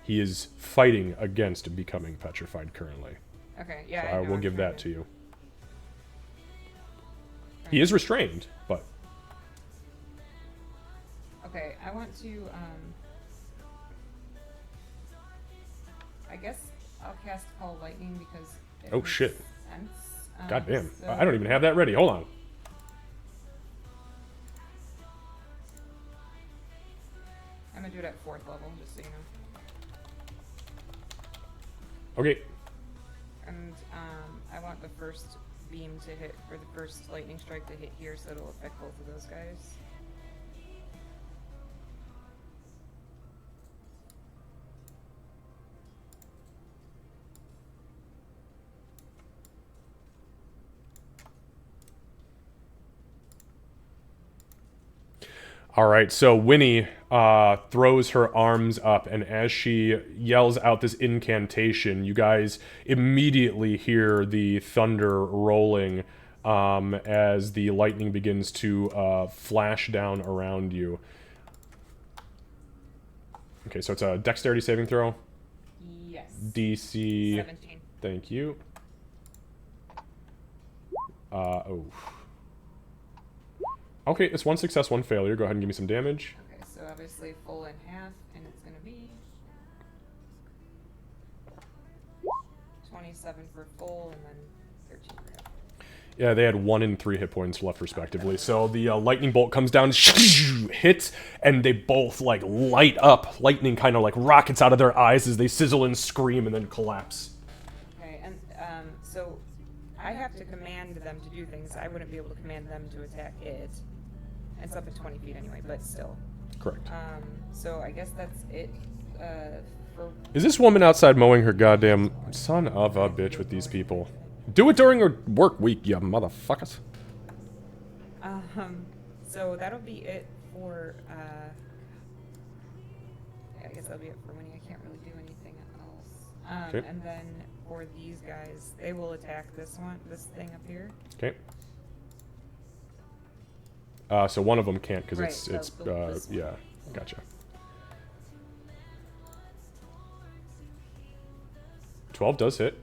He is fighting against becoming petrified currently. Okay, yeah, So I I know, will I'm give trying that to you. He is restrained, but... Okay, I want to, I guess I'll cast Call Lightning because it Oh, makes shit. sense. God damn. So- I don't even have that ready. Hold on. I'm gonna do it at 4th level, just so you know. Okay. And, I want the first beam to hit, or the first lightning strike to hit here, so it'll affect both of those guys. All right, so Winnie throws her arms up, and as she yells out this incantation, you guys immediately hear the thunder rolling as the lightning begins to flash down around you. Okay, so it's a dexterity saving throw. Yes. DC. 17. Thank you. Oh. Okay, it's 1 success, 1 failure. Go ahead and give me some damage. Okay, so obviously full in half, and it's gonna be 27 for full, and then 13 for half. Yeah, they had 1 and 3 hit points left, respectively. So the lightning bolt comes down, hits, and they both, like, light up. Lightning kind of, like, rockets out of their eyes as they sizzle and scream and then collapse. Okay, and, so I have to command them to do things. I wouldn't be able to command them to attack it. It's up at 20 feet anyway, but still. Correct. So I guess that's it, for... Is this woman outside mowing her goddamn son of a bitch with these people? Do it during her work week, you motherfuckers. So that'll be it for, yeah, I guess that'll be it for Winnie. I can't really do anything else. Okay. And then for these guys, they will attack this thing up here. Okay. So one of them can't because Right, it's so it's this one. yeah, gotcha. 12 does hit.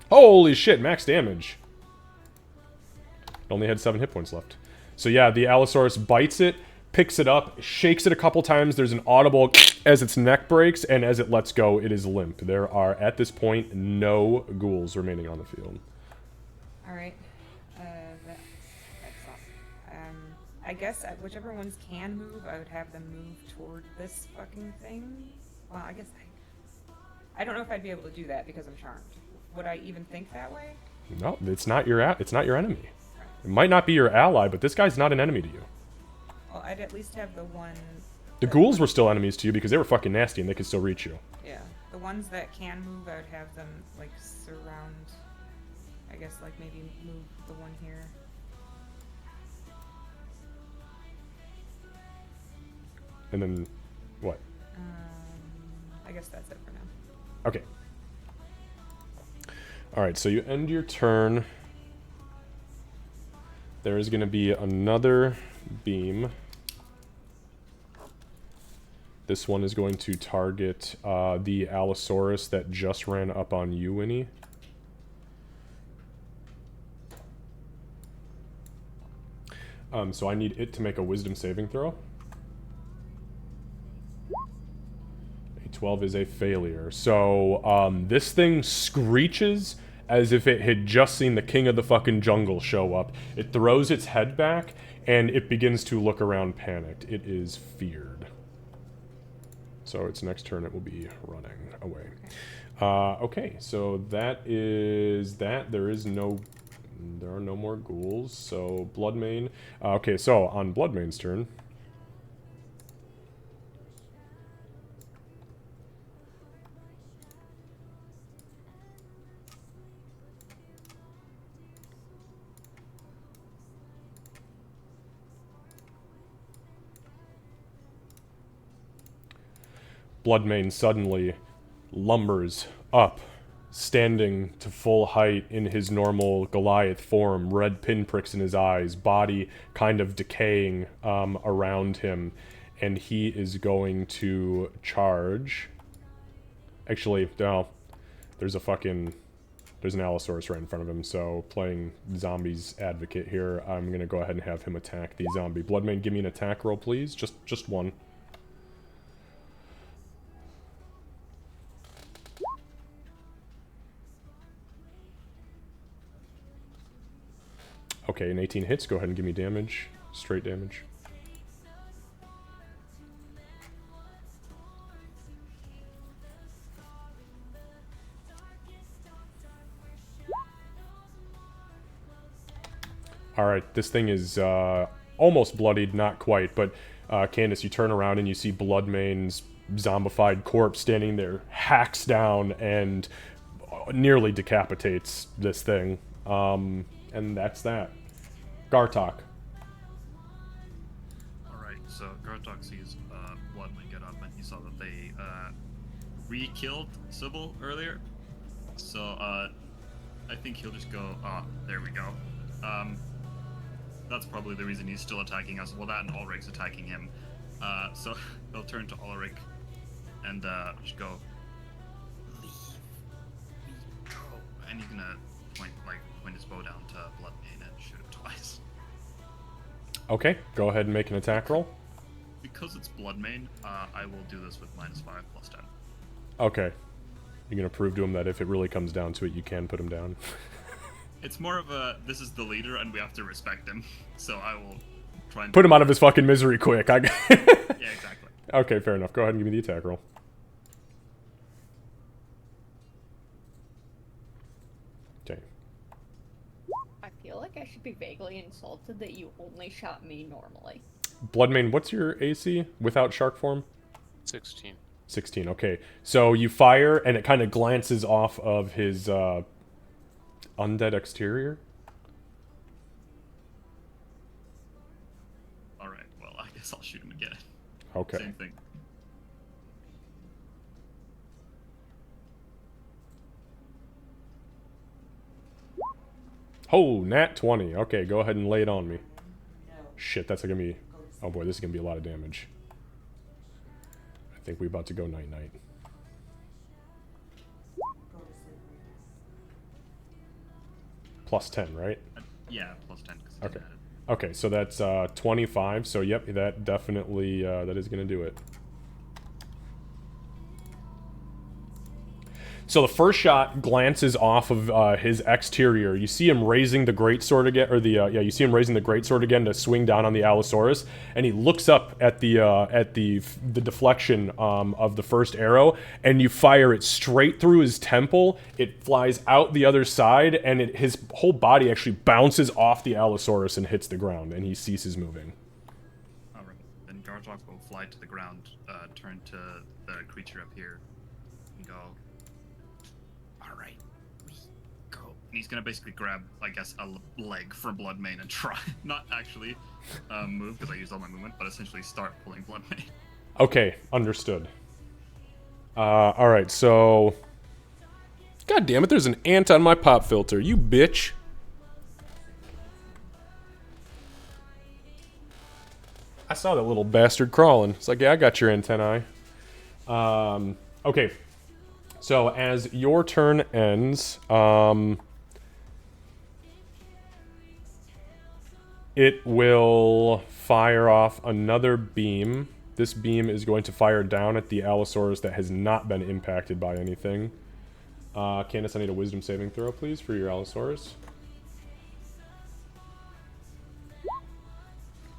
Holy shit, max damage. It only had 7 hit points left. So yeah, the Allosaurus bites it, picks it up, shakes it a couple times. There's an audible as its neck breaks, and as it lets go, it is limp. There are, at this point, no ghouls remaining on the field. All right. That's all. I guess whichever ones can move, I would have them move toward this fucking thing. Well, I guess I don't know if I'd be able to do that because I'm charmed. Would I even think that way? No, it's not your enemy. It might not be your ally, but this guy's not an enemy to you. Well, I'd at least have the one. The ghouls were still enemies to you because they were fucking nasty and they could still reach you. Yeah, the ones that can move, I would have them like surround. I guess like maybe move the one here. And then, what? I guess that's it for now. Okay. Alright, so you end your turn. There is going to be another beam. This one is going to target the Allosaurus that just ran up on you, Winnie. So I need it to make a wisdom saving throw. A 12 is a failure. So this thing screeches as if it had just seen the king of the fucking jungle show up. It throws its head back, and it begins to look around panicked. It is feared. So its next turn it will be running away. Okay, so that is that. There are no more ghouls, so Bloodmane. Okay, so on Bloodmane's turn. Bloodmane suddenly lumbers up, standing to full height in his normal Goliath form, red pinpricks in his eyes, body kind of decaying around him, and he is going to charge. Actually, no, there's an Allosaurus right in front of him, so playing zombies advocate here, I'm going to go ahead and have him attack the zombie. Bloodmane, give me an attack roll, please. Just one. Okay, an 18 hits. Go ahead and give me damage. Straight damage. Alright, this thing is almost bloodied, not quite, but Candace, you turn around and you see Bloodmane's zombified corpse standing there, hacks down, and nearly decapitates this thing. And that's that. Gartok. Alright, so Gartok sees Bloodmane get up, and he saw that they re-killed Sybil earlier. So I think he'll just go, there we go. That's probably the reason he's still attacking us. Well, that and Ulrich's attacking him. So he'll turn to Ulrich and just go, leave. Go. And he's gonna point his bow down to Bloodmane and shoot him twice. Okay, go ahead and make an attack roll. Because it's Bloodmane, I will do this with -5 + 10. Okay. You're gonna prove to him that if it really comes down to it, you can put him down. It's more of a, this is the leader and we have to respect him. So I will try and Put him out of his fucking misery quick. Yeah, exactly. Okay, fair enough. Go ahead and give me the attack roll. Okay. I feel like I should be vaguely insulted that you only shot me normally. Bloodmane, what's your AC without shark form? 16. 16, okay. So you fire, and it kind of glances off of his undead exterior. Alright, well, I guess I'll shoot him again. Okay. Same thing. Oh, nat 20. Okay, go ahead and lay it on me. shit, that's gonna be... Oh boy, this is gonna be a lot of damage. I think we're about to go night-night. Plus 10, right? Yeah, plus 10. 'Cause Okay. it's added. Okay, so that's 25. So yep, that definitely that is gonna do it. So the first shot glances off of his exterior. You see him raising the greatsword again, or you see him raising the greatsword again to swing down on the Allosaurus, and he looks up at the deflection of the first arrow, and you fire it straight through his temple. It flies out the other side, and his whole body actually bounces off the Allosaurus and hits the ground, and he ceases moving. All right. Then Gartok will fly to the ground, turn to the creature up here, and go. All right, we go. And he's gonna basically grab, I guess, a leg from Bloodmane and try not actually move because I used all my movement, but essentially start pulling Bloodmane. Okay, understood. All right, so. God damn it! There's an ant on my pop filter. You bitch. I saw that little bastard crawling. It's like, yeah, I got your antennae. Okay. So as your turn ends, it will fire off another beam. This beam is going to fire down at the Allosaurus that has not been impacted by anything. Candace, I need a wisdom saving throw, please, for your Allosaurus.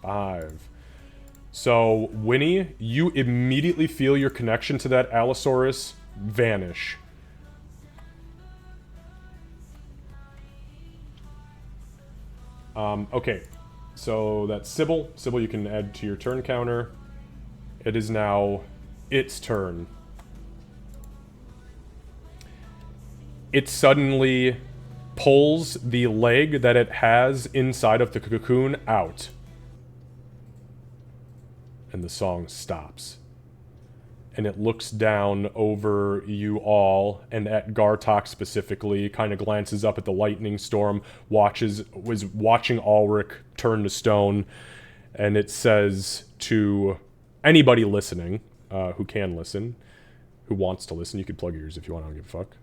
5. So, Winnie, you immediately feel your connection to that Allosaurus vanish. Okay, so that's Sybil. Sybil, you can add to your turn counter. It is now its turn. It suddenly pulls the leg that it has inside of the cocoon out. And the song stops. And it looks down over you all and at Gartok specifically, kind of glances up at the lightning storm, was watching Ulrich turn to stone, and it says to anybody listening, who can listen, who wants to listen, you could plug your ears if you want, I don't give a fuck.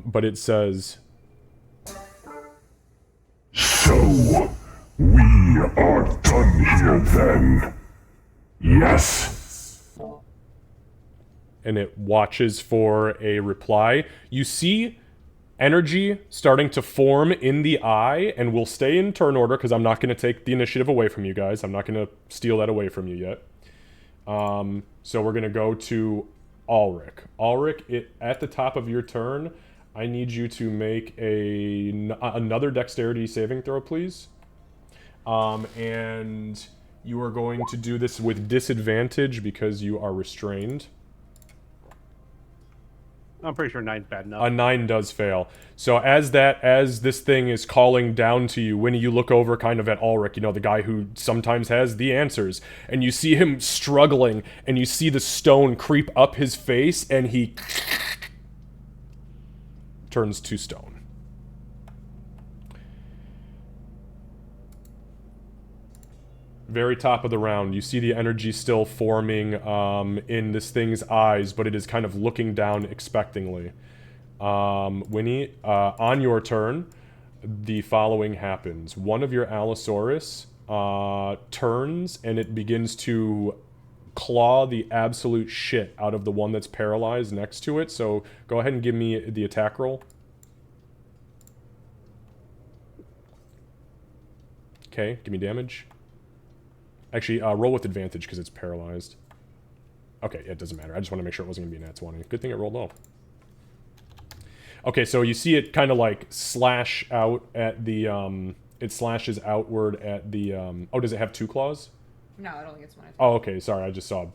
But it says, So, we are done here then. Yes. and it watches for a reply. You see energy starting to form in the eye, and we'll stay in turn order because I'm not going to take the initiative away from you guys. I'm not going to steal that away from you yet. So we're going to go to Ulrich. Ulrich, at the top of your turn, I need you to make another dexterity saving throw, please. And you are going to do this with disadvantage because you are restrained. I'm pretty sure 9's bad enough. A 9 does fail. So as this thing is calling down to you, Winnie, you look over kind of at Ulrich, you know, the guy who sometimes has the answers, and you see him struggling, and you see the stone creep up his face, and he turns to stone. Very top of the round, you see the energy still forming in this thing's eyes, but it is kind of looking down expectingly. Winnie, on your turn, the following happens. One of your Allosaurus turns, and it begins to claw the absolute shit out of the one that's paralyzed next to it. So go ahead and give me the attack roll. Okay, give me damage. Actually, roll with advantage because it's paralyzed. Okay, it doesn't matter. I just want to make sure it wasn't going to be a nat 20. Good thing it rolled low. Okay, so you see it kind of like slash out at the, it slashes outward at the, oh, does it have 2 claws? No, it only gets 1 attack. Oh, okay, sorry, I just saw,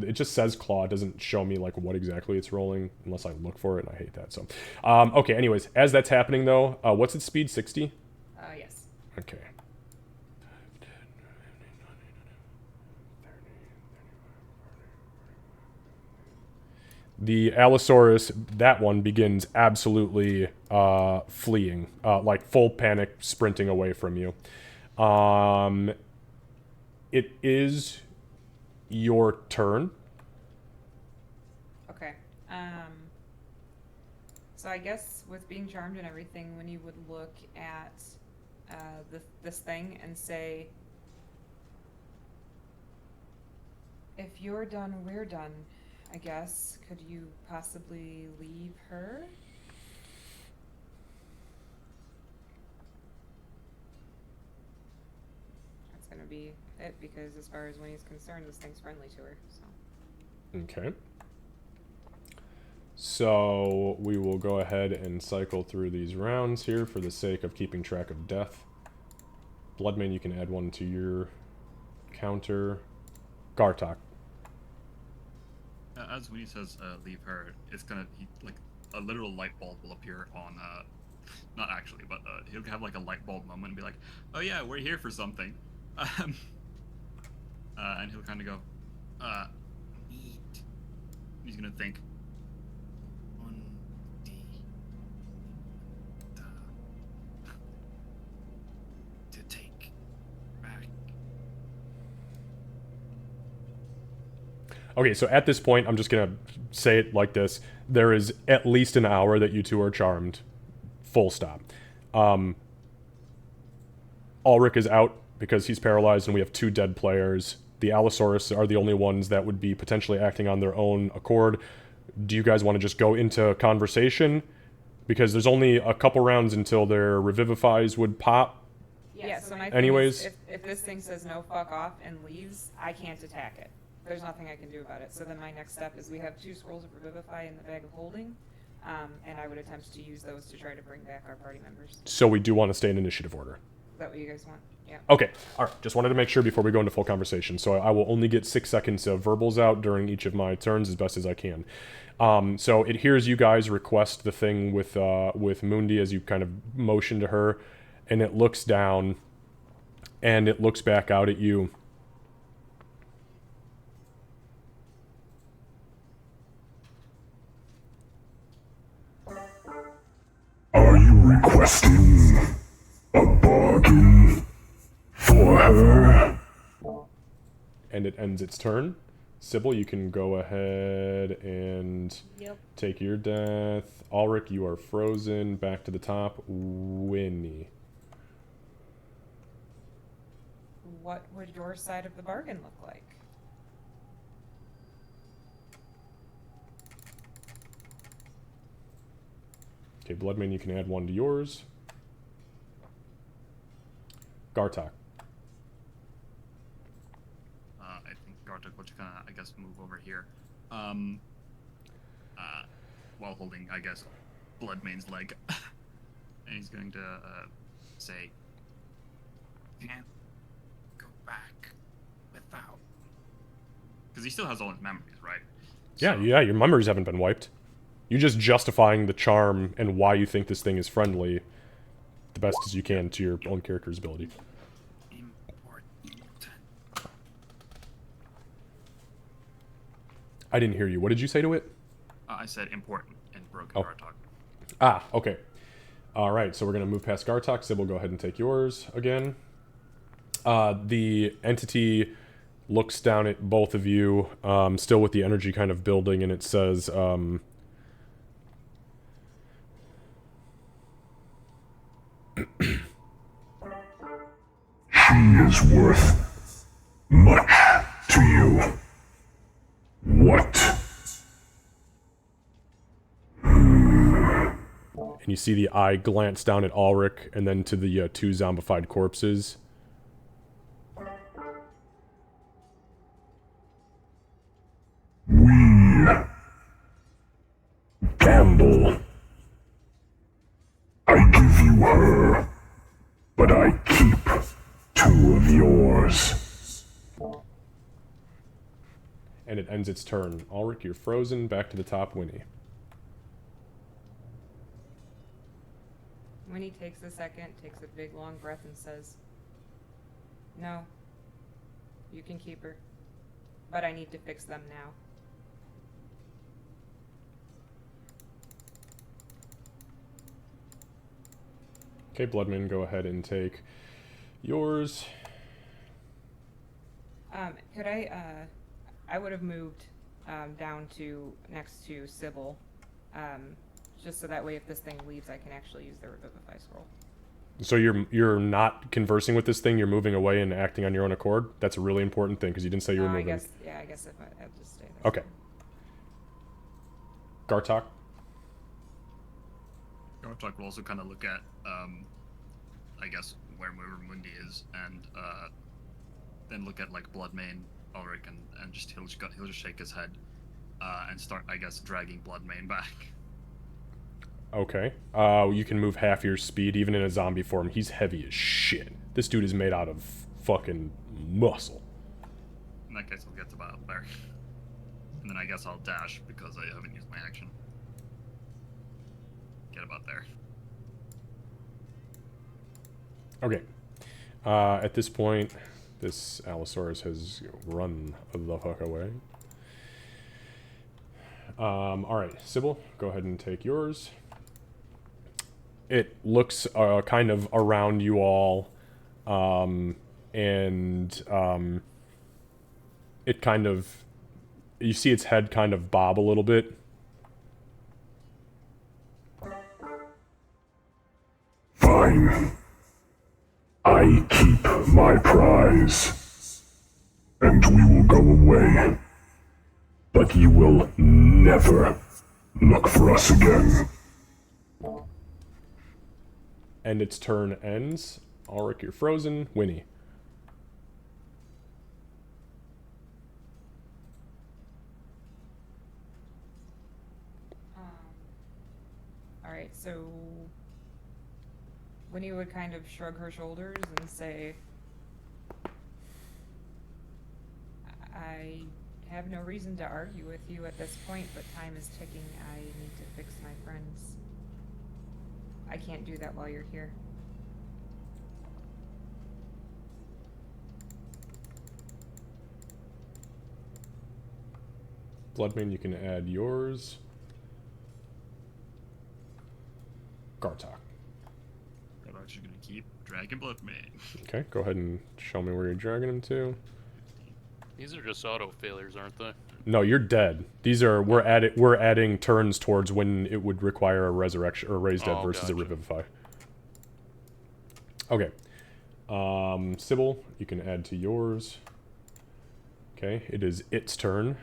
it just says claw. It doesn't show me like what exactly it's rolling unless I look for it, and I hate that, so. Okay, anyways, as that's happening though, what's its speed, 60? Yes. Okay. The Allosaurus, that one, begins absolutely fleeing, like full panic sprinting away from you. It is your turn. Okay. So I guess with being charmed and everything, when you would look at this thing and say, if you're done, we're done, I guess. Could you possibly leave her? That's gonna be it, because as far as Winnie's concerned, this thing's friendly to her, so. Okay. So we will go ahead and cycle through these rounds here for the sake of keeping track of death. Bloodmane, you can add one to your counter. Gartok. As Winnie says, leave her, it's gonna be like a literal light bulb will appear on, not actually, but he'll have like a light bulb moment and be like, oh yeah, we're here for something. And he'll kind of go, neat. He's gonna think, one D, to take back. Okay, so at this point, I'm just gonna say it like this. There is at least an hour that you two are charmed. Full stop. Ulrich is out because he's paralyzed and we have 2 dead players. The Allosaurus are the only ones that would be potentially acting on their own accord. Do you guys want to just go into conversation? Because there's only a couple rounds until their revivifies would pop. Yeah, so my thing Anyways. is, if this thing says no, fuck off, and leaves, I can't attack it. There's nothing I can do about it. So then my next step is we have 2 scrolls of Revivify in the bag of holding, and I would attempt to use those to try to bring back our party members. Is So we do want to stay in initiative order. that what you guys want? Yeah. Okay, alright. Just wanted to make sure before we go into full conversation. So I will only get 6 seconds of verbals out during each of my turns as best as I can. So it hears you guys request the thing with Mundi as you kind of motion to her, and it looks down, and it looks back out at you. Are you requesting a bargain for her? And it ends its turn. Sybil, you can go ahead and Yep. take your death. Ulrich, you are frozen. Back to the top. Winnie. What would your side of the bargain look like? Okay, Bloodmane, you can add 1 to yours. Gartok. I think Gartok will just kind of, I guess, move over here. While holding, I guess, Bloodmane's leg. And he's going to say, can't go back without. Because he still has all his memories, right? Yeah, So- yeah, your memories haven't been wiped. You're just justifying the charm and why you think this thing is friendly the best as you can to your own character's ability. Important. I didn't hear you. What did you say to it? I said important in broken Oh. Gartok. Ah, okay. Alright, so we're going to move past Gartok. Sybil, go ahead and take yours again. The entity looks down at both of you, still with the energy kind of building, and it says, She is worth much to you. What? and you see the eye glance down at Ulrich and then to the 2 zombified corpses. We gamble. I give you her, but I keep 2 of yours. And it ends its turn. Ulrich, you're frozen. Back to the top, Winnie. Winnie takes a second, takes a big long breath, and says, no, you can keep her, but I need to fix them now. Okay, Bloodman, go ahead and take yours. Could I would have moved down to next to Sybil, just so that way if this thing leaves, I can actually use the Revivify scroll. So you're not conversing with this thing. You're moving away and acting on your own accord. That's a really important thing because you didn't say you were I moving. guess if I'll just stay there. Okay. Gartok. Gartok will also kind of look at, I guess, where Mundi is, and then look at like Bloodmane, Ulrich, and just he'll just shake his head, and start, I guess, dragging Bloodmane back. Okay. You can move half your speed even in a zombie form. He's heavy as shit. This dude is made out of fucking muscle. In that case, I'll get to about there, and then I guess I'll dash because I haven't used my action. Get about there. Okay. At this point, this Allosaurus has run the fuck away. Alright, Sybil, go ahead and take yours. It looks kind of around you all, and it kind of... You see its head kind of bob a little bit. Fine. I keep my prize. And we will go away. But you will never look for us again. And its turn ends. Ulrich, you're frozen. Winnie. Alright, so Winnie would kind of shrug her shoulders and say, I have no reason to argue with you at this point, but time is ticking. I need to fix my friends. I can't do that while you're here. Bloodmane, you can add yours. Gartok. I'm actually gonna keep dragging Bloodmane. Okay, go ahead and show me where you're dragging him to. These are just auto failures, aren't they? No, you're dead. These are we're adding turns towards when it would require a resurrection or raise dead versus a gotcha. revivify. Okay. Sybil, you can add to yours. Okay, it is its turn.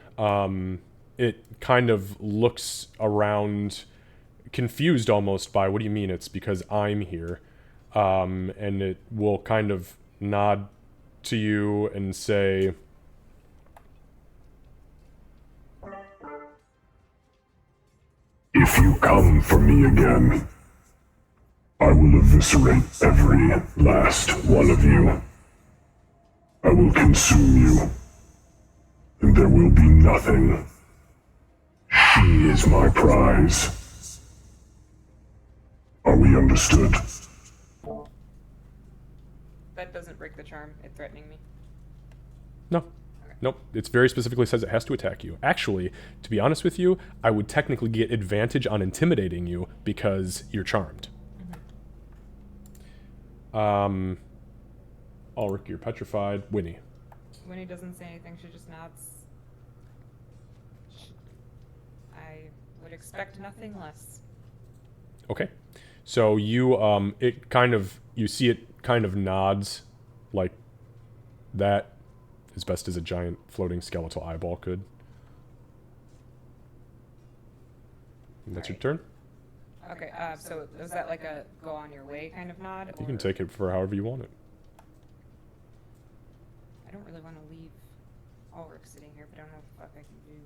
It kind of looks around, confused almost by, what do you mean it's because I'm here? And it will kind of nod to you and say, If you come for me again, I will eviscerate every last one of you. I will consume you, and there will be nothing. She is my prize. Are we understood? That doesn't break the charm. It threatening me. no. Nope, it very specifically says it has to attack you. Actually, to be honest with you, I would technically get advantage on intimidating you because you're charmed. Ulrich, you're petrified. Winnie. Winnie doesn't say anything. She just nods. I would expect nothing less. Okay. So you, it kind of, you see it kind of nods like that, as best as a giant floating skeletal eyeball could. And that's your turn. Okay, so is that like a go on your way kind of nod? You can or- take it for however you want it. I don't really want to leave Ulrich sitting here, but I don't know what the fuck I can do.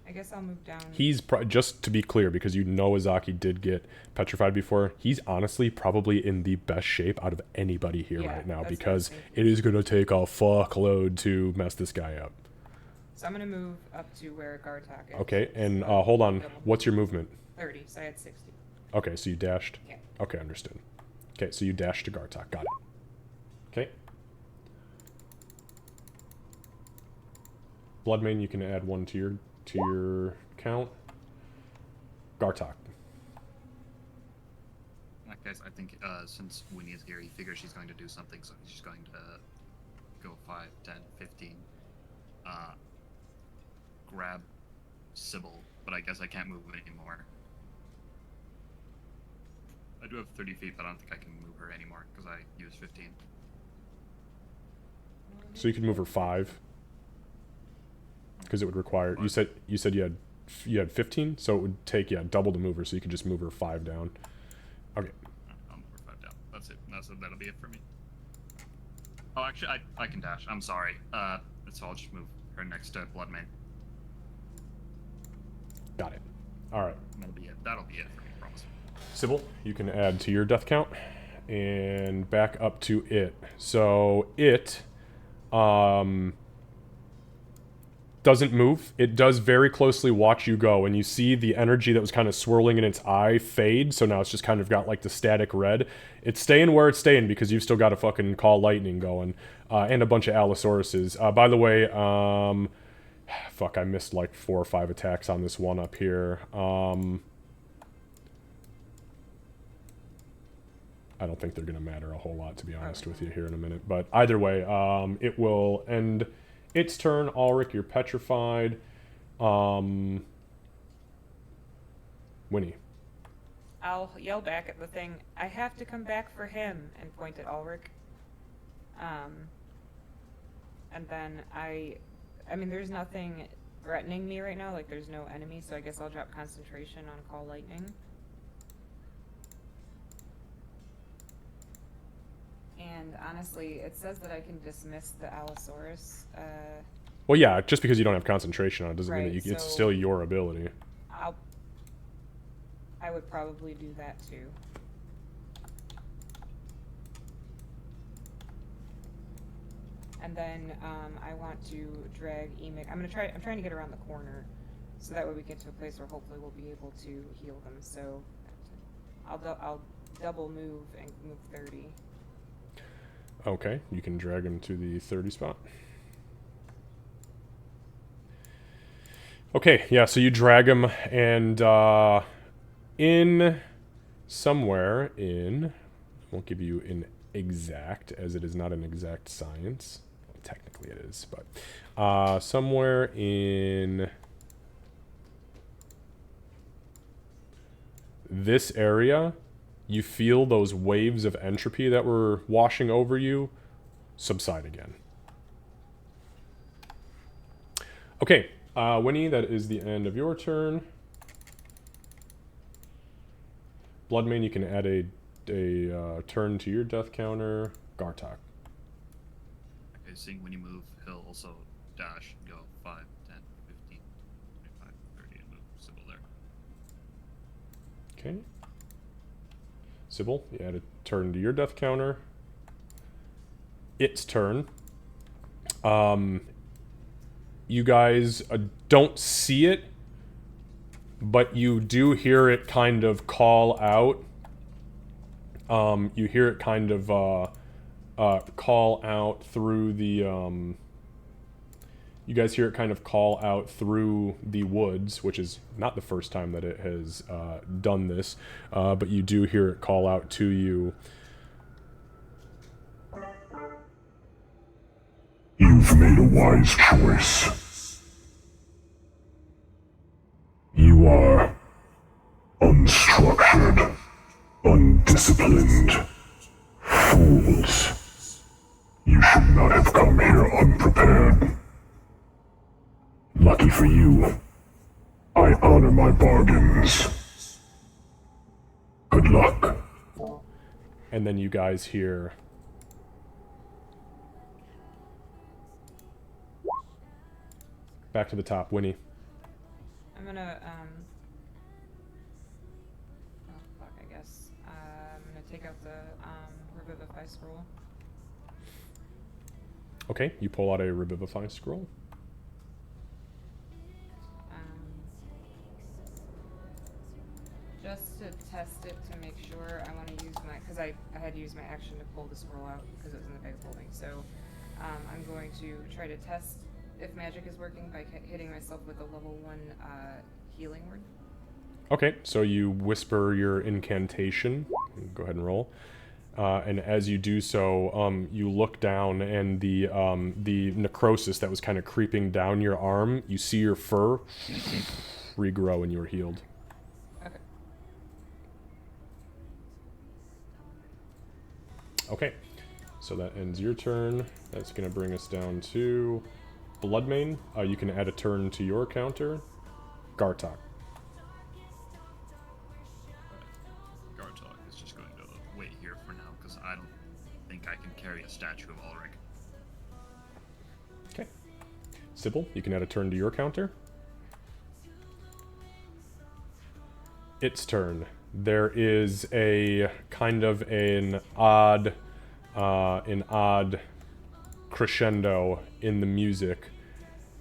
I guess I'll move down. He's, just to be clear, because you know Izaki did get petrified before, he's honestly probably in the best shape out of anybody here Yeah, right now, that's what I because think. it is going to take a fuckload to mess this guy up. So I'm gonna move up to where Gartok is. Okay, and So hold on. double. What's your movement? 30, so I had 60. Okay, so you dashed? Yeah. Okay, understood. Okay, so you dashed to Gartok. Got it. Okay. Bloodmane, you can add one to your count. Gartok. In that that case, I think since Winnie is here, he figures she's going to do something, so he's just going to go 5, 10, 15. Grab Sybil, but I guess I can't move anymore. I do have 30 feet, but I don't think I can move her anymore because I used 15. So you can move her 5. Because it would require... You said you had 15, so it would take, double to move her, so you could just move her 5 down. Okay. I'll move her 5 down. That's it. That'll be it for me. Oh, actually, I can dash. I'm sorry. So I'll just move her next to Bloodmane. Got it. Alright. That'll be it for me, promise. Sybil, you can add to your death count. And back up to it. So, it... doesn't move. It does very closely watch you go, and you see the energy that was kind of swirling in its eye fade, so now it's just kind of got like the static red. It's staying where it's staying because you've still got a fucking Call Lightning going, and a bunch of Allosauruses. By the way, fuck, I missed like 4 or 5 attacks on this one up here. I don't think they're going to matter a whole lot, to be honest with you, here in a minute. But either way, it will end... Its turn. Ulrich, you're petrified. Winnie. I'll yell back at the thing, I have to come back for him, and point at Ulrich. And then I mean, there's nothing threatening me right now, like there's no enemy, so I guess I'll drop concentration on Call Lightning. And honestly, it says that I can dismiss the Allosaurus. Well, yeah, just because you don't have concentration on it doesn't mean Right, that you, it's so- still your ability. I would probably do that too. And then I want to drag Emic. I'm trying to get around the corner, so that way we get to a place where hopefully we'll be able to heal them. So I'll double move and move 30. Okay, you can drag him to the 30 spot. Okay, yeah, so you drag him, and in somewhere in... I won't give you an exact, as it is not an exact science. Well, technically it is, but somewhere in this area, you feel those waves of entropy that were washing over you subside again. Okay, Winnie, that is the end of your turn. Bloodmane, you can add a turn to your death counter. Gartok. Okay, seeing when you move, he'll also dash and go 5, 10, 15, 25, 30, and move Sybil there. Okay. Sybil, you add a turn to your death counter. Its turn. You guys don't see it, but you do hear it kind of call out. You hear it kind of call out through the... you guys hear it kind of call out through the woods, which is not the first time that it has done this, but you do hear it call out to you. You've made a wise choice. You are unstructured, undisciplined fools. You should not have come here unprepared. Lucky for you, I honor my bargains. Good luck. And then you guys hear... Back to the top, Winnie. I'm gonna oh fuck, I guess. I'm gonna take out the Revivify scroll. Okay, you pull out a Revivify scroll. Just to test it to make sure, I want to use my, because I had used my action to pull the scroll out because it was in the bag of holding. So I'm going to try to test if magic is working by hitting myself with a level 1 healing word. Okay, so you whisper your incantation. Go ahead and roll. And as you do so, you look down, and the necrosis that was kind of creeping down your arm, you see your fur regrow, and you are healed. Okay. Okay, so that ends your turn. That's going to bring us down to Bloodmane. You can add a turn to your counter. Gartok. Gartok is just going to wait here for now because I don't think I can carry a statue of Ulrich. Okay. Sybil, you can add a turn to your counter. Its turn. There is a kind of an odd crescendo in the music,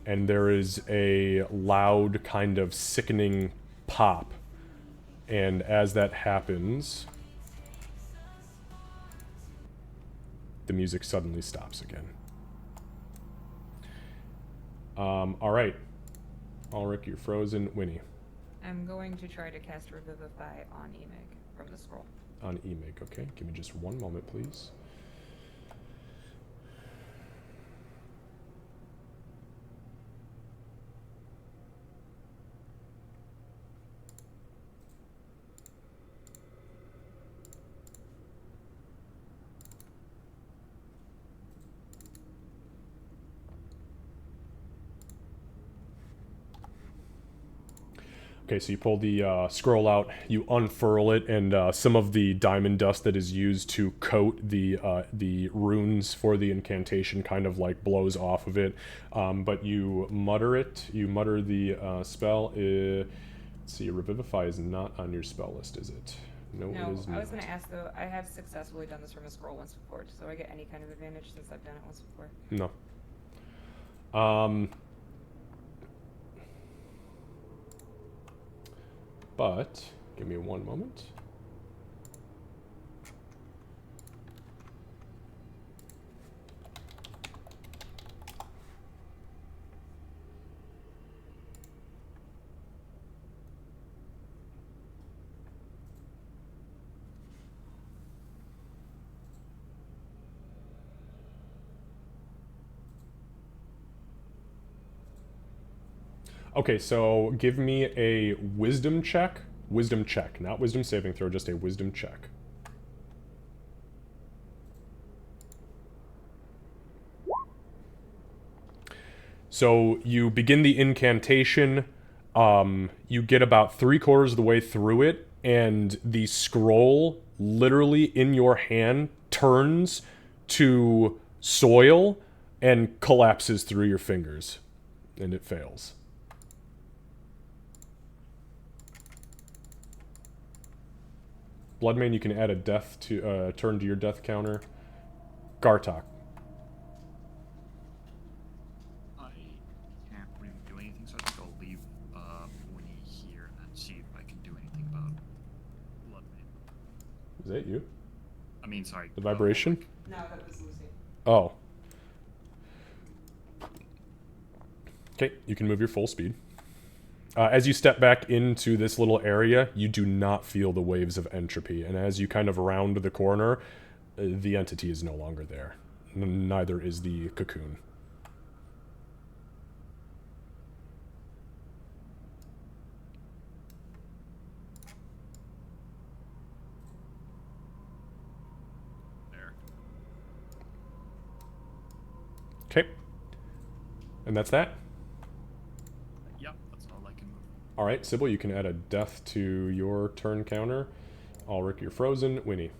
and there is a loud kind of sickening pop. And as that happens, the music suddenly stops again. All right. Ulrich, you're frozen. Winnie. I'm going to try to cast Revivify on Emig from the scroll. On Emig, okay. Give me just one moment, please. Okay, so you pull the scroll out, you unfurl it, and some of the diamond dust that is used to coat the runes for the incantation kind of like blows off of it. But you mutter it. You mutter the spell. Let's see, Revivify is not on your spell list, is it? No, No, it is not. I was going to ask though, I have successfully done this from a scroll once before, so I get any kind of advantage since I've done it once before. No. But, give me one moment. Okay, so give me a wisdom check. Wisdom check, not wisdom saving throw, just a wisdom check. So you begin the incantation, you get about 3/4 of the way through it, and the scroll literally in your hand turns to soil and collapses through your fingers, and it fails. Bloodmane, you can add a death to turn to your death counter. Gartok. I can't really do anything, so I think I'll leave Winnie here and see if I can do anything about Bloodmane. Is that you? I mean, sorry. The vibration? No, that was Lucy. Oh. Okay, you can move your full speed. As you step back into this little area, you do not feel the waves of entropy, and as you kind of round the corner, the entity is no longer there. Neither is the cocoon. There. Okay. And that's that. Yep, that's all I can move. Alright, Sybil, you can add a death to your turn counter. Ulrich, you're frozen. Winnie.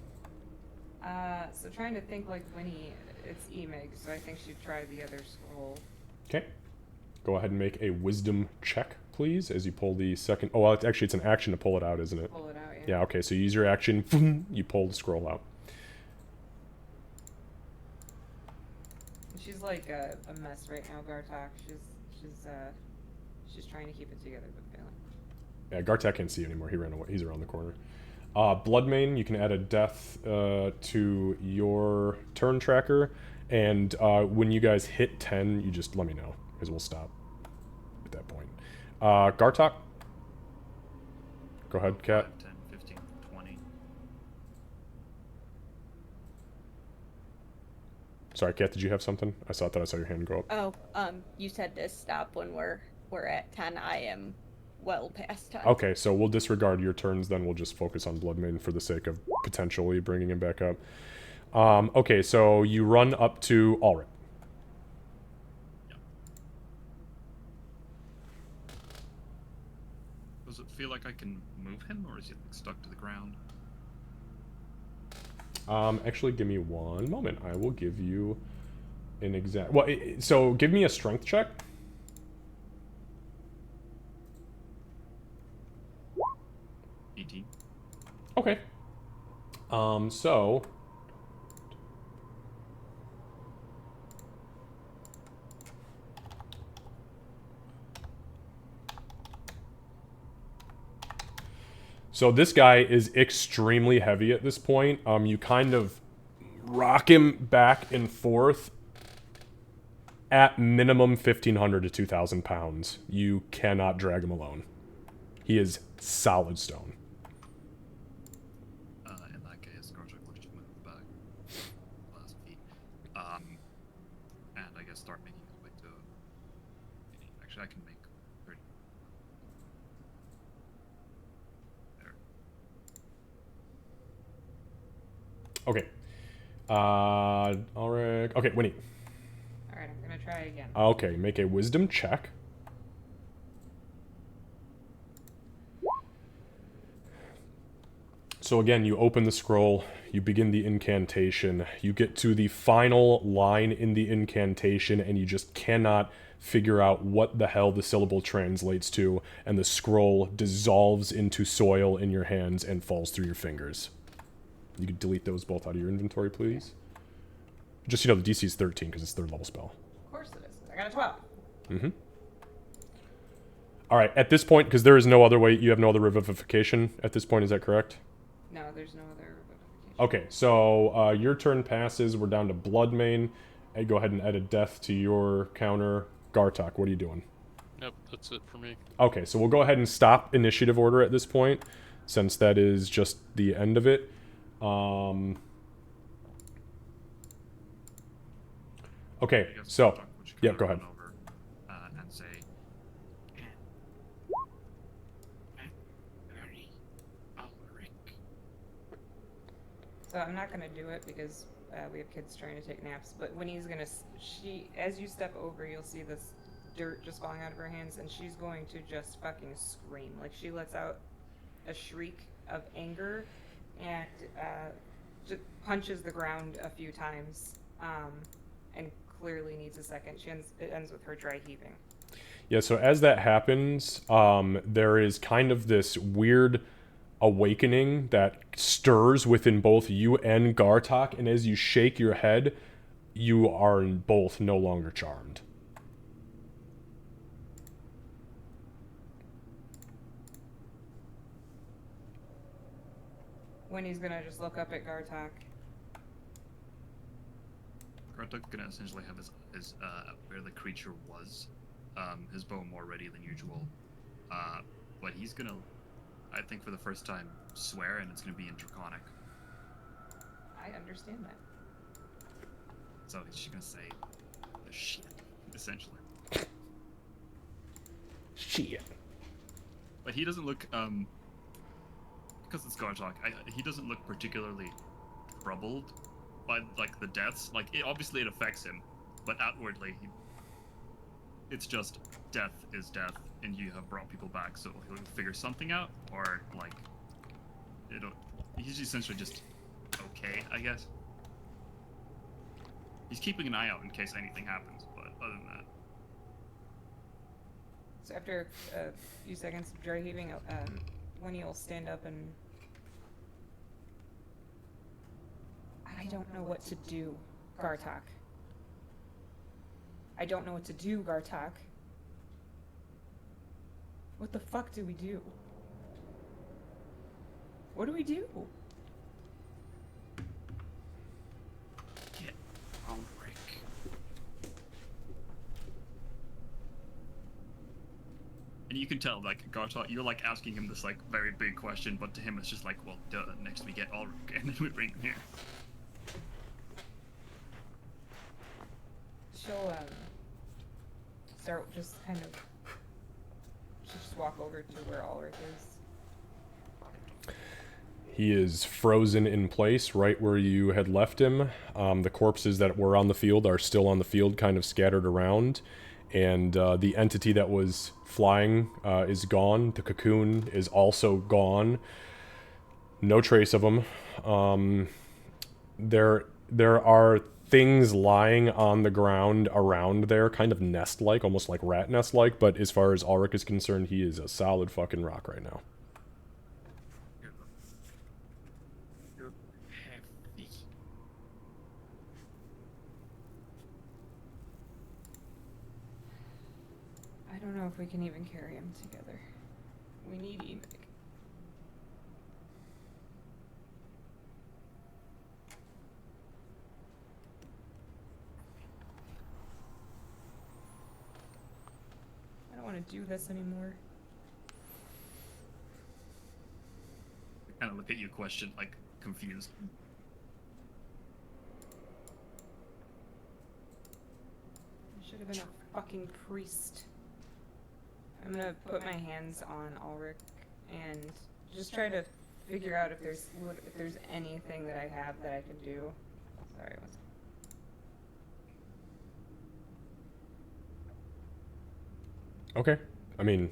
So trying to think like Winnie, it's Emig, so I think she'd try the other scroll. Okay. Go ahead and make a wisdom check, please, as you pull the second... Oh, well, actually, it's an action to pull it out, isn't it? Pull it out, yeah. Yeah, okay, so you use your action, you pull the scroll out. She's like a mess right now, Gartok. She's trying to keep it together, but failing. Yeah, Gartek can't see you anymore. He ran away. He's around the corner. Bloodmane, you can add a death to your turn tracker, and when you guys hit 10, you just let me know, because we'll stop at that point. Gartok? Go ahead, Cat. 5, 10, 15, 20. Sorry, Kat, did you have something? I thought that I saw your hand go up. Oh, you said to stop when we're at 10. I am well past 10. Okay, so we'll disregard your turns then. We'll just focus on Bloodmain for the sake of potentially bringing him back up. Okay, so you run up to Ulrich. Does it feel like I can move him, or is he like, stuck to the ground? Actually, give me one moment. I will give you an exact... Well, so give me a strength check. 18. Okay. So... So this guy is extremely heavy at this point. You kind of rock him back and forth. At minimum 1,500 to 2,000 pounds. You cannot drag him alone. He is solid stone. In that case, Garchuk will just move back last feet. And I guess start making his way to... Actually, I can make 30. There. Okay. Ulrich. Okay, Winnie. Alright, I'm gonna try again. Okay, make a wisdom check. So again, you open the scroll, you begin the incantation, you get to the final line in the incantation, and you just cannot figure out what the hell the syllable translates to, and the scroll dissolves into soil in your hands and falls through your fingers. You can delete those both out of your inventory, please. Just, you know, the DC is 13 because it's third level spell. Of course it is. I got a 12. Mm-hmm. Alright, at this point, because there is no other way, you have no other revivification at this point, is that correct? No, there's no other revivification. Okay, so your turn passes, we're down to Bloodmain. Hey, go ahead and add a death to your counter. Gartok, what are you doing? Nope, that's it for me. Okay, so we'll go ahead and stop initiative order at this point, since that is just the end of it. Okay, I guess so... Garchuk would just Yeah, kinda go ahead. run over, and say, Harry, Ulrich. So I'm not gonna do it because we have kids trying to take naps. But when he's gonna, as you step over, you'll see this dirt just falling out of her hands, and she's going to just fucking scream. Like she lets out a shriek of anger, and just punches the ground a few times, and clearly needs a second. It ends with her dry heaving. Yeah, so as that happens, there is kind of this weird awakening that stirs within both you and Gartok, and as you shake your head, you are both no longer charmed. When he's gonna just look up at Gartok. Garchuk's gonna essentially have his where the creature was, his bow more ready than usual. But he's gonna, I think for the first time, swear, and it's gonna be in Draconic. I understand that. So he's just gonna say, the shit, essentially. Shit. But he doesn't look, because it's Garchuk, he doesn't look particularly troubled by, like, the deaths. Like, obviously it affects him, but outwardly, it's just death is death, and you have brought people back, so he'll figure something out, or, like, he's essentially just okay, I guess. He's keeping an eye out in case anything happens, but other than that. So after a few seconds of dry heaving, Winnie will stand up and... I don't know what to do, Gartok. I don't know what to do, Gartok. What the fuck do we do? What do we do? Get Ulrich. And you can tell, like, Garchuk, you're, like, asking him this, like, very big question, but to him it's just like, well, duh, next we get Ulrich, and then we bring him here. she'll start just kind of. She'll just walk over to where Ulrich is. He is frozen in place right where you had left him. The corpses that were on the field are still on the field, kind of scattered around. And the entity that was flying is gone. The cocoon is also gone. No trace of him. There are things lying on the ground around there, kind of nest-like, almost like rat nest-like, but as far as Ulrich is concerned, he is a solid fucking rock right now. You're heavy. I don't know if we can even carry him together. We need Enoch. I don't want to do this anymore. I kind of look at you, question, like, confused. I should have been a fucking priest. I'm gonna put my hands on Ulrich and just try to figure out if there's anything that I have that I can do. Sorry, one second. Okay. I mean,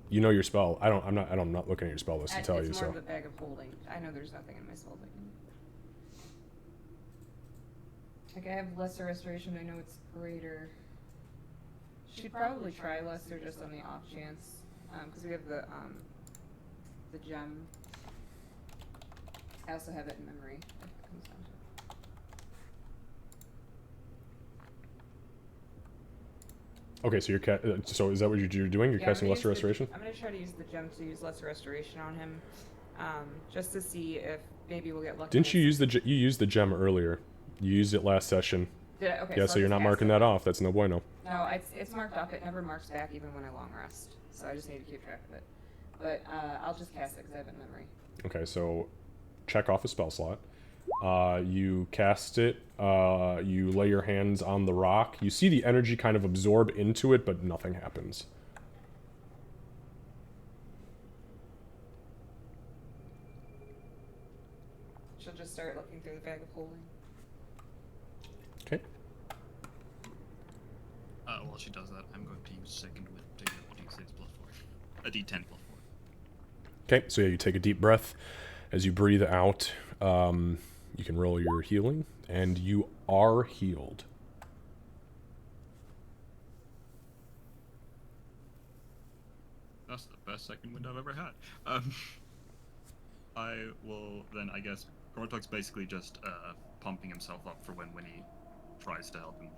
you know your spell. I'm not looking at your spell list to tell you, It's more so. of the bag of holding. I know there's nothing in my spells I can do. Like, I have lesser restoration, I know it's greater. Should probably try lesser just on the off chance. Because we have the gem. I also have it in memory, if it comes down to it. Okay, so so is that what you're doing? You're Yeah, casting I'm gonna Lesser use the- Restoration? I'm gonna try to use the gem to use lesser restoration on him. Just to see if maybe we'll get lucky. Didn't you use you used the gem earlier? You used it last session. Did I? Okay, Yeah, I'll so you're just not cast marking it. that off. That's no bueno. No, it's marked up. It never marks back even when I long rest. So I just need to keep track of it. But I'll just cast it because I have it in memory. Okay, so check off a spell slot. You cast it. You lay your hands on the rock. You see the energy kind of absorb into it, but nothing happens. She'll just start looking through the bag of holding. Okay. While she does that, I'm going to use second wind to get a d6 plus 4. A d10 plus 4. Okay, so yeah, you take a deep breath. As you breathe out, you can roll your healing, and you are healed. That's the best second wind I've ever had. I will then, I guess, Gortok's basically just pumping himself up for when Winnie tries to help him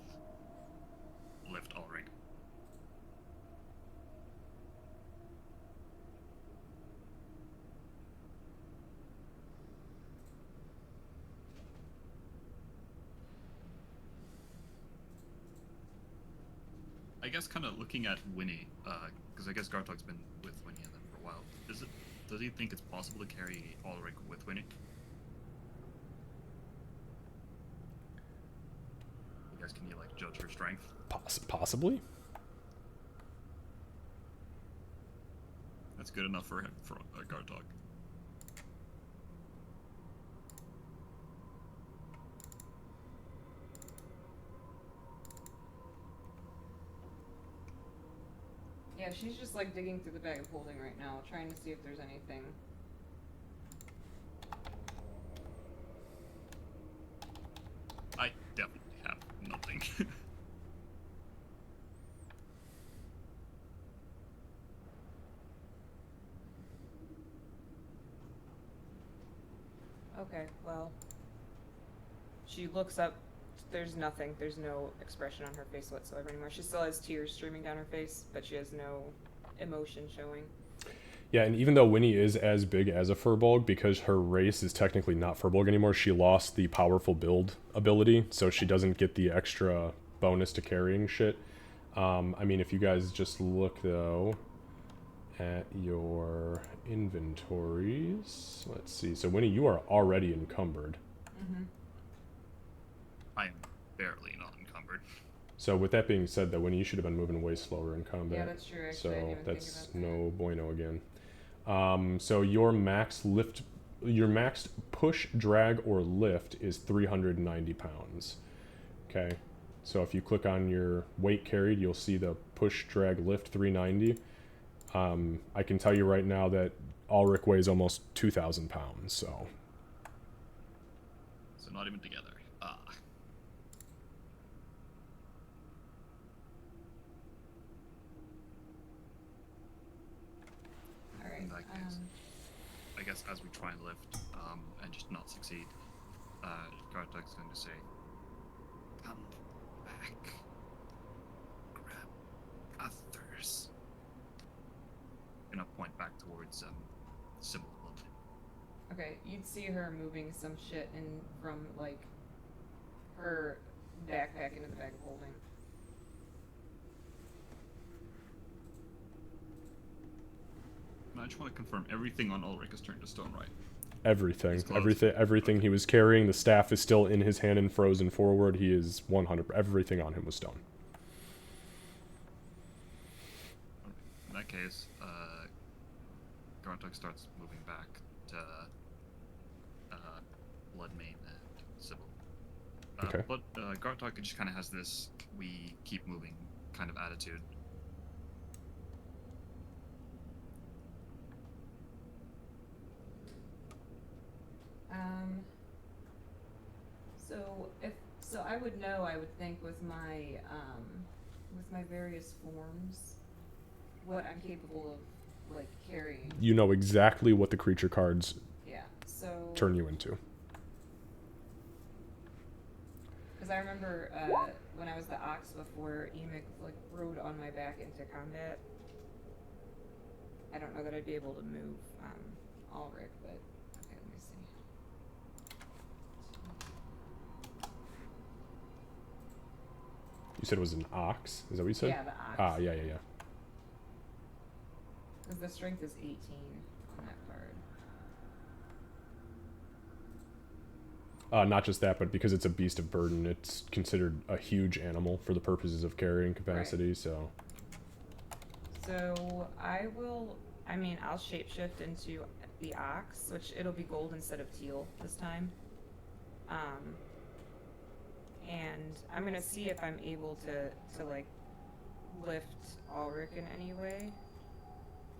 lift Ulrich. I guess kind of looking at Winnie, because I guess Gartok's been with Winnie and them for a while. Does he think it's possible to carry Ulrich with Winnie? I guess, can you like judge her strength? Possibly. That's good enough for him, for Gartok. Yeah, she's just like digging through the bag of holding right now, trying to see if there's anything. I definitely have nothing. Okay, well. She looks up. There's nothing. There's no expression on her face whatsoever anymore. She still has tears streaming down her face, but she has no emotion showing. Yeah, and even though Winnie is as big as a Furbolg, because her race is technically not Furbolg anymore, she lost the powerful build ability, so she doesn't get the extra bonus to carrying shit. I mean, if you guys just look, though, at your inventories. Let's see. So, Winnie, you are already encumbered. Mm-hmm. I am barely not encumbered. So with that being said, though, Winnie, you should have been moving way slower in combat. Yeah, that's true. Actually, I So didn't even that's think about that. no bueno again. So your max lift, your max push, drag, or lift is 390 pounds. Okay. So if you click on your weight carried, you'll see the push, drag, lift 390. I can tell you right now that Ulrich weighs almost 2,000 pounds. So not even together. Alright. In that case, I guess as we try and lift and just not succeed, Gartek's going to say, "Come back. Grab others." Gonna point back towards Sybil a little bit. Okay, you'd see her moving some shit in from like her backpack into the bag of holding. I just want to confirm everything on Ulrich is turned to stone, right? everything, His clothes. everything he was carrying, the staff is still in his hand and frozen forward. He is 100. Everything on him was stone. In that case, Gartek starts moving back to Bloodmane and Sybil. Okay. But Gartek just kind of has this "we keep moving" kind of attitude. So I would know, I would think with my various forms, what I'm capable of like carrying. You know exactly what the creature cards Yeah. So. turn you into. Because I remember when I was the ox before, Emic like rode on my back into combat. I don't know that I'd be able to move Ulrich, but okay, let me see. You said it was an ox? Is that what you said? Yeah, the ox. Ah, yeah. Because the strength is 18 on that card. Not just that, but because it's a beast of burden, it's considered a huge animal for the purposes of carrying capacity, so... So I'll shapeshift into the ox, which it'll be gold instead of teal this time. And I'm gonna see if I'm able to like lift Ulrich in any way.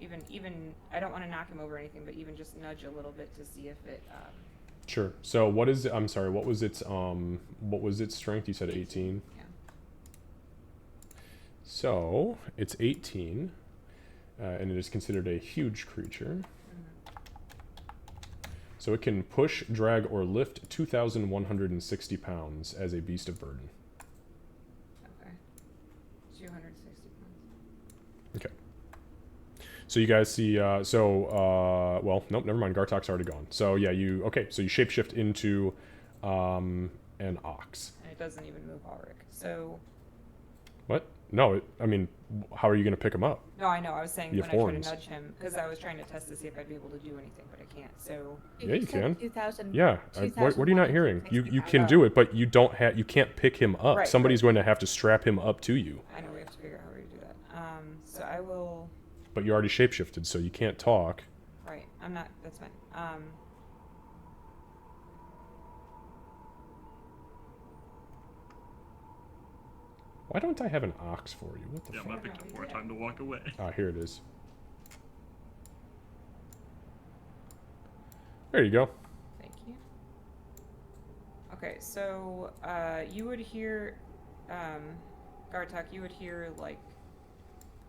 Even I don't want to knock him over or anything, but even just nudge a little bit to see if it. Sure. So what is... I'm sorry, what was its strength? You said 18? Yeah. So, it's 18, and it is considered a huge creature. So it can push, drag, or lift 2,160 pounds as a beast of burden. Okay. 260 pounds. Okay. So you guys see, well, nope, never mind, Gartok's already gone. So yeah, so you shapeshift into an ox. And it doesn't even move Ulrich. So. What? No, how are you going to pick him up? No, I know. I was saying You when have I try to horns. nudge him, because I was trying to test to see if I'd be able to do anything, but I can't. So. Yeah, you can. 2,000. Yeah, what are you not hearing? You can do it, but you can't pick him up. Right, Somebody's right. going to have to strap him up to you. I know we have to figure out how to do that. So I will. But you already shapeshifted, so you can't talk. Right. I'm not. That's fine. Why don't I have an ox for you? What the Yeah, fuck? I picked up more time to walk away. Ah, here it is. There you go. Thank you. Okay, so you would hear, Gartok, you would hear like,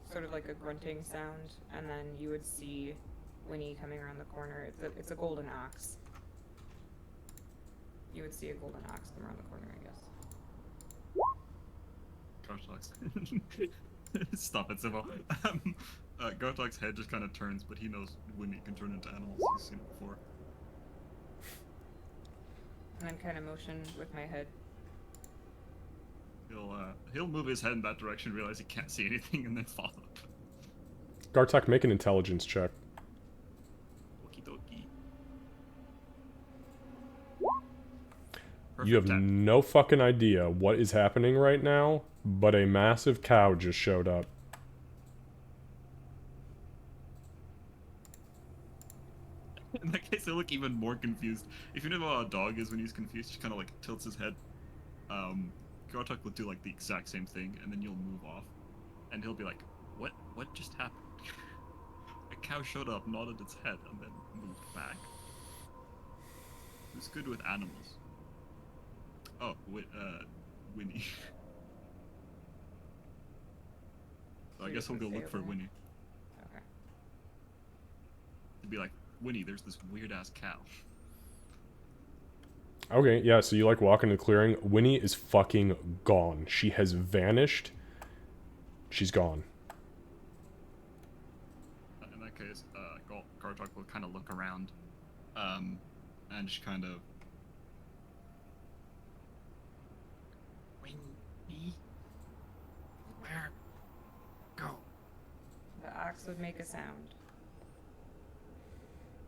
sort of like a grunting sound, and then you would see Winnie coming around the corner. It's a golden ox. You would see a golden ox come around the corner, I guess. Gartok's stop it, Sybil. Gartok's head just kind of turns, but he knows Winnie can turn into animals. He's seen it before. And then kind of motion with my head. He'll move his head in that direction, realize he can't see anything, and then follow. Gartok, make an intelligence check. Okie dokie. You have Perfect 10. no fucking idea what is happening right now, but a massive cow just showed up. In that case, they look even more confused. If you know how a dog is when he's confused, he kind of like tilts his head. Gartok will do like the exact same thing, and then you'll move off, and he'll be like, "What? What just happened?" A cow showed up, nodded its head, and then moved back. Who's good with animals? Oh, Winnie. So I You guess just we'll go would stay look for over there? Winnie. Okay. To be like, Winnie, there's this weird ass cow. Okay, yeah, so you like walk into the clearing. Winnie is fucking gone. She has vanished. She's gone. In that case, Gartok will kind of look around, and just kind of. Winnie, where? Go. The ox would make a sound.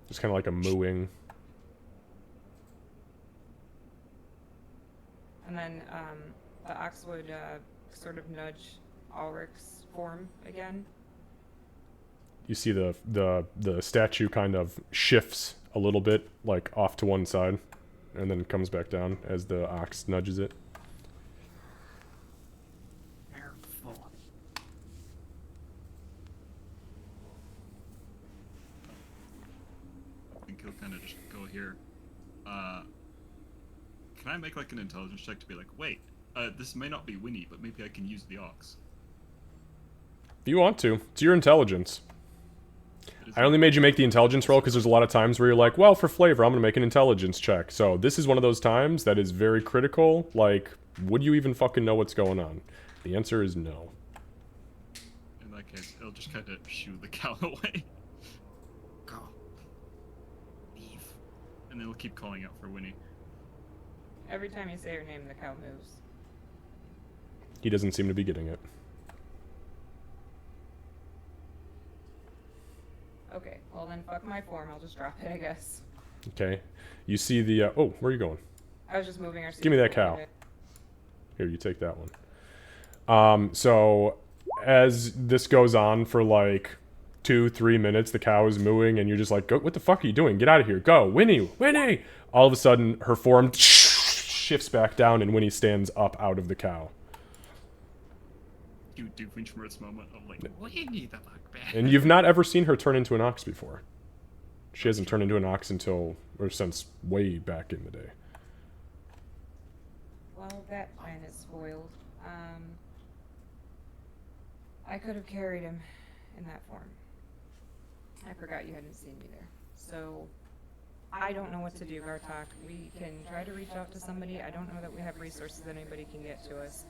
Just kind of like a mooing. And then the ox would sort of nudge Ulrich's form again. You see the statue kind of shifts a little bit, like off to one side, and then comes back down as the ox nudges it. Careful. I think he'll kind of just go here. Can I make like an intelligence check to be like, wait, this may not be Winnie, but maybe I can use the ox. If you want to. It's your intelligence. I only made you make the intelligence roll because there's a lot of times where you're like, well, for flavor, I'm going to make an intelligence check. So this is one of those times that is very critical. Like, would you even fucking know what's going on? The answer is no. In that case, it'll just kind of shoo the cow away. Go. Leave. And then it'll keep calling out for Winnie. Every time you say her name, the cow moves. He doesn't seem to be getting it. Okay, well then fuck my form, I'll just drop it, I guess. Okay. You see the, oh, where are you going? I was just moving our Give me that seat a cow. little bit. Here, you take that one. So as this goes on for like 2-3 minutes, the cow is mooing, and you're just like, go, what the fuck are you doing? Get out of here. Go. Winnie! Winnie! All of a sudden, her form shifts back down, and Winnie stands up out of the cow. You do flinch from its moment of like, Winnie the bugbear. And you've not ever seen her turn into an ox before. She hasn't turned into an ox until, or since way back in the day. Well, that plan is spoiled. I could have carried him in that form. I forgot you hadn't seen me there. So, I don't know what to do, Gartok. We can try to reach out to somebody. I don't know that we have resources that anybody can get to us.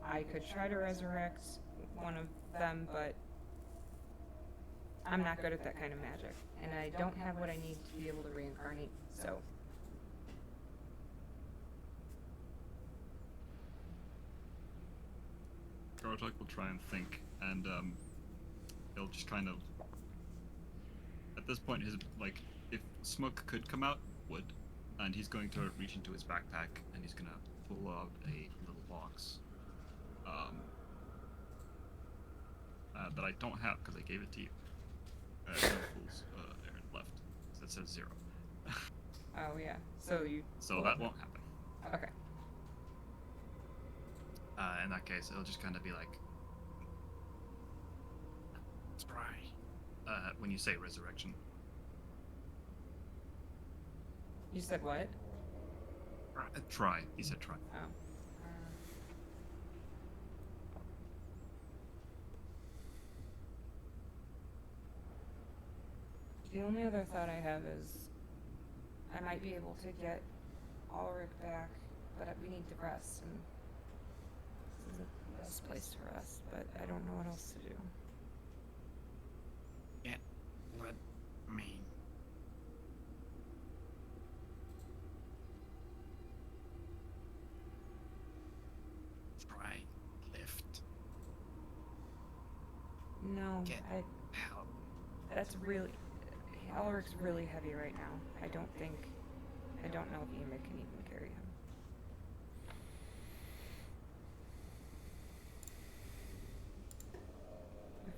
I could try to resurrect one of them, but I'm not good at that kind of magic. And I don't have what I need to be able to reincarnate, so... Gartok will try and think, and he'll just kind of. At this point, his like, if smoke could come out, would, and he's going to reach into his backpack and he's gonna pull out a little box, that I don't have because I gave it to you. No fools, Aaron left. That says 0. Oh, yeah. So you... So that won't happen. Okay. In that case, it'll just kind of be like, try. When you say resurrection. You said what? Try. He said try. Oh. The only other thought I have is I might be able to get Ulrich back, but we need to rest, and this isn't the best place to rest, but I don't know what else to do. Yeah, let me. Try lift. No, Get help. that's really... Ulrich's really heavy right now. I don't know if Ema can even carry him.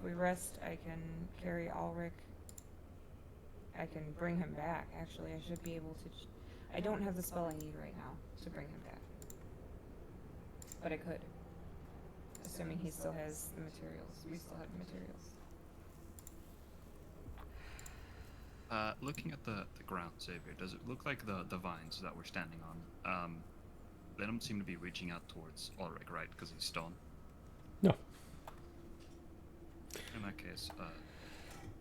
we rest, I can carry Ulrich. I can bring him back. Actually, I should be able to. I don't have the spell I need right now to bring him back, but I could, assuming he still has the materials. We still have the materials. Looking at the ground, Xavier, does it look like the vines that we're standing on? They don't seem to be reaching out towards Ulrich, right? Because he's stone. No. In that case,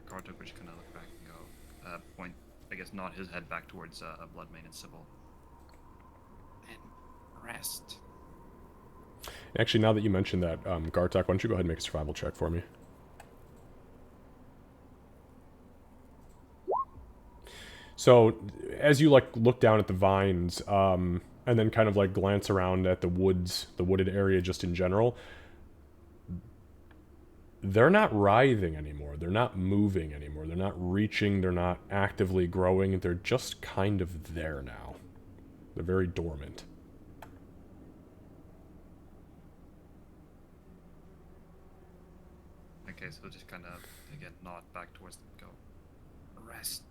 Kartuk would just kind of look back and go, point, I guess, nod his head back towards Bloodmane and Sybil. And rest. Actually, now that you mentioned that, Gartok, why don't you go ahead and make a survival check for me? So, as you look down at the vines, and then kind of glance around at the wooded area just in general, they're not writhing anymore. They're not moving anymore. They're not reaching. They're not actively growing. They're just kind of there now. They're very dormant. Okay, so just kind of, again, nod back towards them, go, rest.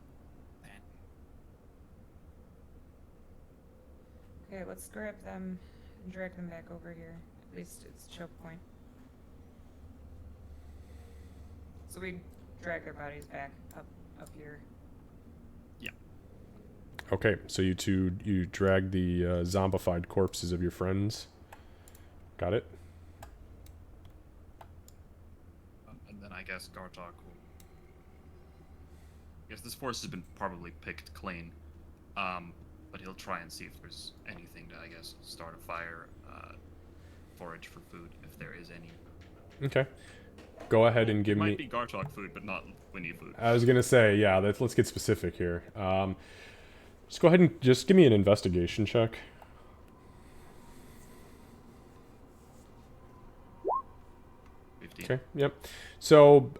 Okay, let's grab them and drag them back over here. At least it's choke point. So we drag their bodies back up here. Yeah. Okay, so you drag the zombified corpses of your friends. Got it? And then I guess Gartok will... I guess this forest has been probably picked clean. But he'll try and see if there's anything to, I guess, start a fire, forage for food, if there is any. Okay. Go ahead and give me... Might be Gartok food, but not Winnie food. I was gonna say, yeah, let's get specific here. Just go ahead and just give me an investigation check. 15. Okay, yep. So,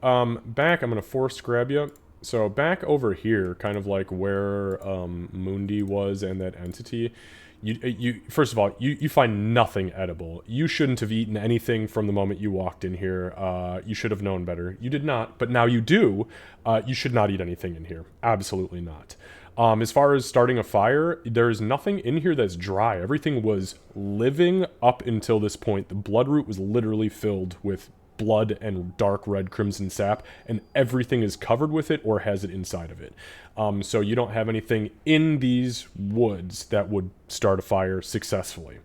back, I'm gonna force grab you. So back over here, kind of like where Mundi was and that entity, you first of all, you find nothing edible. You shouldn't have eaten anything from the moment you walked in here. You should have known better. You did not, but now you do. You should not eat anything in here. Absolutely not. As far as starting a fire, there's nothing in here that's dry. Everything was living up until this point. The bloodroot was literally filled with blood and dark red crimson sap, and everything is covered with it or has it inside of it. So you don't have anything in these woods that would start a fire successfully.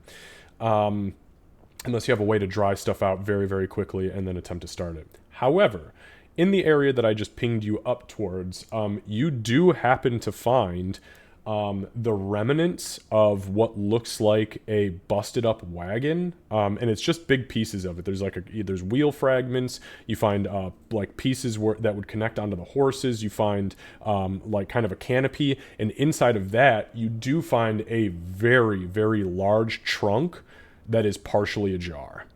Unless you have a way to dry stuff out very, very quickly and then attempt to start it. However, in the area that I just pinged you up towards, you do happen to find the remnants of what looks like a busted up wagon, and it's just big pieces of it. There's there's wheel fragments. You find pieces that would connect onto the horses. You find kind of a canopy, and inside of that you do find a very, very large trunk that is partially ajar.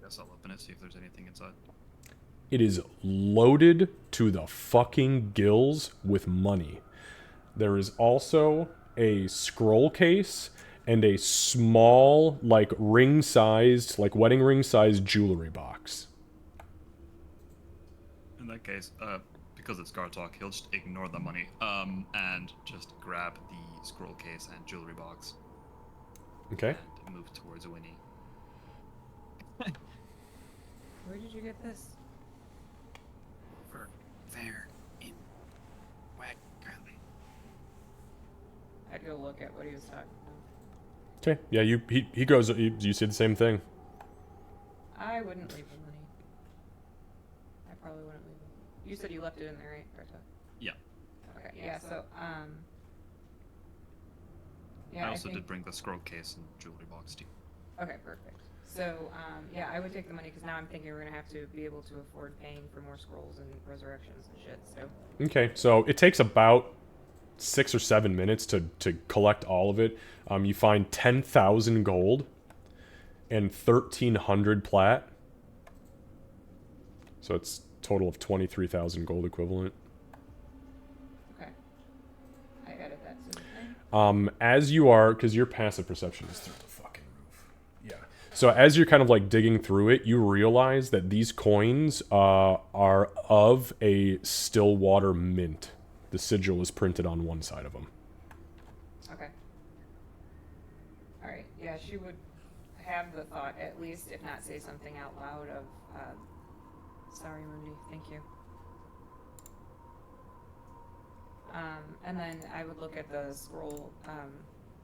Guess I'll open it, see if there's anything inside. It is loaded to the fucking gills with money. There is also a scroll case and a small, ring-sized, wedding ring-sized jewelry box. In that case, because it's Gartok, he'll just ignore the money, and just grab the scroll case and jewelry box. Okay. And move towards Winnie. Where did you get this? Over there in Wagon. I'd go look at what he was talking about. Okay. Yeah, he goes. You see the same thing. I wouldn't leave the money. I probably wouldn't leave it. You said you left it in there, right, Berta? Yeah. Okay, yeah, so, yeah, I also think... did bring the scroll case and jewelry box too. Okay, perfect. So, yeah, I would take the money, because now I'm thinking we're going to have to be able to afford paying for more scrolls and resurrections and shit, so... Okay, so it takes about 6 or 7 minutes to collect all of it. You find 10,000 gold and 1,300 plat. So it's a total of 23,000 gold equivalent. Okay. I added that to the thing. As you are, because your passive perception is through the fucking roof. Yeah. So as you're kind of like digging through it, you realize that these coins are of a Stillwater mint. The sigil is printed on one side of them. Okay. Alright, yeah, she would have the thought, at least, if not say something out loud of, sorry, Moody, thank you. And then I would look at the scroll,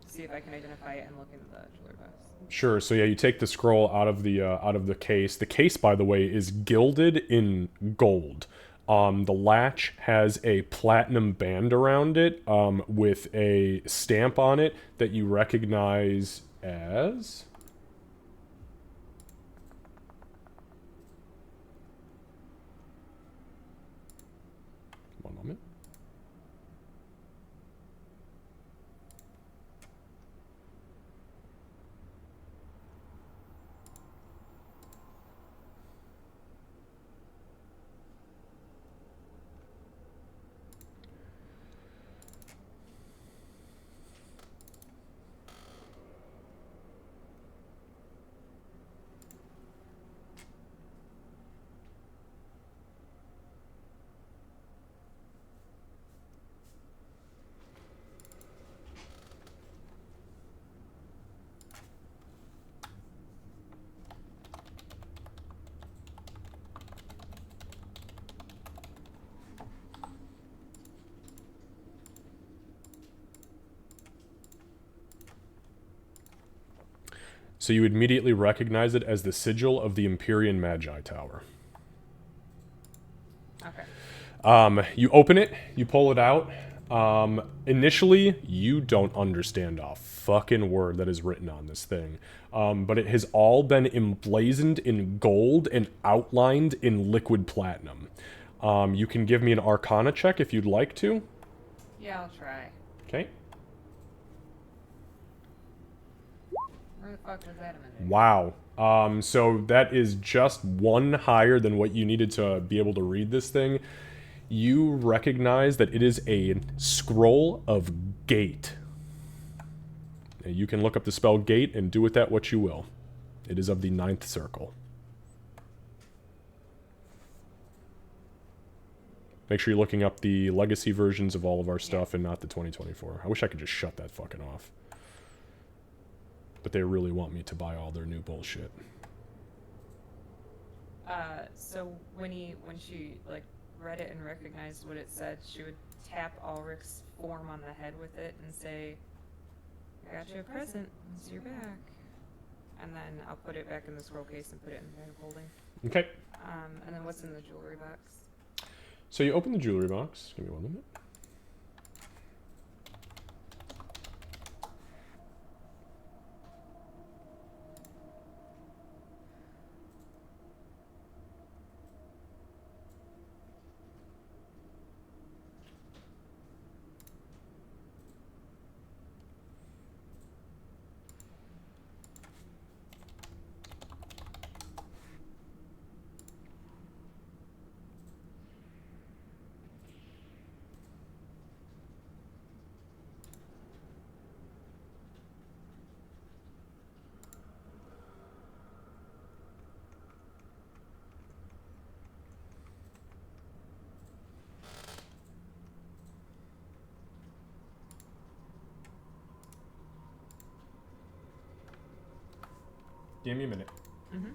see if I can identify it and look into the jewelry box. Sure. So yeah, you take the scroll out of the case. The case, by the way, is gilded in gold. The latch has a platinum band around it with a stamp on it that you recognize as... One moment. So you immediately recognize it as the sigil of the Empyrean Magi Tower. Okay. You open it, you pull it out. Initially, you don't understand a fucking word that is written on this thing. But it has all been emblazoned in gold and outlined in liquid platinum. You can give me an Arcana check if you'd like to. Yeah, I'll try. Okay. Where the fuck was that a minute? Wow. So that is just one higher than what you needed to be able to read this thing. You recognize that it is a scroll of gate. And you can look up the spell gate and do with that what you will. It is of the 9th circle. Make sure you're looking up the legacy versions of all of our stuff and not the 2024. I wish I could just shut that fucking off. But they really want me to buy all their new bullshit. So when she like read it and recognized what it said, she would tap Ulrich's form on the head with it and say, "I got you a present. It's your back." And then I'll put it back in the scroll case and put it in the bag of holding. Okay. And then what's in the jewelry box? So you open the jewelry box. Give me one minute. Give me a minute. Mm-hmm.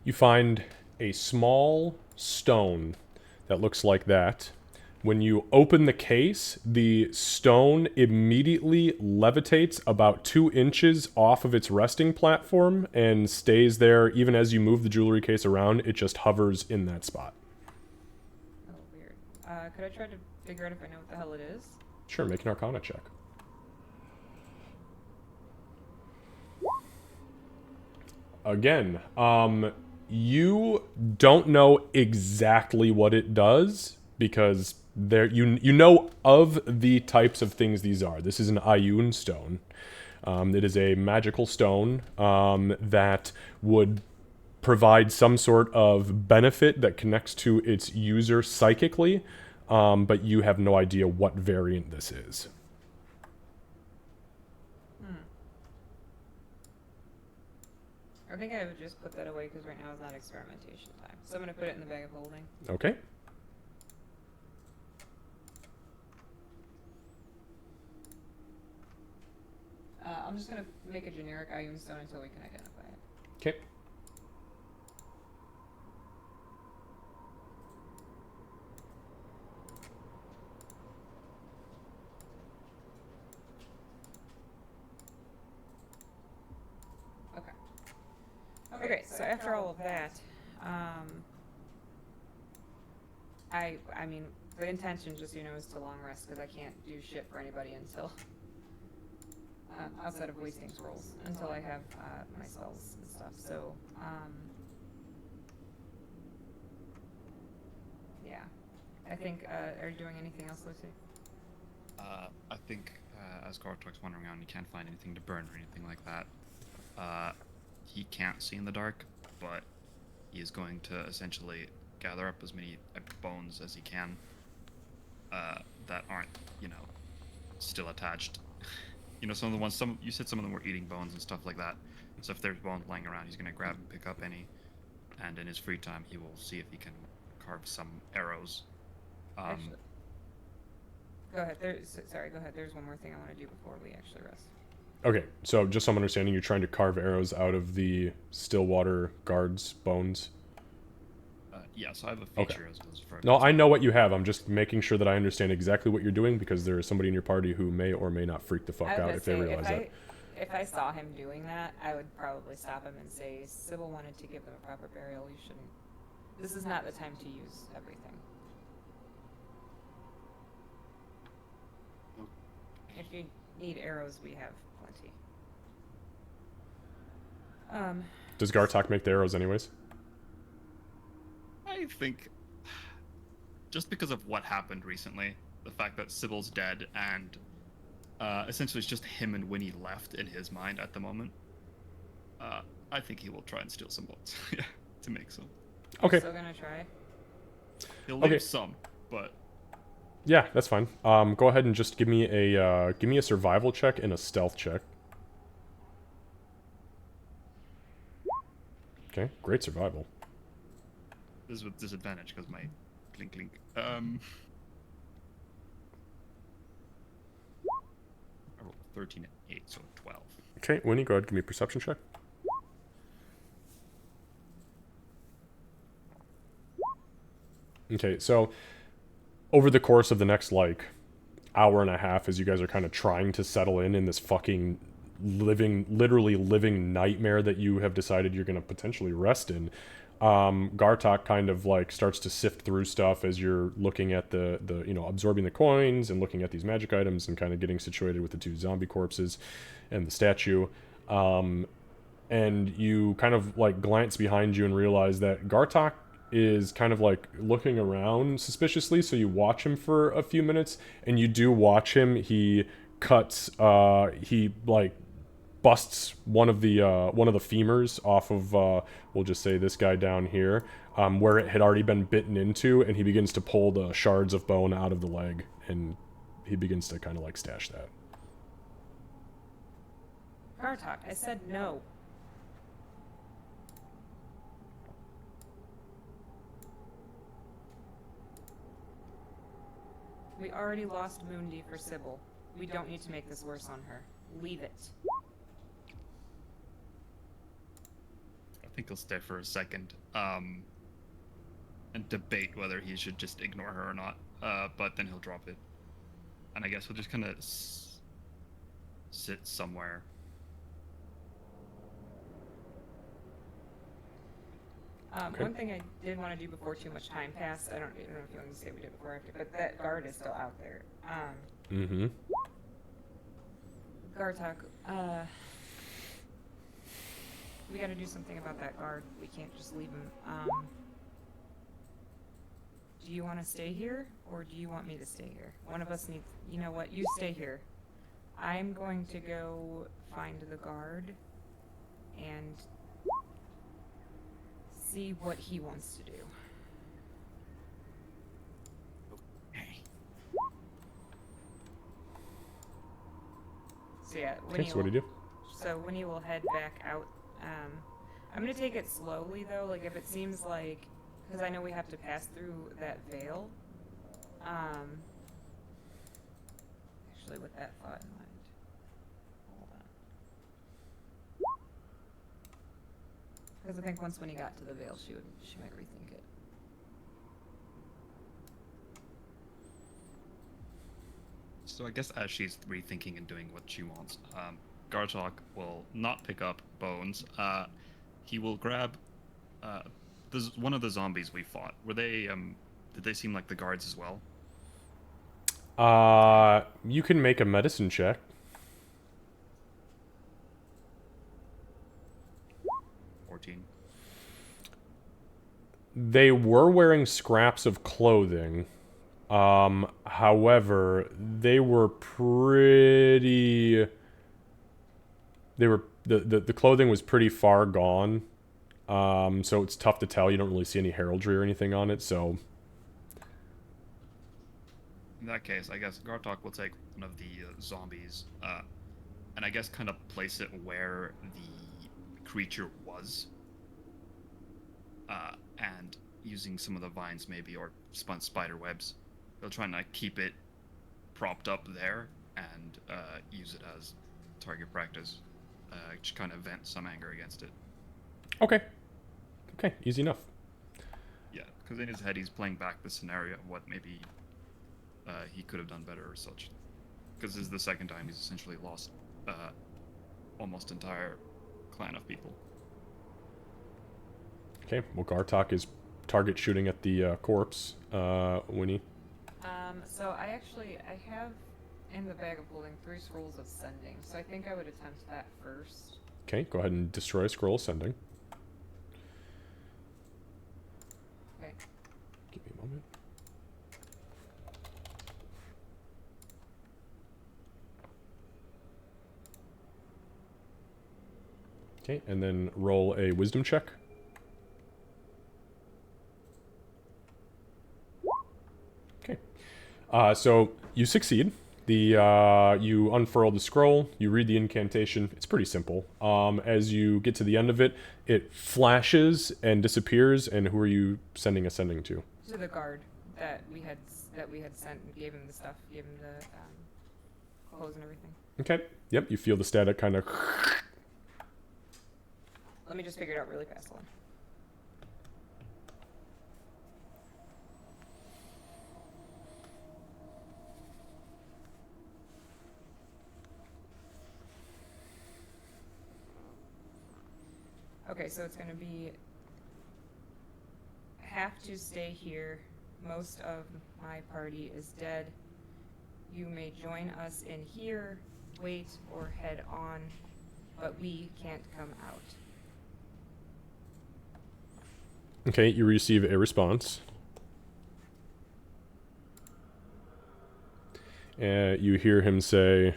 You find a small stone that looks like that. When you open the case, the stone immediately levitates about 2 inches off of its resting platform and stays there even as you move the jewelry case around. It just hovers in that spot. Oh, weird. Could I try to figure out if I know what the hell it is? Sure, make an Arcana check. Again, you don't know exactly what it does, because there you know of the types of things these are. This is an Ioun stone. It is a magical stone that would provide some sort of benefit that connects to its user psychically, but you have no idea what variant this is. I think I would just put that away because right now is not experimentation time. So I'm going to put it in the bag of holding. Okay. I'm just going to make a generic Ioun stone until we can identify it. Okay. Okay, so after all of that, I mean, the intention, just so you know, is to long rest because I can't do shit for anybody until outside of wasting scrolls until I have my spells and stuff. So, yeah, I think. Are you doing anything else, Lucy? I think as Gartok's wandering around, he can't find anything to burn or anything like that. He can't see in the dark, but he is going to essentially gather up as many bones as he can that aren't, still attached. Some of the ones, you said some of them were eating bones and stuff like that. So if there's bones lying around, he's going to grab and pick up any, and in his free time, he will see if he can carve some arrows. Actually, go ahead. Sorry, go ahead. There's one more thing I want to do before we actually rest. Okay, so just so I'm understanding, you're trying to carve arrows out of the Stillwater guards' bones? Yeah, so I have a feature as for... No, I know what you have. I'm just making sure that I understand exactly what you're doing because there is somebody in your party who may or may not freak the fuck out if they realize that. If I saw him doing that, I would probably stop him and say, Sybil wanted to give them a proper burial. You shouldn't... This is not the time to use everything. If you need arrows, we have plenty. Does Gartok make the arrows anyways? I think just because of what happened recently, the fact that Sybil's dead and essentially it's just him and Winnie left in his mind at the moment, I think he will try and steal some bones to make some. Okay. Still gonna try? He'll leave some, but... Yeah, that's fine. Go ahead and just give me a survival check and a stealth check. Okay, great survival. This is with disadvantage because my clink clink. I rolled 13 and 8, so 12. Okay, Winnie, go ahead, give me a perception check. Okay, so over the course of the next hour and a half, as you guys are kind of trying to settle in this fucking literally living nightmare that you have decided you're going to potentially rest in, Gartok kind of starts to sift through stuff as you're looking at the absorbing the coins and looking at these magic items and kind of getting situated with the two zombie corpses and the statue. And you kind of glance behind you and realize that Gartok is kind of looking around suspiciously, so you watch him for a few minutes, and you do watch him. He cuts he busts one of the femurs off of we'll just say this guy down here, where it had already been bitten into, and he begins to pull the shards of bone out of the leg, and he begins to kind of stash that. Gartok, I said no. We already lost Mundi for Sybil. We don't need to make this worse on her. Leave it. I think he'll stay for a second and debate whether he should just ignore her or not. But then he'll drop it. And I guess he'll just kind of sit somewhere. Okay. One thing I did want to do before too much time passed, I don't know if you want to say we did before or after, but that guard is still out there. Mm-hmm. Gartok, we gotta do something about that guard. We can't just leave him. Do Do you want to stay here, or do you want me to stay here? One of us needs. You know what? You stay here. I'm going to go find the guard and see what he wants to do. So yeah, Okay, so what do you do? So Winnie will head back out. I'm gonna take it slowly though. Like if it seems like, because I know we have to pass through that veil. Actually, with that thought in mind, hold on. Because I think once Winnie got to the veil, she might rethink it. So I guess as she's rethinking and doing what she wants, Gartok will not pick up Bones. He will grab one of the zombies we fought. Were they? Did they seem like the guards as well? You can make a medicine check. 14. They were wearing scraps of clothing. However, they were pretty... The clothing was pretty far gone. So it's tough to tell. You don't really see any heraldry or anything on it, so... In that case, I guess Gartok will take one of the zombies, and I guess kind of place it where the creature was, and using some of the vines maybe, or spun spider webs, they'll try and keep it propped up there and use it as target practice, to kind of vent some anger against it. Okay. Okay, easy enough. Yeah, because in his head he's playing back the scenario of what maybe he could have done better or such. Because this is the second time he's essentially lost almost entire clan of people. Okay, well, Gartok is target shooting at the corpse. Winnie. So I have in the bag of holding 3 scrolls of sending, so I think I would attempt that first. Okay, go ahead and destroy a scroll of sending. Okay. Give me a moment. Okay, and then roll a wisdom check. Okay. So you succeed. You unfurl the scroll, you read the incantation. It's pretty simple. As you get to the end of it, it flashes and disappears. And who are you sending a sending to? To the guard that we had sent and gave him the stuff, gave him the clothes and everything. Okay. Yep, you feel the static kind of... Let me just figure it out really fast. Hold on. Okay, so it's going to be have to stay here. Most of my party is dead. You may join us in here, wait, or head on, but we can't come out. Okay, you receive a response. You hear him say,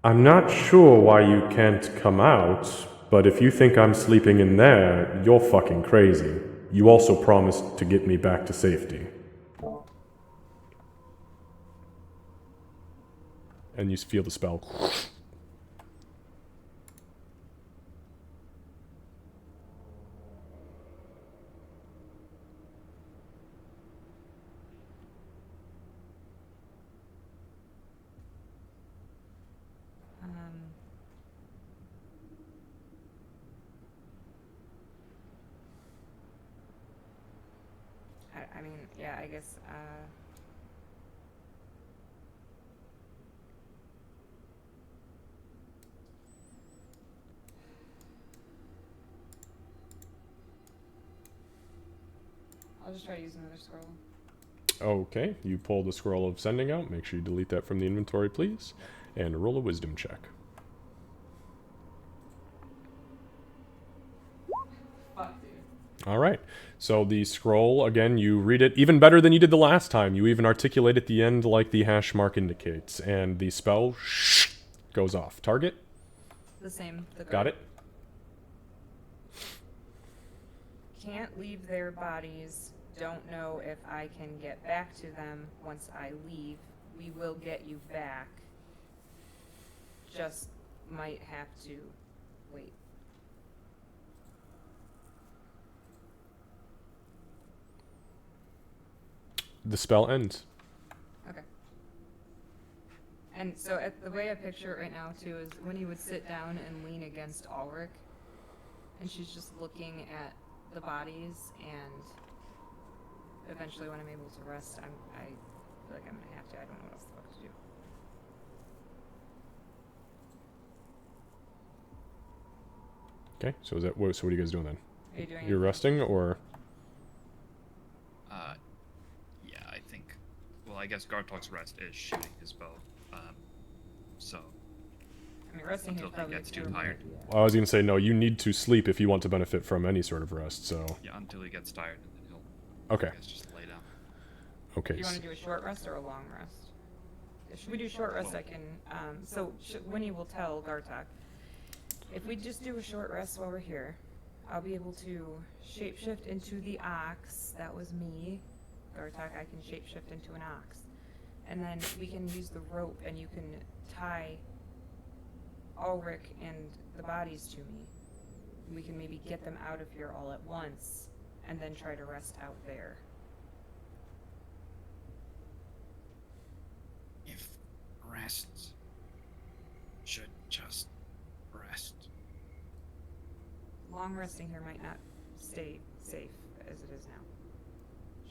"I'm not sure why you can't come out, but if you think I'm sleeping in there, you're fucking crazy. You also promised to get me back to safety." And you feel the spell. I mean, yeah, I guess, I'll just try to use another scroll. Okay, you pull the scroll of sending out. Make sure you delete that from the inventory, please. And roll a wisdom check. Fuck, dude. All right. So the scroll, again, you read it even better than you did the last time. You even articulate at the end like the hash mark indicates. And the spell goes off. Target? The same. The Got it? Can't leave their bodies. Don't know if I can get back to them once I leave. We will get you back. Just might have to wait. The spell ends. Okay. And so the way I picture it right now too is when he would sit down and lean against Ulrich, and she's just looking at the bodies, and eventually when I'm able to rest, I feel like I'm gonna have to. I don't know what else the fuck to do. Okay, so is that what? So what are you guys doing then? Are you doing You're anything? resting, or Yeah, I think. Well, I guess Gartok's rest is shooting his bow. So I mean, resting until is he probably gets too terrible. tired. I was gonna say no. You need to sleep if you want to benefit from any sort of rest. So Yeah, until he gets tired, and then he'll. okay, I guess just lay down. okay. Do you want to do a short rest or a long rest? If we do short rest, I can. Winnie will tell Gartok. If we just do a short rest while we're here, I'll be able to shapeshift into the ox. That was me. Gartok, I can shapeshift into an ox. And then we can use the rope and you can tie Ulrich and the bodies to me. We can maybe get them out of here all at once and then try to rest out there. If rests should just rest. Long resting here might not stay safe as it is now.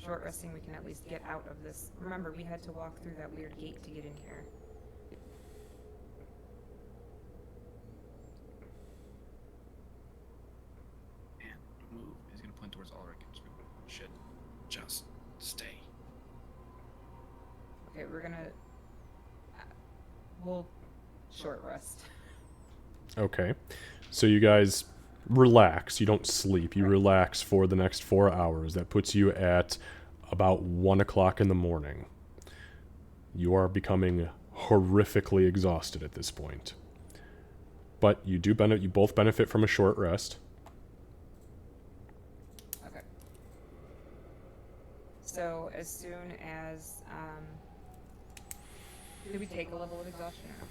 Short resting, we can at least get out of this. Remember, we had to walk through that weird gate to get in here. And move. He's gonna point towards Ulrich and just go, should just stay. Okay, we're gonna. We'll short rest. Okay. So you guys relax. You don't sleep. You relax for the next 4 hours. That puts you at about 1 o'clock in the morning. You are becoming horrifically exhausted at this point. But you do benefit. You both benefit from a short rest. Okay. So as soon as did we take a level of exhaustion? Or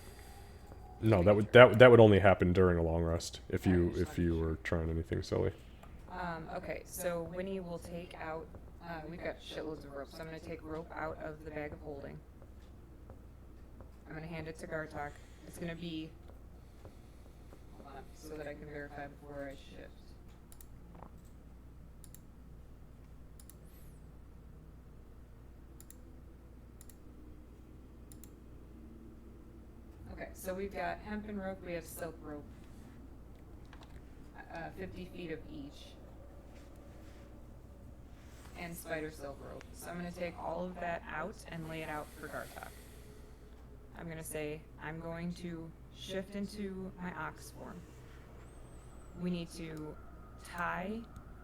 No, that would only happen during a long rest if you were trying anything silly. Okay, so Winnie will take out. We've got shitloads of rope, so I'm going to take rope out of the bag of holding. I'm going to hand it to Gartok. It's going to be. Hold on, so that I can verify before I shift. Okay, so we've got hempen rope, we have silk rope. 50 feet of each. And spider silk rope. So I'm going to take all of that out and lay it out for Gartok. I'm going to say, I'm going to shift into my ox form. We need to tie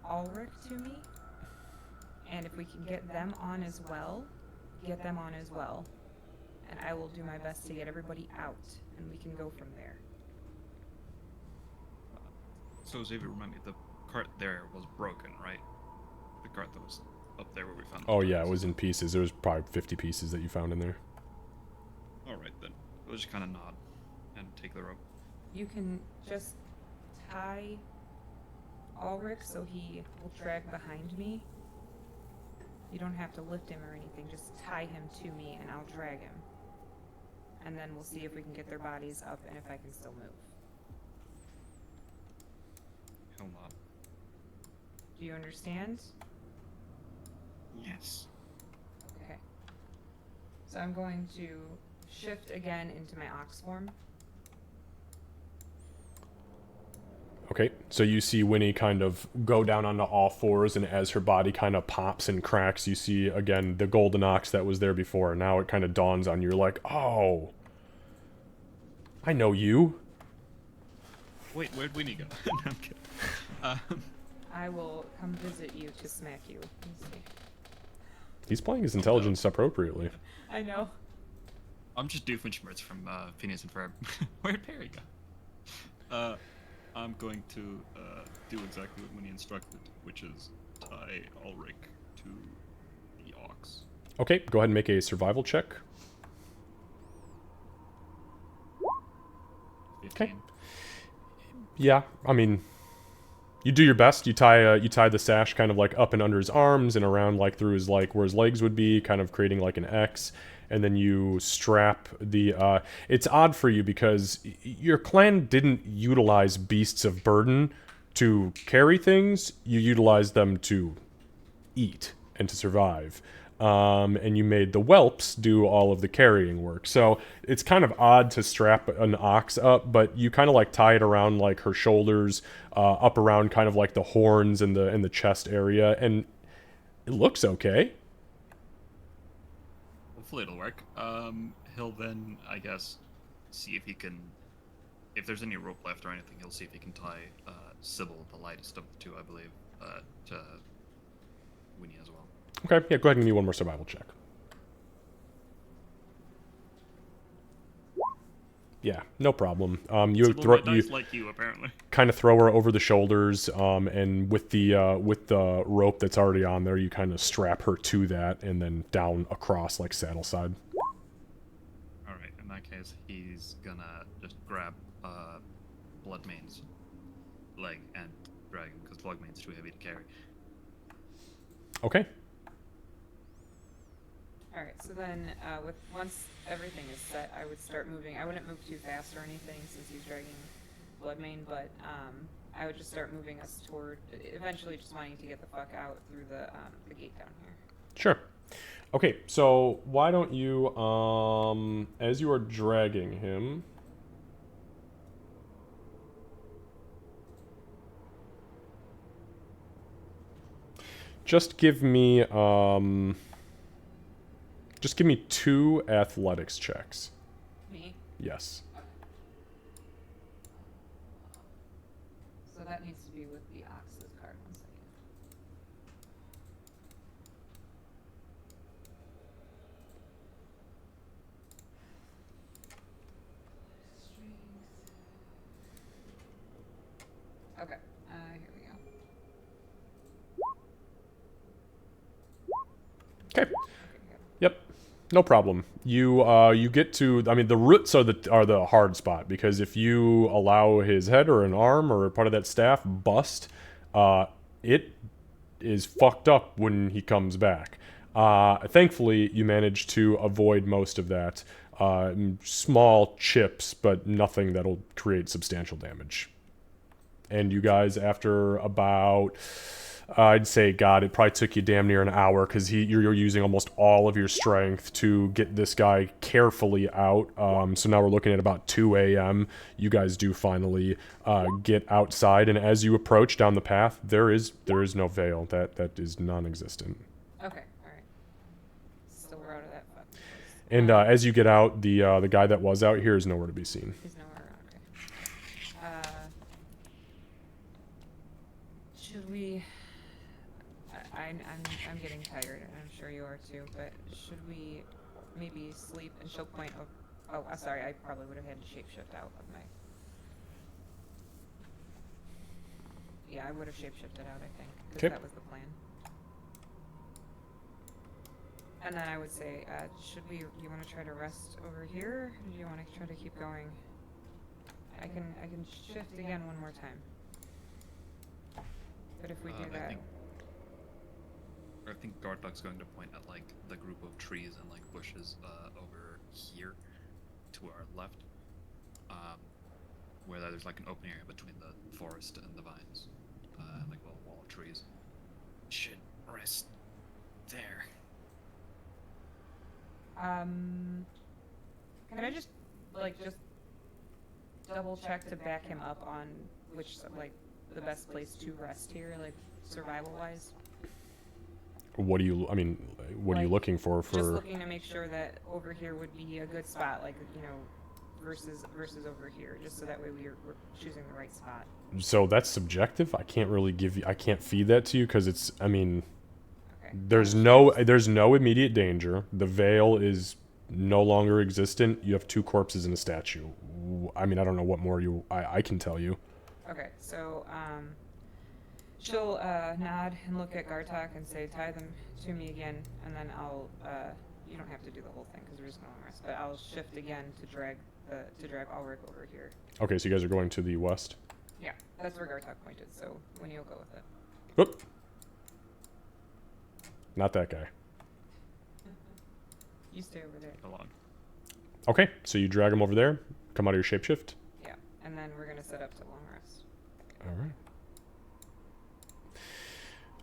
Ulrich to me. And if we can get them on as well, get them on as well. And I will do my best to get everybody out, and we can go from there. So Xavier, remind me, the cart there was broken, right? The cart that was up there where we found. Oh yeah, it was in pieces. There was probably 50 pieces that you found in there. All right then. We'll just kind of nod and take the rope. You can just tie Ulrich so he will drag behind me. You don't have to lift him or anything. Just tie him to me, and I'll drag him. And then we'll see if we can get their bodies up and if I can still move. He'll nod. Do you understand? Yes. Okay. So I'm going to shift again into my ox form. Okay, so you see Winnie kind of go down onto all fours, and as her body kind of pops and cracks, you see again the golden ox that was there before. Now it kind of dawns on you, you're like, oh, I know you. Wait, where'd Winnie go? No, I'm kidding. I will come visit you to smack you. Let's see. He's playing his intelligence appropriately. I know. I'm just Doofenshmirtz from Phineas and Ferb. Where'd Perry go? I'm going to do exactly what Winnie instructed, which is tie Ulrich to the ox. Okay, go ahead and make a survival check. 15. Yeah, I mean, you do your best. You tie the sash kind of like up and under his arms and around like through his like where his legs would be, kind of creating like an X. And then you strap the. It's odd for you because your clan didn't utilize beasts of burden to carry things. You utilized them to eat and to survive. And you made the whelps do all of the carrying work. So it's kind of odd to strap an ox up, but you kind of like tie it around like her shoulders, up around kind of like the horns and the chest area, and it looks okay. Hopefully it'll work. He'll then, I guess, see if he can. If there's any rope left or anything, he'll see if he can tie Sybil, the lightest of the two, I believe, to Winnie as well. Okay, yeah, go ahead and give me one more survival check. Yeah, no problem. You Sybil dice like you, apparently. kind of throw her over the shoulders, and with the rope that's already on there, you kind of strap her to that, and then down across like saddle side. All right. In that case, he's gonna just grab Bloodmane's leg and drag him because Bloodmane's too heavy to carry. Okay. All right. So then, once everything is set, I would start moving. I wouldn't move too fast or anything since he's dragging Bloodmane, but I would just start moving us toward, eventually just wanting to get the fuck out through the gate down here. Sure. Okay, so why don't you, as you are dragging him, just give me 2 athletics checks. Me? Yes. So that needs to be with the Ox's card. 1 second. Okay, here we go. Okay. Yep. No problem. You get to, I mean, the roots are the hard spot, because if you allow his head or an arm or part of that staff bust, it is fucked up when he comes back. Thankfully, you manage to avoid most of that. Small chips, but nothing that'll create substantial damage. And you guys, after about, I'd say, God, it probably took you damn near an hour, because you're using almost all of your strength to get this guy carefully out. So now we're looking at about 2 a.m. You guys do finally get outside, and as you approach down the path, there is no veil. That is non-existent. Okay, alright. So we're out of that fucking place. And as you get out, the guy that was out here is nowhere to be seen. He's nowhere around, okay. Should we... I'm getting tired, and I'm sure you are too, but should we maybe sleep and she'll point over... Oh, sorry, I probably would have had to shapeshift out of my... Yeah, I would have shapeshifted out, I think, because Okay. that was the plan. And then I would say, you want to try to rest over here, or do you want to try to keep going? I can shift again one more time. But if we do that... I think Gardlock's going to point at like the group of trees and like bushes over here to our left, where there's like an open area between the forest and the vines, and like a little wall of trees. Should rest there. Can I just double check to back him up on which, like, the best place to rest here, like, survival-wise? What are you looking for? Just looking to make sure that over here would be a good spot, like, you know, versus over here, just so that way we're choosing the right spot. So that's subjective. I can't really I can't feed that to you because it's, I mean, Okay. there's no immediate danger. The veil is no longer existent. You have 2 corpses and a statue. I mean, I don't know what more I can tell you. Okay, so she'll nod and look at Gartok and say, "Tie them to me again," and then I'll you don't have to do the whole thing because we're just going to rest, but I'll shift again to drag Ulrich over here. Okay, so you guys are going to the west. Yeah, that's where Gartok pointed. So when you'll go with it. Whoop. Not that guy. You stay over there. Along. Okay, so you drag him over there. Come out of your shapeshift. Yeah, and then we're gonna set up to long rest. All right.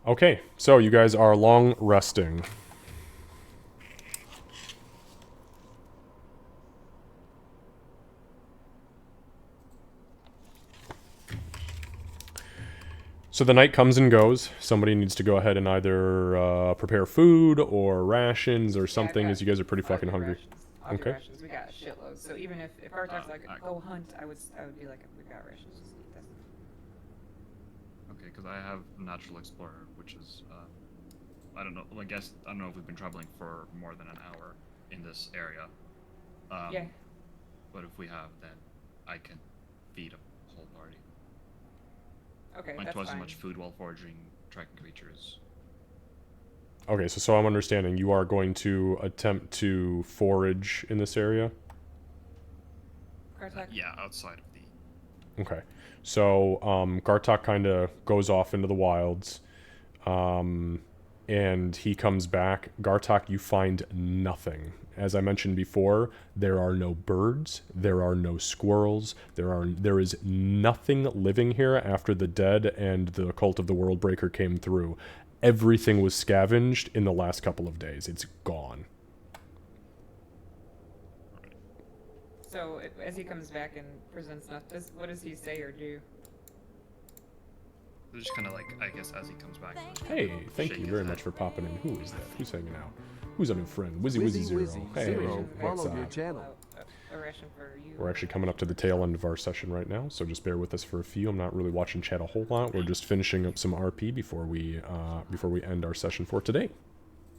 Okay, so you guys are long resting. So the night comes and goes. Somebody needs to go ahead and either prepare food or rations or something, as you guys are pretty fucking hungry. I'll do Okay. rations. We got a shitload. So even if Gartok's like, go hunt, I would be like, we got rations. Just eat this. Okay, because I have Natural Explorer, which is, I don't know. I guess I don't know if we've been traveling for more than an hour in this area. Yeah. But if we have, then I can feed a whole party. Okay, Like that's twice as fine. much food while foraging, tracking creatures. Okay, so I'm understanding you are going to attempt to forage in this area? Gartok? Yeah, outside of the. Okay. So, Gartok kind of goes off into the wilds, and he comes back. Gartok, you find nothing. As I mentioned before, there are no birds, there are no squirrels, there is nothing living here after the dead and the cult of the Worldbreaker came through. Everything was scavenged in the last couple of days. It's gone. So as he comes back and presents nothing, what does he say or do? Just kind of like, I guess, as he comes back. Hey, thank shake you his very head. much for popping in. Who is that? Who's hanging out? Who's a new friend? Wizzy Wizzy Zero. Wizzy Hey, Zero, what's follow your up? channel. A ration for you. We're actually coming up to the tail end of our session right now, so just bear with us for a few. I'm not really watching chat a whole lot. We're just finishing up some RP before we end our session for today.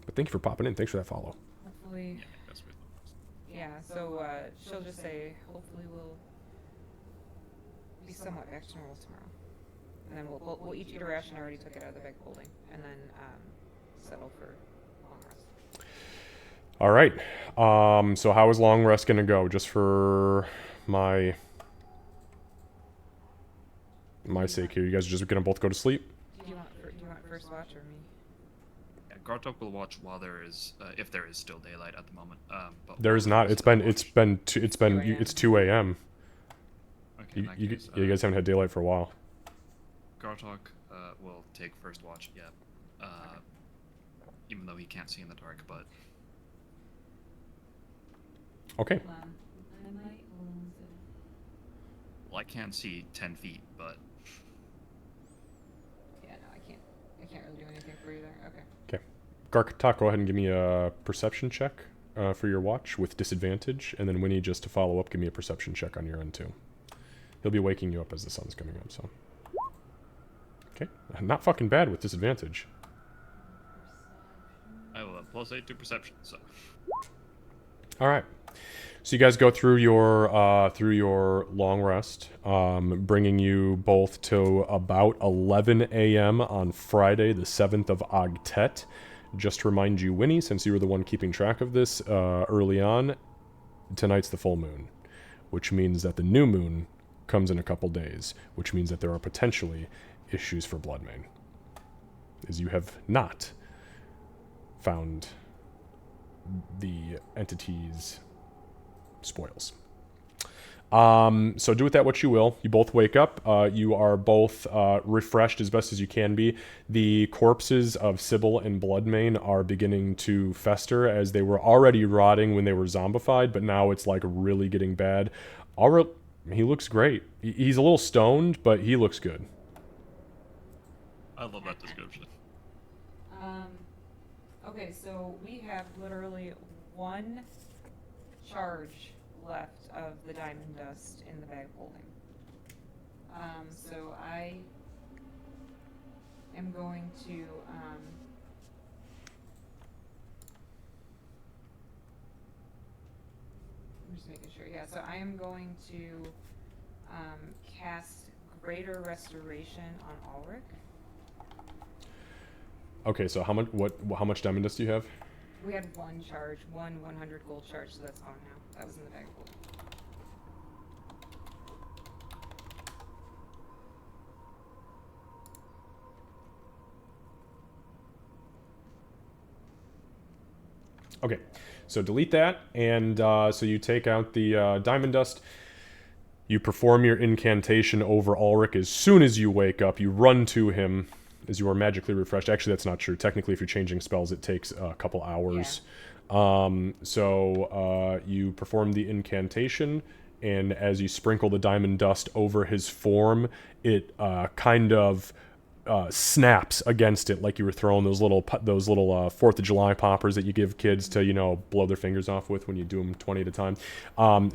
But thank you for popping in. Thanks for that follow. Hopefully, Yeah, that's really yeah. So she'll just say, hopefully we'll be somewhat back to normal tomorrow, and then we'll each eat a ration. I already took it out of the bag holding, and then settle for long rest. All right. So how is long rest gonna go? Just for my sake here, you guys are just gonna both go to sleep? Do you want first watch or me? Yeah, Gartok will watch while there is, if there is still daylight at the moment. But There is not. It's 2 a.m. Okay, in that You case, guys haven't had daylight for a while. Gartok will take first watch. Yeah, even though he can't see in the dark, but Okay. Hold on. I might hold on a second. well, I can't see 10 feet, but Yeah, no, I can't really do anything for you there. Okay. Okay. Garkatak, go ahead and give me a perception check for your watch with disadvantage, and then Winnie, just to follow up, give me a perception check on your end too. He'll be waking you up as the sun's coming up, so. Okay. Not fucking bad with disadvantage. I will have +8 to perception. So All right. So you guys go through your long rest, bringing you both to about 11 a.m. on Friday, the 7th of Agtet. Just to remind you, Winnie, since you were the one keeping track of this early on, tonight's the full moon, which means that the new moon comes in a couple days, which means that there are potentially issues for Bloodmane, as you have not found the entity's spoils. So do with that what you will. You both wake up. You are both refreshed as best as you can be. The corpses of Sybil and Bloodmane are beginning to fester, as they were already rotting when they were zombified, but now it's like really getting bad. He looks great. He's a little stoned, but he looks good. I love that description. Okay, so we have literally one charge left of the diamond dust in the bag of holding. So I am going to I'm just making sure. Yeah, so I am going to cast Greater Restoration on Ulrich. Okay, so how much diamond dust do you have? We had one charge, 100 gold charge, so that's gone now. That was in the bag of holding. Okay, so delete that, and so you take out the diamond dust. You perform your incantation over Ulrich. As soon as you wake up, you run to him as you are magically refreshed. Actually, that's not true. Technically, if you're changing spells, it takes a couple hours. So you perform the incantation, and as you sprinkle the diamond dust over his form, it kind of snaps against it, like you were throwing those little 4th of July poppers that you give kids to, you know, blow their fingers off with when you do them 20 at a time.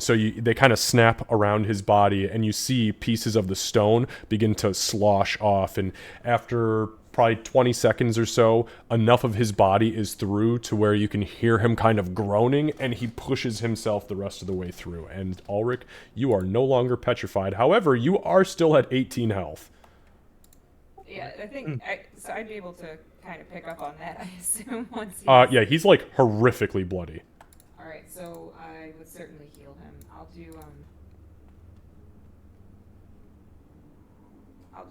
So they kind of snap around his body, and you see pieces of the stone begin to slosh off. And after probably 20 seconds or so, enough of his body is through to where you can hear him kind of groaning, and he pushes himself the rest of the way through. And Ulrich, you are no longer petrified. However, you are still at 18 health. Yeah, I think so. I'd be able to kind of pick up on that, I assume, once he's... Yeah, he's like horrifically bloody. Alright, so I would certainly heal him. I'll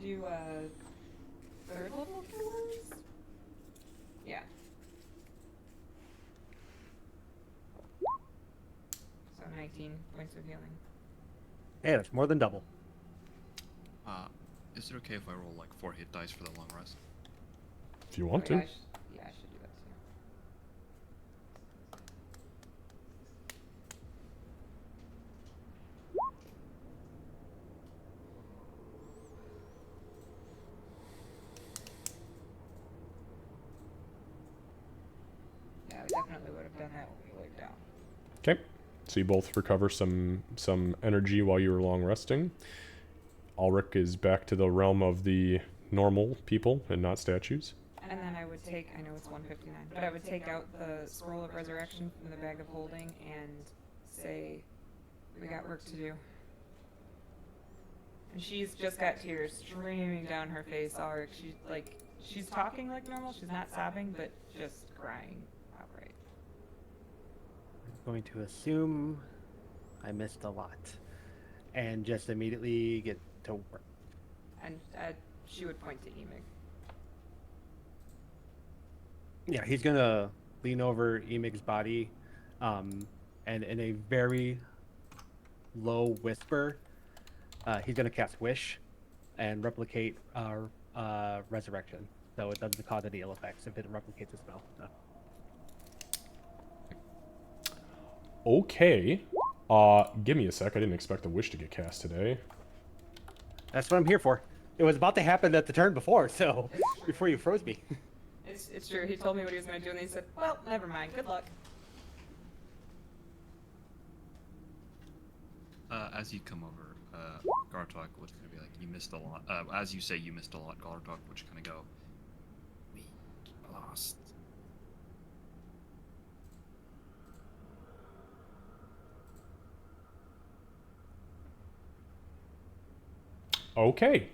do third level killers? Yeah. So 19 points of healing. Hey, that's more than double. Is it okay if I roll like 4 hit dice for the long rest? If you want Oh, to. yeah, I should do that too. Yeah, we definitely would have done that when we laid down. Okay, so you both recover some energy while you were long resting. Ulrich is back to the realm of the normal people and not statues. And then I would take, I know it's 159, but I would take out the Scroll of Resurrection from the bag of holding and say, we got work to do. And she's just got tears streaming down her face. Ulrich, she's talking like normal, she's not sobbing, but just crying outright. I'm going to assume I missed a lot. And just immediately get to work. And she would point to Emig. Yeah, he's gonna lean over Emig's body, and in a very low whisper, he's gonna cast Wish and replicate Resurrection, so it doesn't cause any ill effects if it replicates a spell. So. Okay. Give me a sec. I didn't expect the wish to get cast today. That's what I'm here for. It was about to happen at the turn before, so before you froze me. It's true, he told me what he was going to do, and he said, well, never mind, good luck. As you come over, Gartok was going to be like, you missed a lot. As you say, you missed a lot, Gartok, which kind of go, we lost. Okay.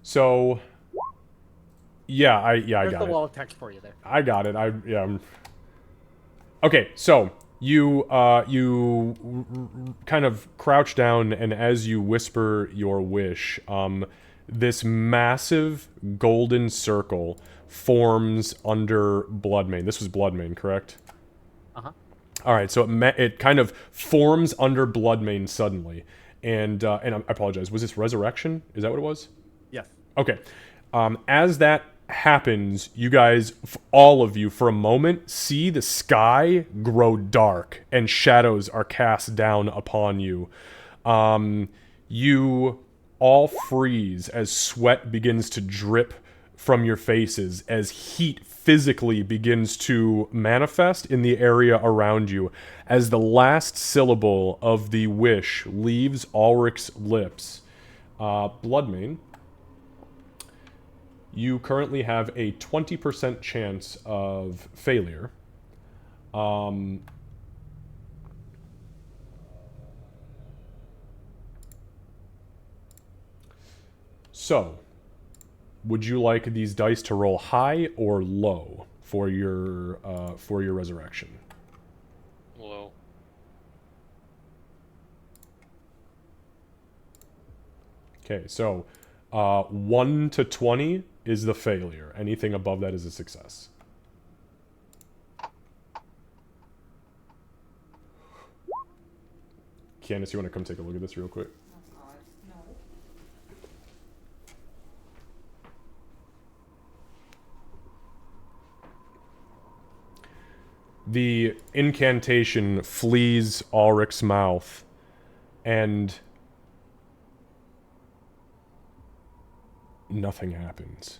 So, I There's got the it. wall of text for you there. I got it. Okay, so you kind of crouch down, and as you whisper your wish, this massive golden circle forms under Bloodmane. This was Bloodmane, correct? Uh-huh. All right, so it kind of forms under Bloodmane suddenly, and I apologize. Was this Resurrection? Is that what it was? Yes. Okay. As that happens, you guys, all of you, for a moment, see the sky grow dark and shadows are cast down upon you. You all freeze as sweat begins to drip from your faces as heat physically begins to manifest in the area around you as the last syllable of the wish leaves Ulrich's lips. Bloodmane, you currently have a 20% chance of failure. So, would you like these dice to roll high or low for your resurrection? Low. Okay, so 1 to 20 is the failure. Anything above that is a success. Candace, you want to come take a look at this real quick? Oh God, no. The incantation flees Ulrich's mouth, and nothing happens.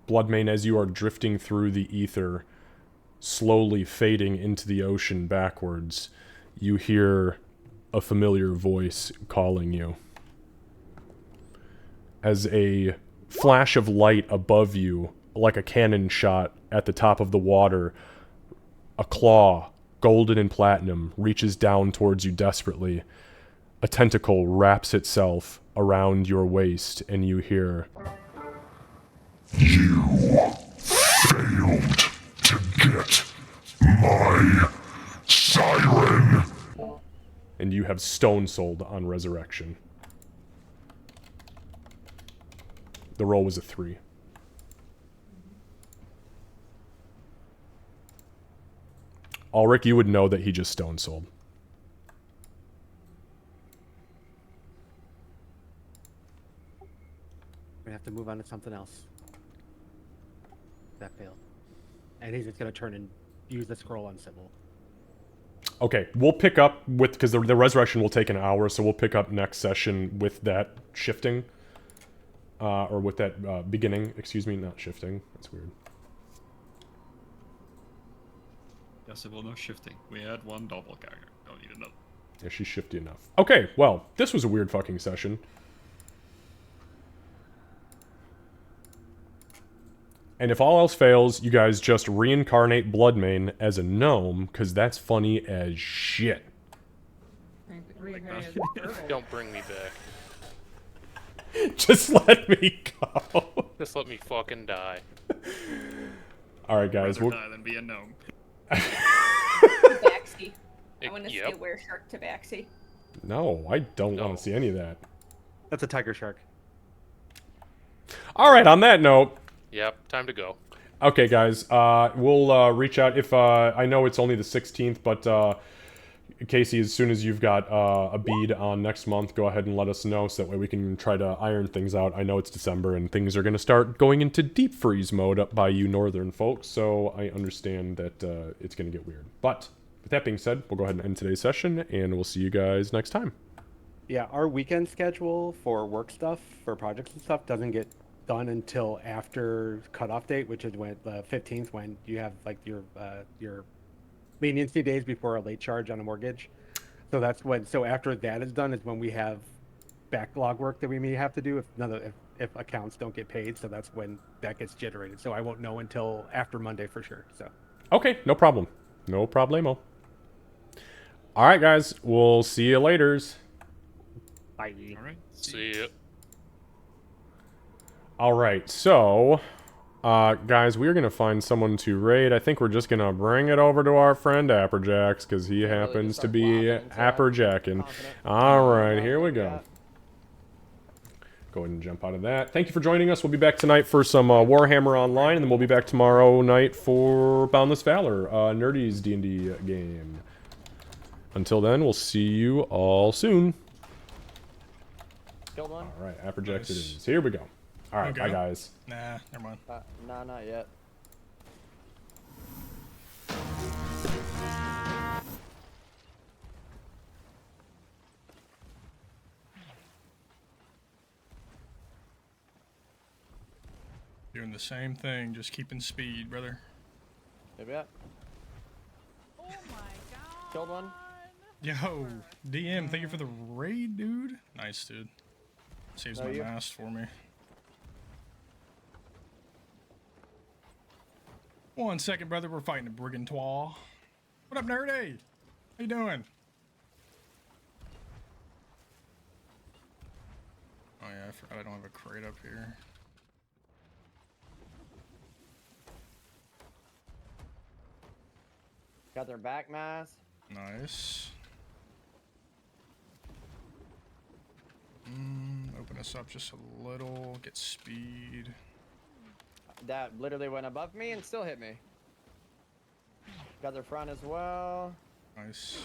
Bloodmane, as you are drifting through the ether, slowly fading into the ocean backwards, you hear a familiar voice calling you. As a flash of light above you, like a cannon shot at the top of the water, a claw, golden and platinum, reaches down towards you desperately. A tentacle wraps itself around your waist, and you hear, You failed to get my siren. and you have Stone Souled on Resurrection. The roll was a 3. Ulrich, you would know that he just Stone Souled. We have to move on to something else. That failed. And he's just gonna turn and use the scroll on Sybil. Okay, we'll pick up with, because the resurrection will take an hour, so we'll pick up next session with that shifting. Or with that beginning, excuse me, not shifting. That's weird. Yes, it will no shifting. We had one doppelganger. Don't need another. Yeah, she's shifty enough. Okay, well, this was a weird fucking session. And if all else fails, you guys just reincarnate Bloodmane as a gnome, because that's funny as shit. Reincarnated turtle. Don't bring me back. Just let me go. Just let me fucking die. Alright, guys. Rather die than be a gnome. Tabaxi. I want to Yep. see a were-shark tabaxi. No, I don't No. want to see any of that. That's a tiger shark. Alright, on that note, Yep, time to go. okay, guys, we'll reach out if I know it's only the 16th, but Casey, as soon as you've got a bead on next month, go ahead and let us know so that way we can try to iron things out. I know it's December and things are going to start going into deep freeze mode up by you northern folks, so I understand that it's going to get weird. But with that being said, we'll go ahead and end today's session, and we'll see you guys next time. Yeah, our weekend schedule for work stuff, for projects and stuff, doesn't get done until after cutoff date, which is when the 15th, when you have like your leniency days before a late charge on a mortgage. So that's when. So after that is done is when we have backlog work that we may have to do if accounts don't get paid. So that's when that gets generated. So I won't know until after Monday for sure. So Okay, no problem. No problemo. Alright, guys, we'll see you laters. bye. All right. See ya. Alright, so, guys, we're going to find someone to raid. I think we're just going to bring it over to our friend Apperjacks, because he happens to be Apperjacking. Alright, here we go. Go ahead and jump out of that. Thank you for joining us. We'll be back tonight for some Warhammer Online, and then we'll be back tomorrow night for Boundless Valor, Nerdy's D&D game. Until then, we'll see you all soon. Killed one? Alright, Apperjacks it is. Here we go. Alright, Okay. bye guys. Nah, never mind. Nah, not yet. Doing the same thing, just keeping speed, brother. Maybe up. Oh my god. Killed one. Yo, DM, thank you for the raid, dude. Nice, dude. Saves my mast for me. 1 second, brother. We're fighting a brigantois. What up, nerdy? How you doing? Oh yeah, I forgot I don't have a crate up here. Got their back mass. Nice. Open us up just a little. Get speed. That literally went above me and still hit me. Got their front as well. Nice.